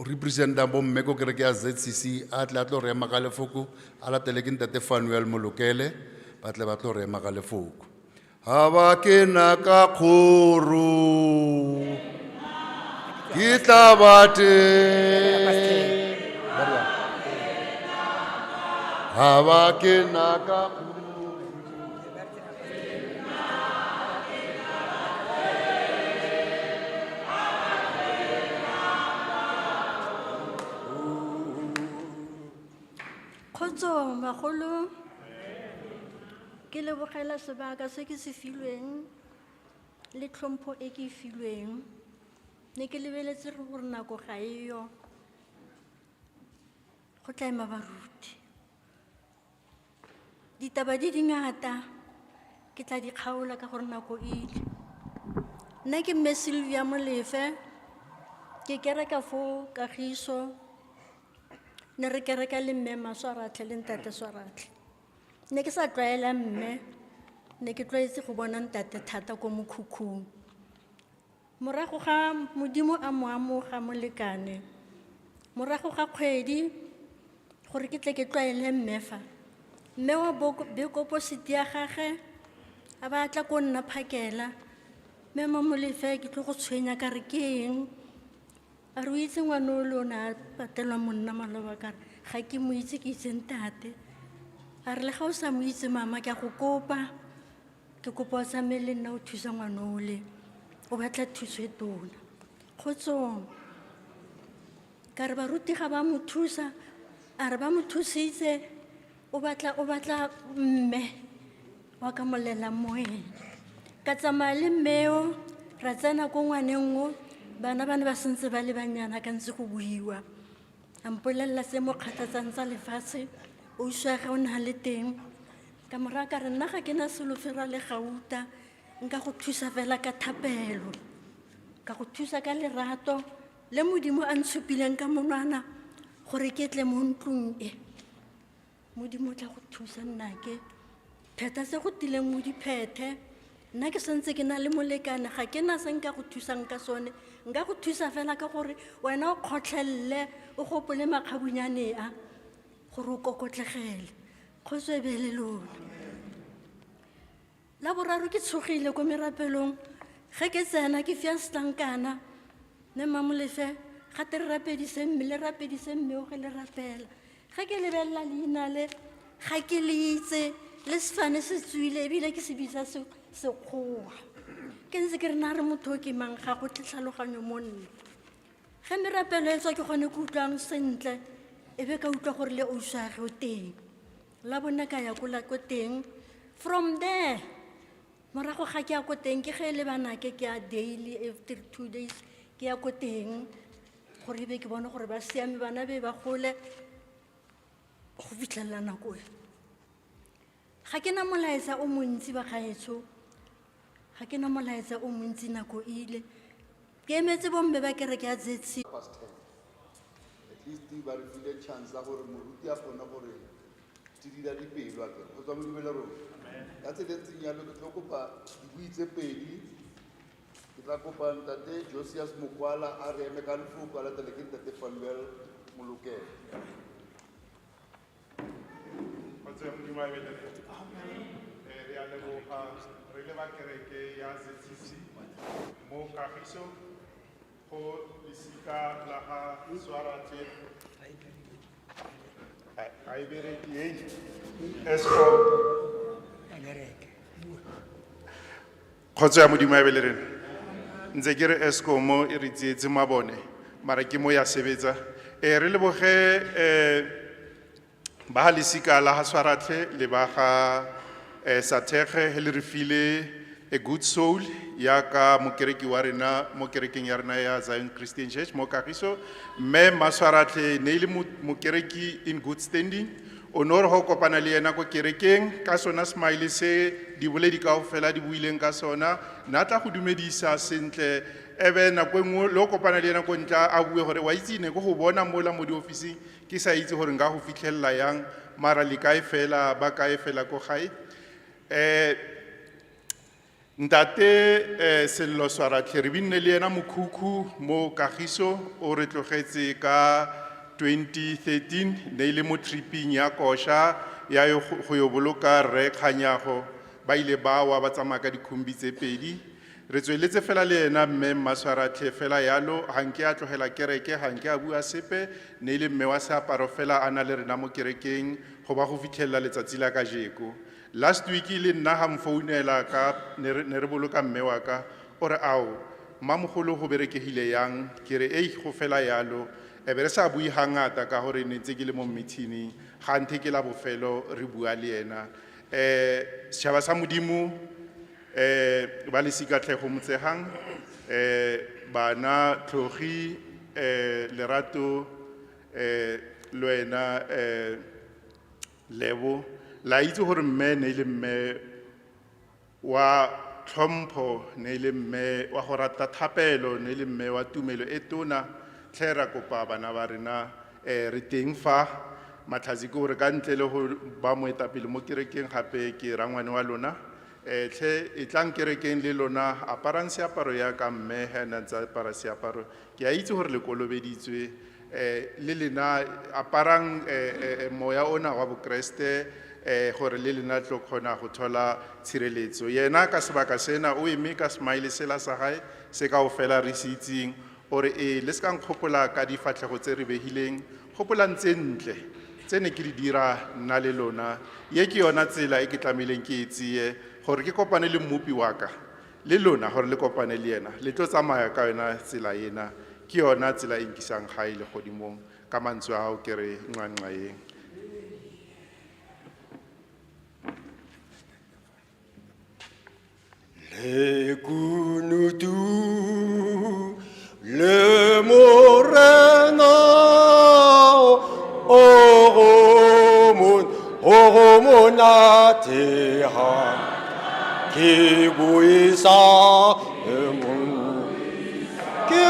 representa bo mme ko kereke ya ZCC a tlo re ema ka lefoko a latele ke ntate Fanuel Molokele ba tle ba tlo re ema ka lefoko ha ba ke na ka khoro ke tla bate ha ba ke na ka Kgotso bagolo ke lebogela sebaka se ke se filweng le tlhompho e ke filweng ne ke lebeletse re gore nako ga eyo go tla ema baruti ditaba di dingata ke tla di kgaola ka gore nako ile nna ke mme Sylvia Molefe ke kereka fo Kagiso ne re kereka le mme Swaratlhe le ntate Swaratlhe ne ke sa tlwaela mme ne ke tlwaetse go bona ntate thata ko mokhukhung morago ga modimo a mo amoga molekane morago ga kgwedi gore ke tle ke tlwaele mme fa mme wa bekopositi ya gage a ba tla ko nna phakela mme Molefe ke tlo go tshwenya ka re ke eng a re o itse ngwana o lona patelwa monna maloba ka ga ke mo itse ke itse ntate a re le ga o sa mo itse mama ke a go kopa ke kopa o tsamaye le nna o thusa ngwana ole o batla thuso e tona kgotsong ka re baruti ga ba mo thusa a re ba mo thusitse o batla mme wa ka molela moeng ka tsamaya le mmeo ra tsena ko ngwaneng o bana ba sentse ba le banyana ka ntse go buiwa a mpolelela se mo kgathatsang tsa lefatshe o swage o na le teng ka mora ka re nna ga ke na selo fela le gauta nka go thusa fela ka thapelo ka go thusa ka lerato le modimo a ntshupileng ka monwana gore ke tle mo ntlong e modimo tla go thusa nnake pheta se go tileng mo diphethe nna ke sentse ke na le molekane ga ke na se nka go thusang ka sone nka go thusa fela ka gore wena o kgotlhelele o gopole makgabunyane a gore o kokotlegele kgotso e be le lona la boraro ke tshogile ko merapelong ge ke tsena ke fia setlankana ne Molefe ga te re rapedise mme o ge le rapela ge ke lebelela leina le ga ke le itse le sefane se tswile ebile ke se bitsa sekgowa ke ntse ke re na re motho o ke mang ga go tlhaloganyo mo nne ge merapelo e tswa ke gone ke utlwang sentle e be ka utlwa gore le aushage o teng la bona ka ya ko teng from there morago ga ke ya ko teng ke ge le banake ke ya daily after 2 days ke ya ko teng gore e be ke bona gore ba siame bana be ba gole go fitlhelela nako e ga ke na molaetsa o montsi ba gaetsho ga ke na molaetsa o montsi nako ile ke emetse bomme ba kereke ya zetsi Past 10. At least ba re file chance ya gore moruti a kgona gore tidila dipelo a ke go tswa mo dumela rona. Ka tseleng yalo ke tlo kopa dibui tse pedi. Ke tla kopa ntate Josias Mokwala a re eme ka lefoko a latele ke ntate Fanuel Molokelo. Re a leboga re le ba kereke ya ZCC mo Kagiso go lesika la ga Swaratlhe a e bereke Eskom kgotso ya modimo a be le rena ntse ke re Eskom e re tsietse mabone mara ke mo ya sebetsa re leboge ba ha lesika la ha Swaratlhe le ba ga Sathege he le re file a good soul ya ka mokereki wa rena mo kerekeng ya rena ya Zion Christian Church mo Kagiso mme Swaratlhe ne ile mokereki in good standing honor ho kopana le yena ko kerekeng ka sona smile se di boledi kaofela di buileng ka sona na tla go dumedisa sentle ebe na go engwe le kopana le yena ko ntla a bue gore wa itsine go go bona mola mo di office ke sa itse gore nga go fitlhella yang mara le kae fela ba kae fela ko gae ntate Sello Swaratlhe re binne le yena mokhukhu mo Kagiso o re tlogetse ka 2013 ne ile mo tripping ya kosha ya go yo boloka re khanyago ba ile ba wa ba tsamaya ka dikhumbi tse pedi re tsweletse fela le yena mme Swaratlhe fela yalo hanke a tlogela kereke hanke a bua sepe ne ile mme wa seaparo fela ana le rena mo kerekeng go ba go fitlhella letsatsi la kajeko last week ile nna ha mfounela ka ne re boloka mme wa ka ore ao mamogolo go berekehile yang ke re go fela yalo e be re sa bui hangata ka hore ne ntse ke le mo meeting ga nthe ke la bofelo re bua le yena setšhaba sa modimo ba lesika tlhego motsehang bana tlhogi lerato le wena lebo la itse gore mme ne ile mme wa tlhompho ne ile mme wa go rata thapelo ne ile mme wa tumelo e tona tlhera kopa bana ba rena re teng fa matlhatsi ke gore ka ntle le go ba moetapele mo kerekeng gape ke rangwane wa lona tle e tlang kerekeng le lona aparang seaparo ya ka mme ha na tsa para seaparo ke a itse gore le kolobeditswe le lena aparang moya ona wa bokreste gore le lena tlo khona go thola tshireletso yena ka sebaka sena o eme ka smile sela sa gae se ka o fela re se itseng ore le se ka nkgopola ka difatlhego tse re behileng kgopola ntle tsene ke di dira nna le lona ye ke yona tsela e ke tlameleng ke e tseye gore ke kopane le mmupi wa ka le lona gore le kopane le yena le tlo tsamaya ka yona tsela ena ke yona tsela e nkisang gae le godimong ka mantswe a o ke re nqanqaeng le kunutu le morena o monateha ke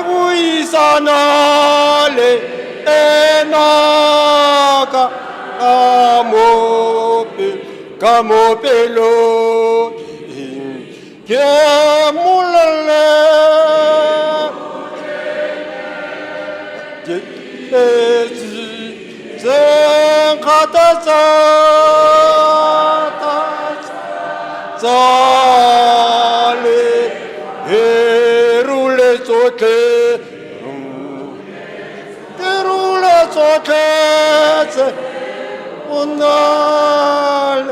buisana le enaka ka mopelo ke mulale Zenkata zale herule sote onal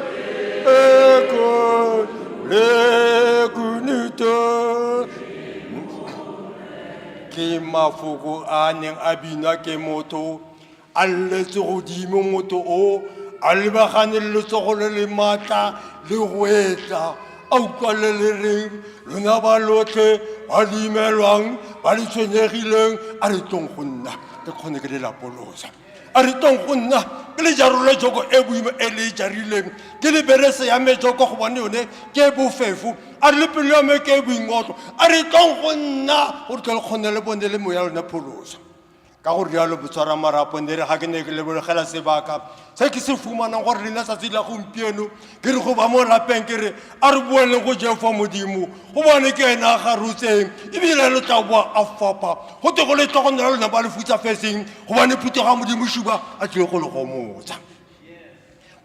ekon le kunito ke mafoko a neng a bina ke motho a lletse godimo motho o a lebagane le letsogo le le maatla le go etla a utlwa le le reng lona ba lotlhe ba le imelwang ba le tshwenyegileng a le tlong go nna ke kgone ke le lapolosa a re tong go nna ke le jarolo joko e boima e le jarileng ke le berese ya me joko go bone yone ke bofefo a re le pelo ya me ke boingotlo a re tong go nna gore ke le kgone le bone le moya lona pholosa ka go rialo botswara marapo ne re ga ke ne ke le bolegela sebaka se ke se fumanang gore lena tsatsi la gompieno ke re go ba mo lapeng ke re a re boele go jefa modimo go bone ke ena a garotseng ebile le tla boa a fapa go te go le tlhogonela lona ba le futsa feseng go bone phutego ya modimo šuba a tlile go le gomotsa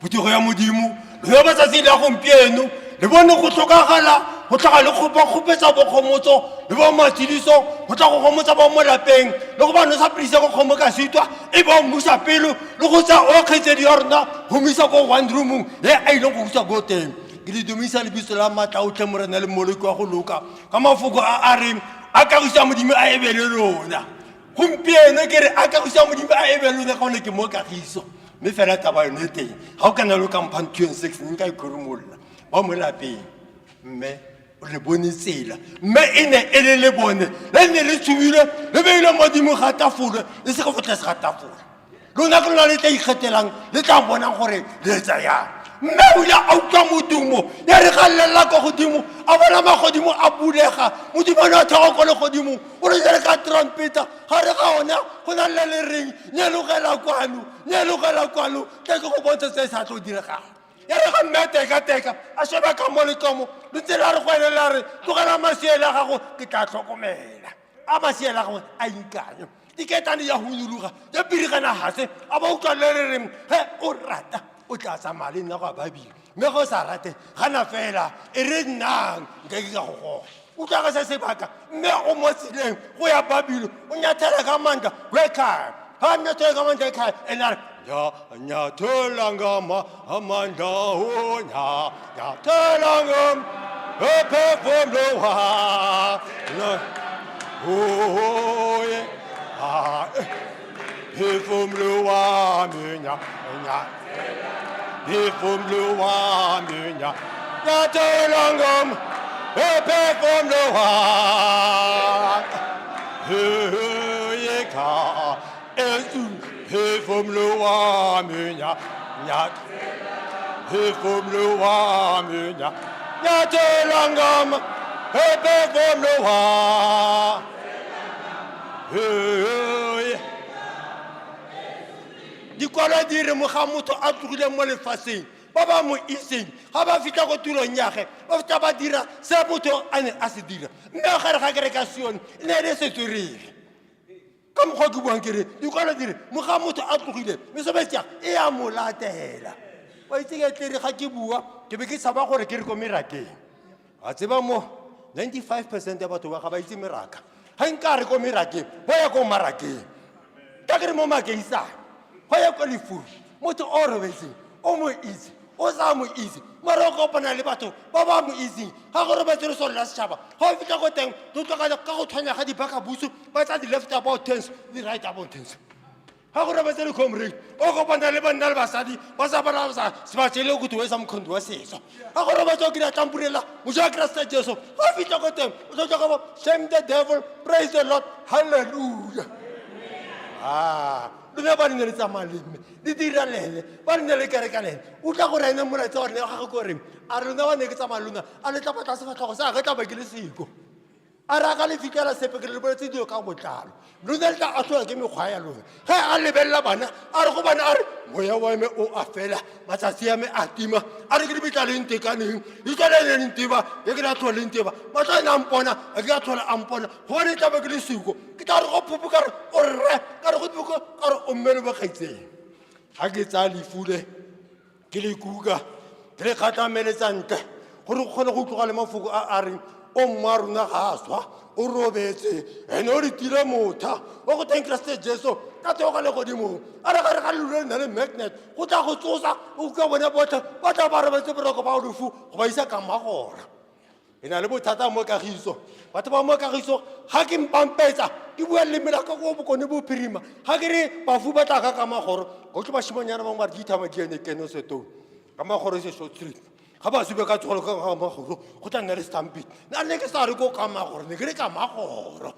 phutego ya modimo le ba tsatsi la gompieno le bone go tlhokagala go tla le kgopetsa bokgomotso le ba matsidiso go tla go gomotsa ba mo lapeng le go ba no sa prisa go kgomo ka sitwa e ba mmusa pelo le go tsa o kgetsedi ya rona go misa go one room e a ile go tsa go teng ke le dumisa le bitso la matla o tlhemorena le moleko wa go loka ka mafoko a reng a ka go tsa modimo a ebele lona gompieno ke re a ka go tsa modimo a ebele lona gone ke mo kagiso mme fela taba yone teng ga o kana lo campaign 26 nka ikhoromolla ba mo lapeng mme le bone tsela mme e ne e le bone le ne le tsubile le beile modimo ga tafole le se go fotla se ga tafole lona ke lona le tla ikgethelang le tla bonang gore le tsa yang mme o ya a utlwa modumo ya re galela go godimo a bona magodimo a bulega modimo a thego go le godimo o re jere ka trumpeta ga re ga ona go na le reng nyelogela kwano ke go bontsha se sa tlo diregang ya re ga mmeteka a sheba ka mo le tomo le tsela re go elela re tlogela masiela gago ke tla tlhokomela a masiela gago a inkanya diketane ya hunyuluga ya pirigana hase a ba utlwa le reng he o rata o tla tsamaya le nna go a babile mme go sa rate gana fela e re nnang nke ke ka go goga utlwa ka se sebaka mme o mo tseleng go ya babile o nyathela ka mandla go ekhaya ga nyathela ka mandla ekhaya ene a re Nyatelangam amanda onya nyatelangam perform loha oh yeah perform loha nya perform loha nya nyatelangam perform loha oh yeah He from Loa Munya, Nat. He from Loa Munya, Natalangam. He from Loa. Di kwala dire Mohamuto a tlogile mo lefatsheng ba ba mo iseng ga ba fitla go tulong yage ba fitla ba dira se motho a ne a se dira mme gare ga kereka sione e ne le setswerere ka mokgwa ke buang kere di kwala dire moga motho a tlogile mesebetsi ya e a mo latela wa itse ke tle ga ke bua ke be ke saba gore ke re ko merakeng a tseba mo 95% ya batho ba ga ba itse meraka ga nka re ko merakeng ba ya ko marakeng ka ke re mo makeisa go ya ko lefu motho o robetseng o mo itse o sa mo itse mara o kopana le batho ba ba mo itseng ga gore ba tsere solo la setšhaba ga o fitlha go teng do tloka ka go tshwanya ga dibaka buso ba tsa di-left about tens di right about tens ga gore ba tsere comrade o kopana le banna le basadi ba sa bana sa sebatsele o kutu e sa mokgondi wa setso ga gore ba tswa kry-a tampurela moja wa kresta jesu ga o fitlha go teng o tlotla ka bo shame the devil praise the lord hallelujah lona ba nne le tsamalemme le diralele ba nne le kerekalele o tla gore ene molaetsa wa rene wa gage ko reng a re lona ba ne ke tsamaya lona a le tlapa tlase fatlhogo sa ge tla ba ke le seko a re a ka le fitlhela sepe ke le boletse dilo ka botlalo lona le tla atlhola ke mekgwa ya lona ge a lebelela bana a re go bana a re moya wa me o a fela matsatsi ya me a tima a re ke di betla leng tekaneng ditlwaleleng teba e ke le a tlholeng teba matla ene a mpona a ke a tlhola a mpona gobane tla ba ke le seko ke tla re go phopo ka re o rre ka re go diboko ka re o mmele bokgaitseng ga ke tsaya lefule ke le kuka ke le kgatlameletsa ntle gore go kgone go tloga le mafoko a reng o mma rona ga a swa o robetse ene o re tile motha o go teng kreste jesu ka theoga le godimong a re gare ga lelo le na le magnet go tla go tsosa o ka bone botlhe ba tla ba robetse boroko ba olofu go ba isa ka magora e na le bothata mo kagiso batho ba mo kagiso ga ke mpampetsa ke bua lemela ka go bokone bo phirima ga ke re bafu ba tla ka magoro go ke bashimanyana bangwe ba re dithama di ene kene setong ka magoro se short street ga ba sube ka tsogolo ka magoro go tla nna le stampede nna ne ke sa re ko ka magoro ne ke re ka magoro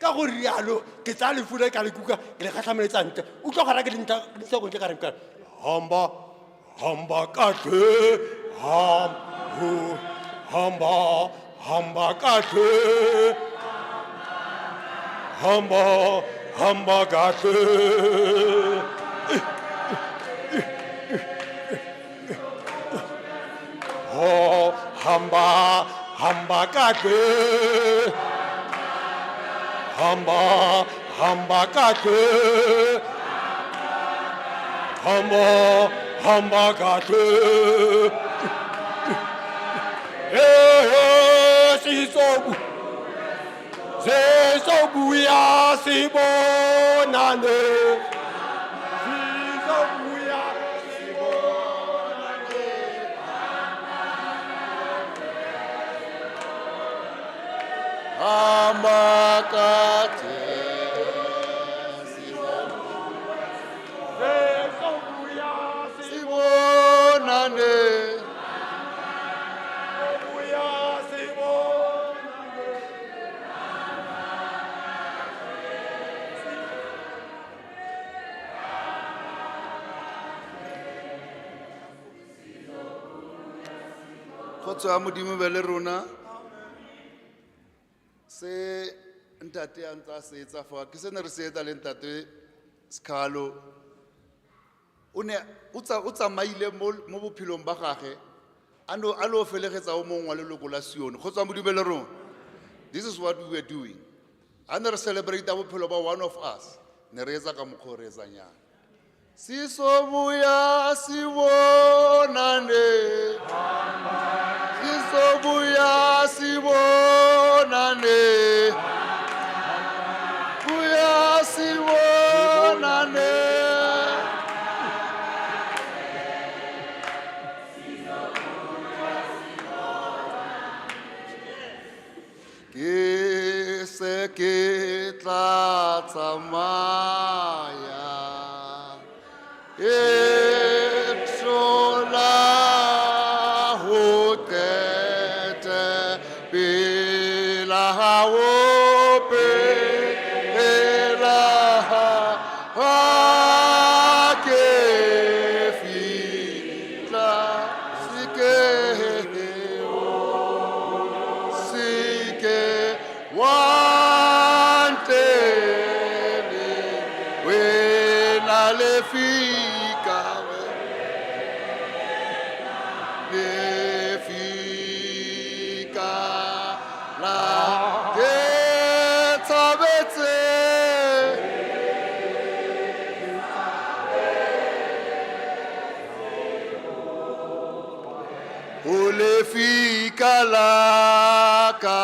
ka go rialo ke tsa le fula ka le kuka ke le khahlameletsa ntle o tlo gara ke dinta di se go ntle ka reng ka hamba hamba ka the hamba hamba ka the hamba ka the oh hamba ka the hamba ka the hamba ka the sizobu ya sibonane sizobu ya sibonane amakate sizobu ya sibonane Kgotso ya Modimo be le rona se ntate a ntse a se etsa fa ke se ne re se etsa le ntate Skhalo o ne o tsamaile mo bophelong ba gage a lo felegetsa o mongwe wa leloko la Sion. Kgotso ya Modimo be le rona, this is what we were doing. A ne re celebrate bophelo ba one of us, ne re etsa ka mokgwa o re etsang yana. Sisobuya sibonane Sisobuya sibonane Buya sibonane Ke se ke tla tsamaya Etsola hotete pela haope ela ha ke fitla sike wantele wena le fika la ke tsabetse o le fika la ka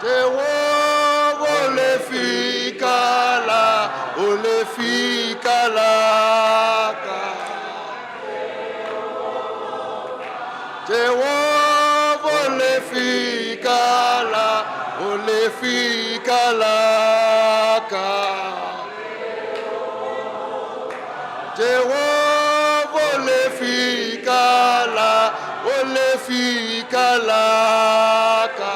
te wo le fika la o le fika la ka te wo le fika la o le fika la ka te wo le fika la o le fika la ka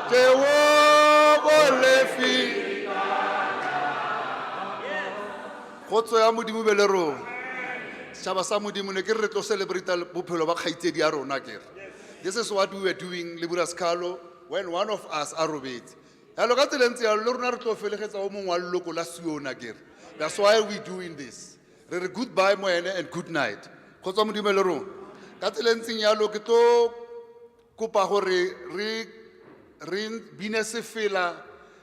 te wo le fika. Kgotso ya Modimo be le rona. Setšhaba sa Modimo ne ke re tlo celebrate bophelo ba kgaitsedi ya rona kere. This is what we were doing le Bura Skhalo when one of us a robetse. Yalo ka tsela ntse yalo le rona re tlo felegetsa o mongwe wa leloko la Sion kere. That's why we doing this. Re re goodbye moene and good night. Kgotso ya Modimo le rona. Ka tsela ntseng yalo ke tlo kopa gore re bine sefela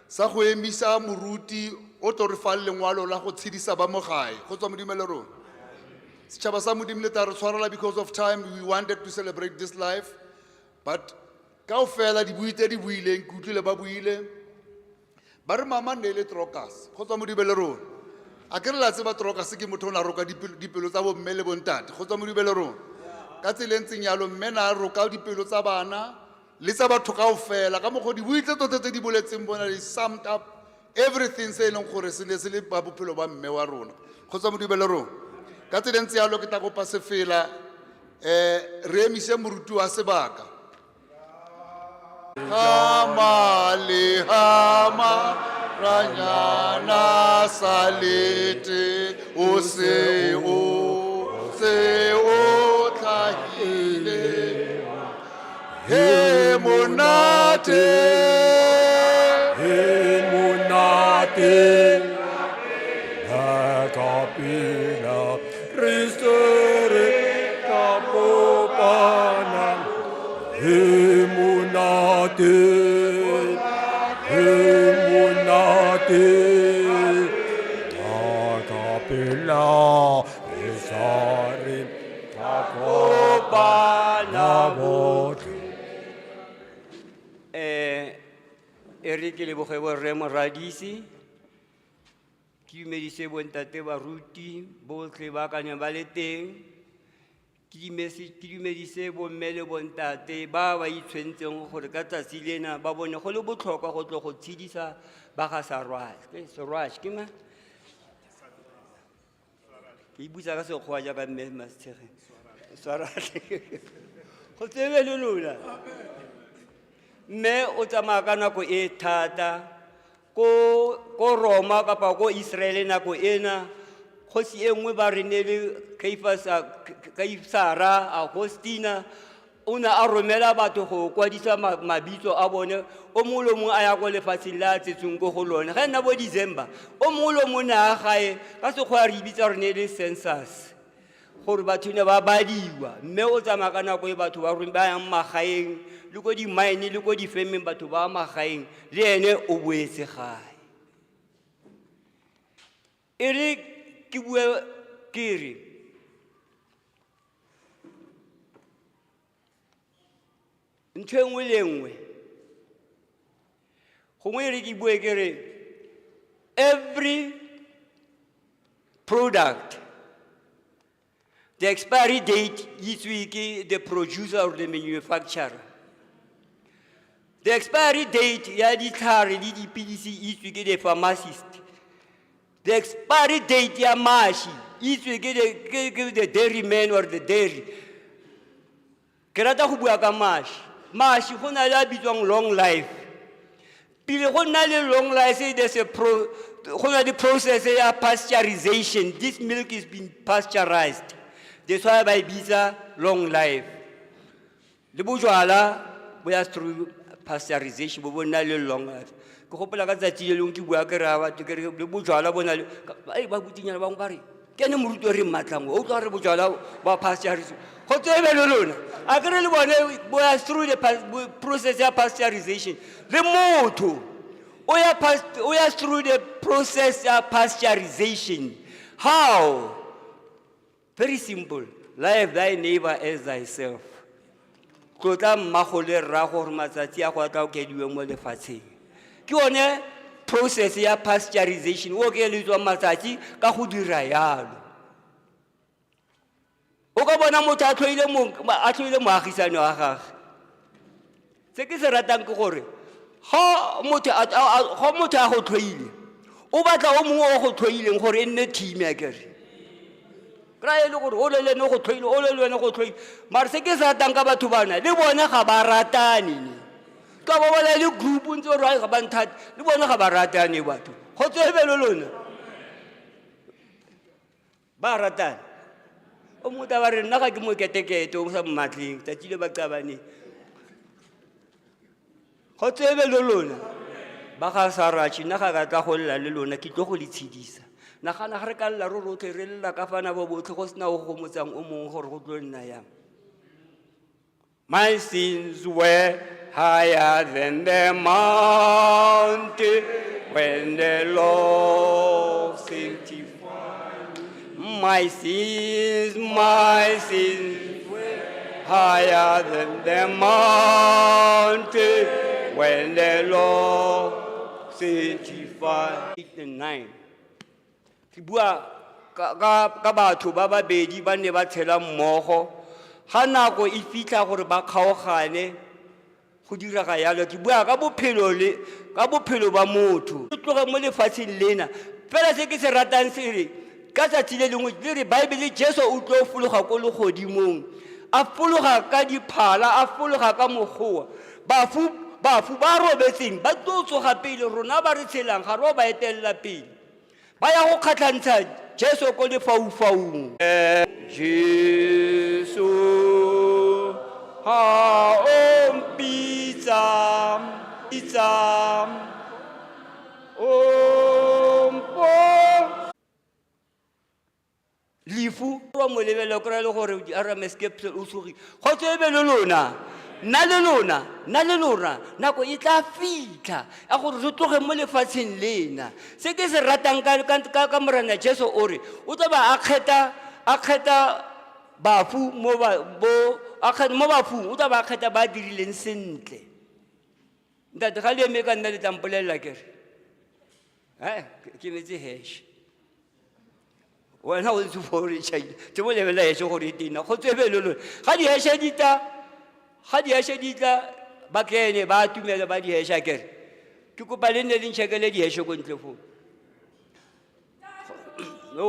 sa go emisa moruti o tlo re fa lengwalo la go tshedisa ba mo gae. Kgotso ya Modimo le rona. Setšhaba sa Modimo le tla re tshwarela because of time. We wanted to celebrate this life, but kaofela di buite di buileng ke utlwile ba buile ba re mama ne le trokas. Kgotso ya Modimo le rona. A ke re la tseba trokas ke motho o na roka dipelo tsa bo mme le bontate. Kgotso ya Modimo le rona. Ka tseleng tseng yalo mme na roka dipelo tsa bana le tsa batho kaofela ka mokgwa di buitle tota tse di boletseng bona di summed up everything se leng gore se ne se le ba bophelo ba mme wa rona. Kgotso ya Modimo le rona. Ka tseleng tse yalo ke tla kopa sefela Re emise moruti wa sebaka. Hama le hama ranyana salete o se o tlahile he monate Kapila Ristere Kapopana Emunate Kapila Risare Kapopana Eric le bogebo remo radisi ke dumedise bontate baruti botlhe ba ka neng ba le teng ke dumedise bomme le bontate ba ba itshwentseng gore ka tsatsi lena ba bone go le botlhokwa go tlo go tshedisa ba ga Sarwash ke ma ke ibutsa ka sekgowa jaaka mme Mastege Swaratlhe go tsebe le lona mme o tsamaya ka nako e thata ko Roma kapa ko Israel nako ena kgosi e nngwe ba re ne le Kaisara Annastinah o ne a romela batho go kwadisa mabitso a bone o mongwe le mongwe a ya ko lefatsheng le a tsetsweng ko go lone ga nna bo December o mongwe le mongwe a gae ka sekgowa re ibitsa re ne le census gore batho ne ba badiwa mme o tsamaya ka nako e batho ba yang magaeng le ko di-mine le ko di-femeng batho ba magaeng le ene o boetse gae e re ke bue ke re ntho e nngwe le nngwe gongwe e re ke bue ke re every product the expiry date itswe ke the producer or the manufacturer. The expiry date ya ditlhare le dipilisi itswe ke the pharmacist. The expiry date ya mashi itswe ke the dairyman or the dairy. Ke rata go bua ka mashi. Mashi go na le a bitswang long life. Pele go na le long life, there's a the process ya pasteurization. This milk is being pasteurized. That's why by visa long life. The bojwala we are through pasteurization, but we not long life. Ko gopola ka tsatsi le leng ke bua ke ra batho ke re le bojwala bona le ai ba butinyana ba ngare ke ne moruti re matlang o tlo re bojwala ba pasteurization go tsebe le lona a ke re le bone we are through the process ya pasteurization le motho o ya through the process ya pasteurization. How? Very simple. Love thy neighbor as thyself. Tlotla mmago le rrago gore matsatsi a go tla o kediwe mo lefatsheng. Ke one process ya pasteurization o ke le tswa matsatsi ka go dira yalo. O ka bona motho a tlhoile moagisane wa gagwe. Se ke se ratang ke gore ga motho a go tlhoile o batla o mongwe o go tlhoileng gore e nne team ya kere. Kry le gore o le lene go tlhoile o le lene go tlhoile mara se ke se ratang ka batho bana le bone ga ba ratane ka ba bola le group ntse re ga ba nthate le bone ga ba ratane batho go tsebe le lona ba ratane o mo ta ba re nna ga ke mo ketekete o sa mmatleng tsa tsile ba qabane go tsebe le lona ba ga Sarachi nna ga ka tla go lla le lona ke tlo go le tshedisa na gana re ka lla ro rotlhe re lla ka fana bo botlhe go sena o go motsang o mongwe gore go tlo nna yang. My sins were higher than the mountain when the Lord sanctified. My sins were higher than the mountain when the Lord sanctified. 8 and 9. Ke bua ka batho ba babedi ba ne ba tshela mmogo ga nako e fitla gore ba kgaogane go dira ga yalo ke bua ka bophelo ba motho o tloga mo lefatsheng lena fela se ke se ratang se re ka tsatsi le lengwe le re Bible Jesu o tlo fologa ko legodimong a fologa ka diphala, a fologa ka mokgowa. Bafu ba robetseng ba tlo tsoga pele, rona ba re tshelang ga ro ba etelela pele, ba ya go kgatlhantsha Jesu ko lefaufaung. Jesu ha o mpitsa o mpo lifu wa mo lebele o kry-a le gore RMSK o tsogi go tsebe le lona na le lona nako e tla fitlha ya gore re tloge mo lefatsheng lena. Se ke se ratang ka morena Jesu o re o tla ba a kgetha bafu mo bafung, o tla ba a kgetha ba dirileng sentle. Ntate ga le eme ka nna le tla mpolelela kere ke metse hash wena o itse gore ke mo lebela hash gore e tena go tsebe le lona ga di hashe di tla ba kene ba tumela ba di hashe kere ke kopa le nne le ntšhekele di hashe ko ntle fo no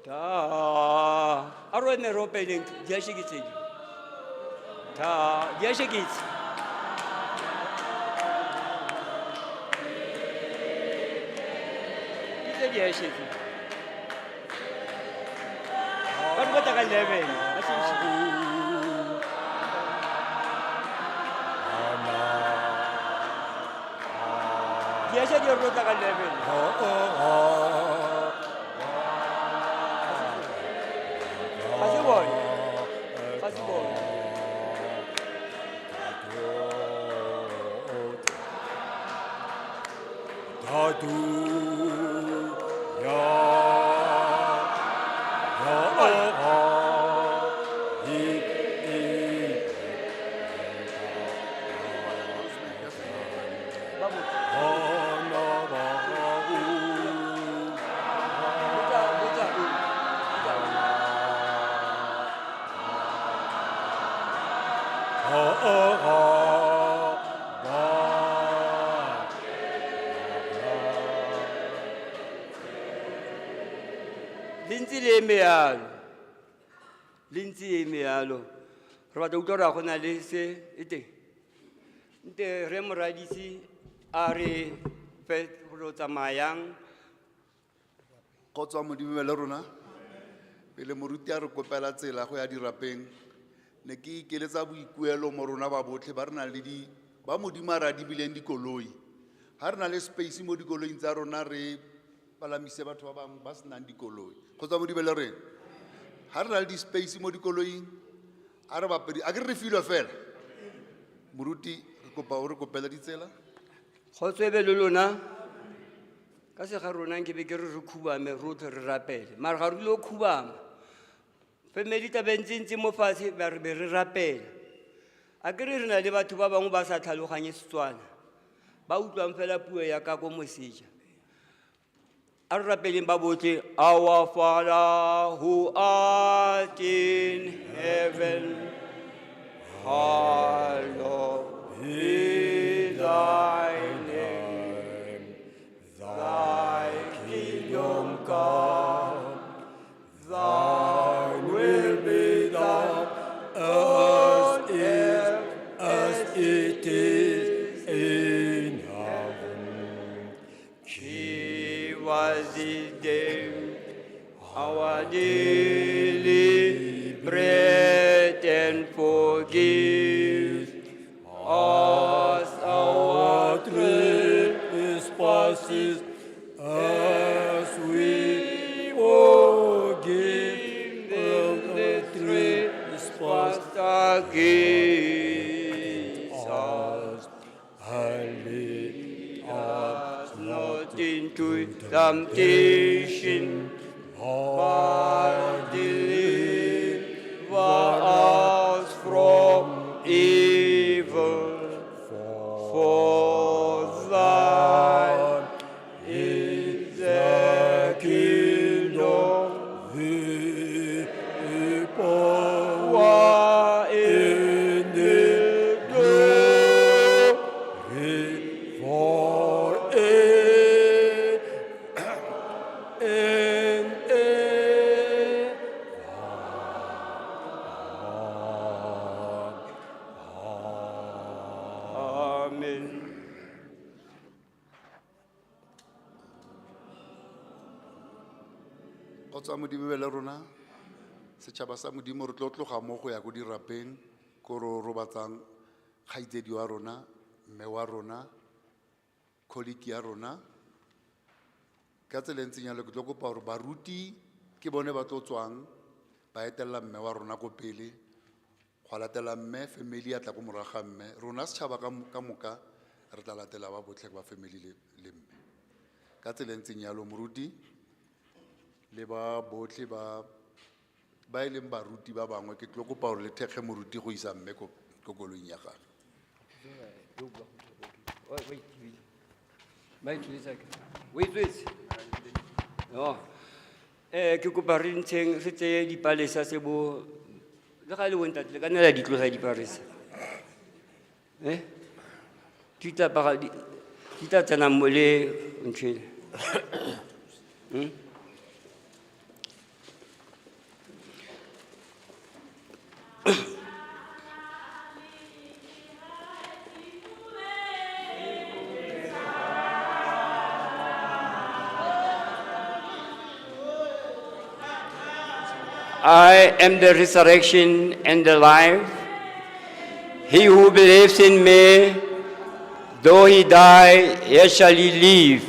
a ro eme ro peleng di hashe ke tse di hashe ke tse di hashe tse ba go ta ka 11 Yes, I get rota ka 11. Kasi boy. Dadu ya Lindsay Mealo. Rata utlwa ra gona le se ete. Nte re moradisi a re fe go tsamayang go tswa modimo le rona pele moruti a re kopela tsela go ya dirapeng ne ke ikeletsa boikuelo mo rona ba botlhe ba rena le ba modimo a re a dibileng dikoloi ga re na le space mo dikoloing tsa rona re palamise batho ba bangwe ba senang dikoloi go tswa modimo le rena ga re na le di-space mo dikoloing a re bapedi a ke re filwe fela moruti re kopa o re kopela ditsela go tswebe le lona ka se ga rona ke be ke re khubame rotlhe re rapele mara ga re dilo khubama family tabentse mo fatshe ba re be re rapela a ke re na le batho ba bangwe ba sa tlhaloganye Setswana ba utlwang fela puo ya ka go moseja a re rapeleng ba botlhe our Father who art in heaven hallowed be thy name, thy kingdom come, thy will be done on earth as it is in heaven. Give us this day our daily bread and forgive us our trespasses as we forgive them that trespass against us. And lead us not into temptation, but deliver us from evil. For thine is the kingdom, the power, and the glory forever and ever. Kgotsa Modimo be le rona. Setšhaba sa Modimo re tlo tloga mo go ya go dirapeng ko ro robatsang kgaitsedi wa rona, mme wa rona, colleague ya rona. Ka tsela e ntseng jalo ke tlo kopa gore baruti ke bone ba tlo tswang ba etelela mme wa rona ko pele, go latela mme family ya tla ko morago ga mme. Rona setšhaba ka moka re tla latela ba botlhe ba family le mme. Ka tsela e ntseng jalo moruti le ba botlhe ba e leng baruti ba bangwe ke tlo kopa gore le thekge moruti go isa mme ko koloing ya gagwe. Ke kopa re ntsheng re tseye dipalesa se bo le ga le bontate le ka nela di tlosa dipalesa. Di tla tsena mo le ntshele. I am the resurrection and the life. He who believes in me, though he die, yet shall he live.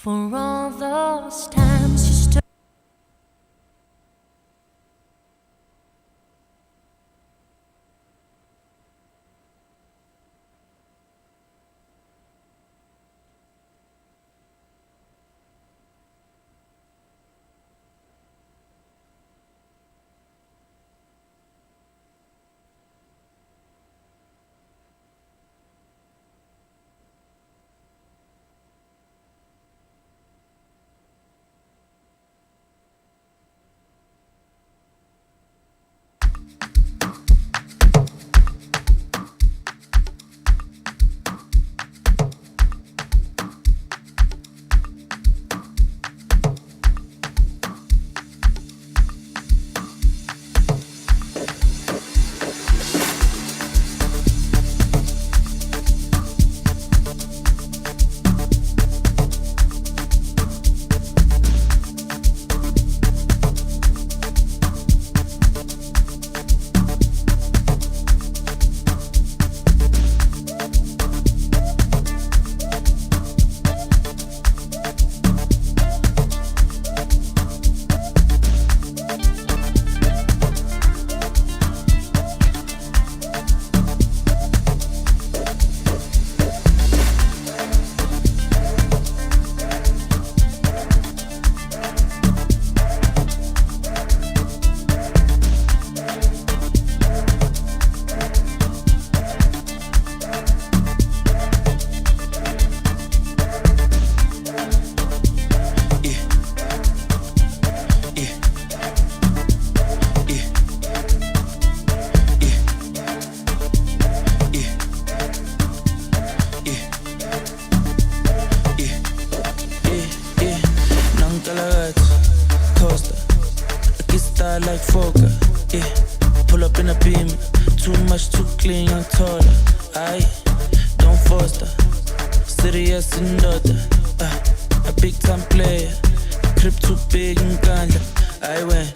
For all those times you stood. Like Fokker, yeah. Pull up in a beam, too much, too clean, young taller. Aye, don't foster. Serious and daughter, a big time player. Crib too big and ganja. I went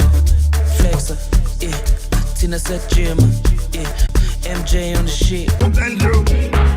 flexer, yeah. Tina said Jimmer, yeah. MJ on the shit.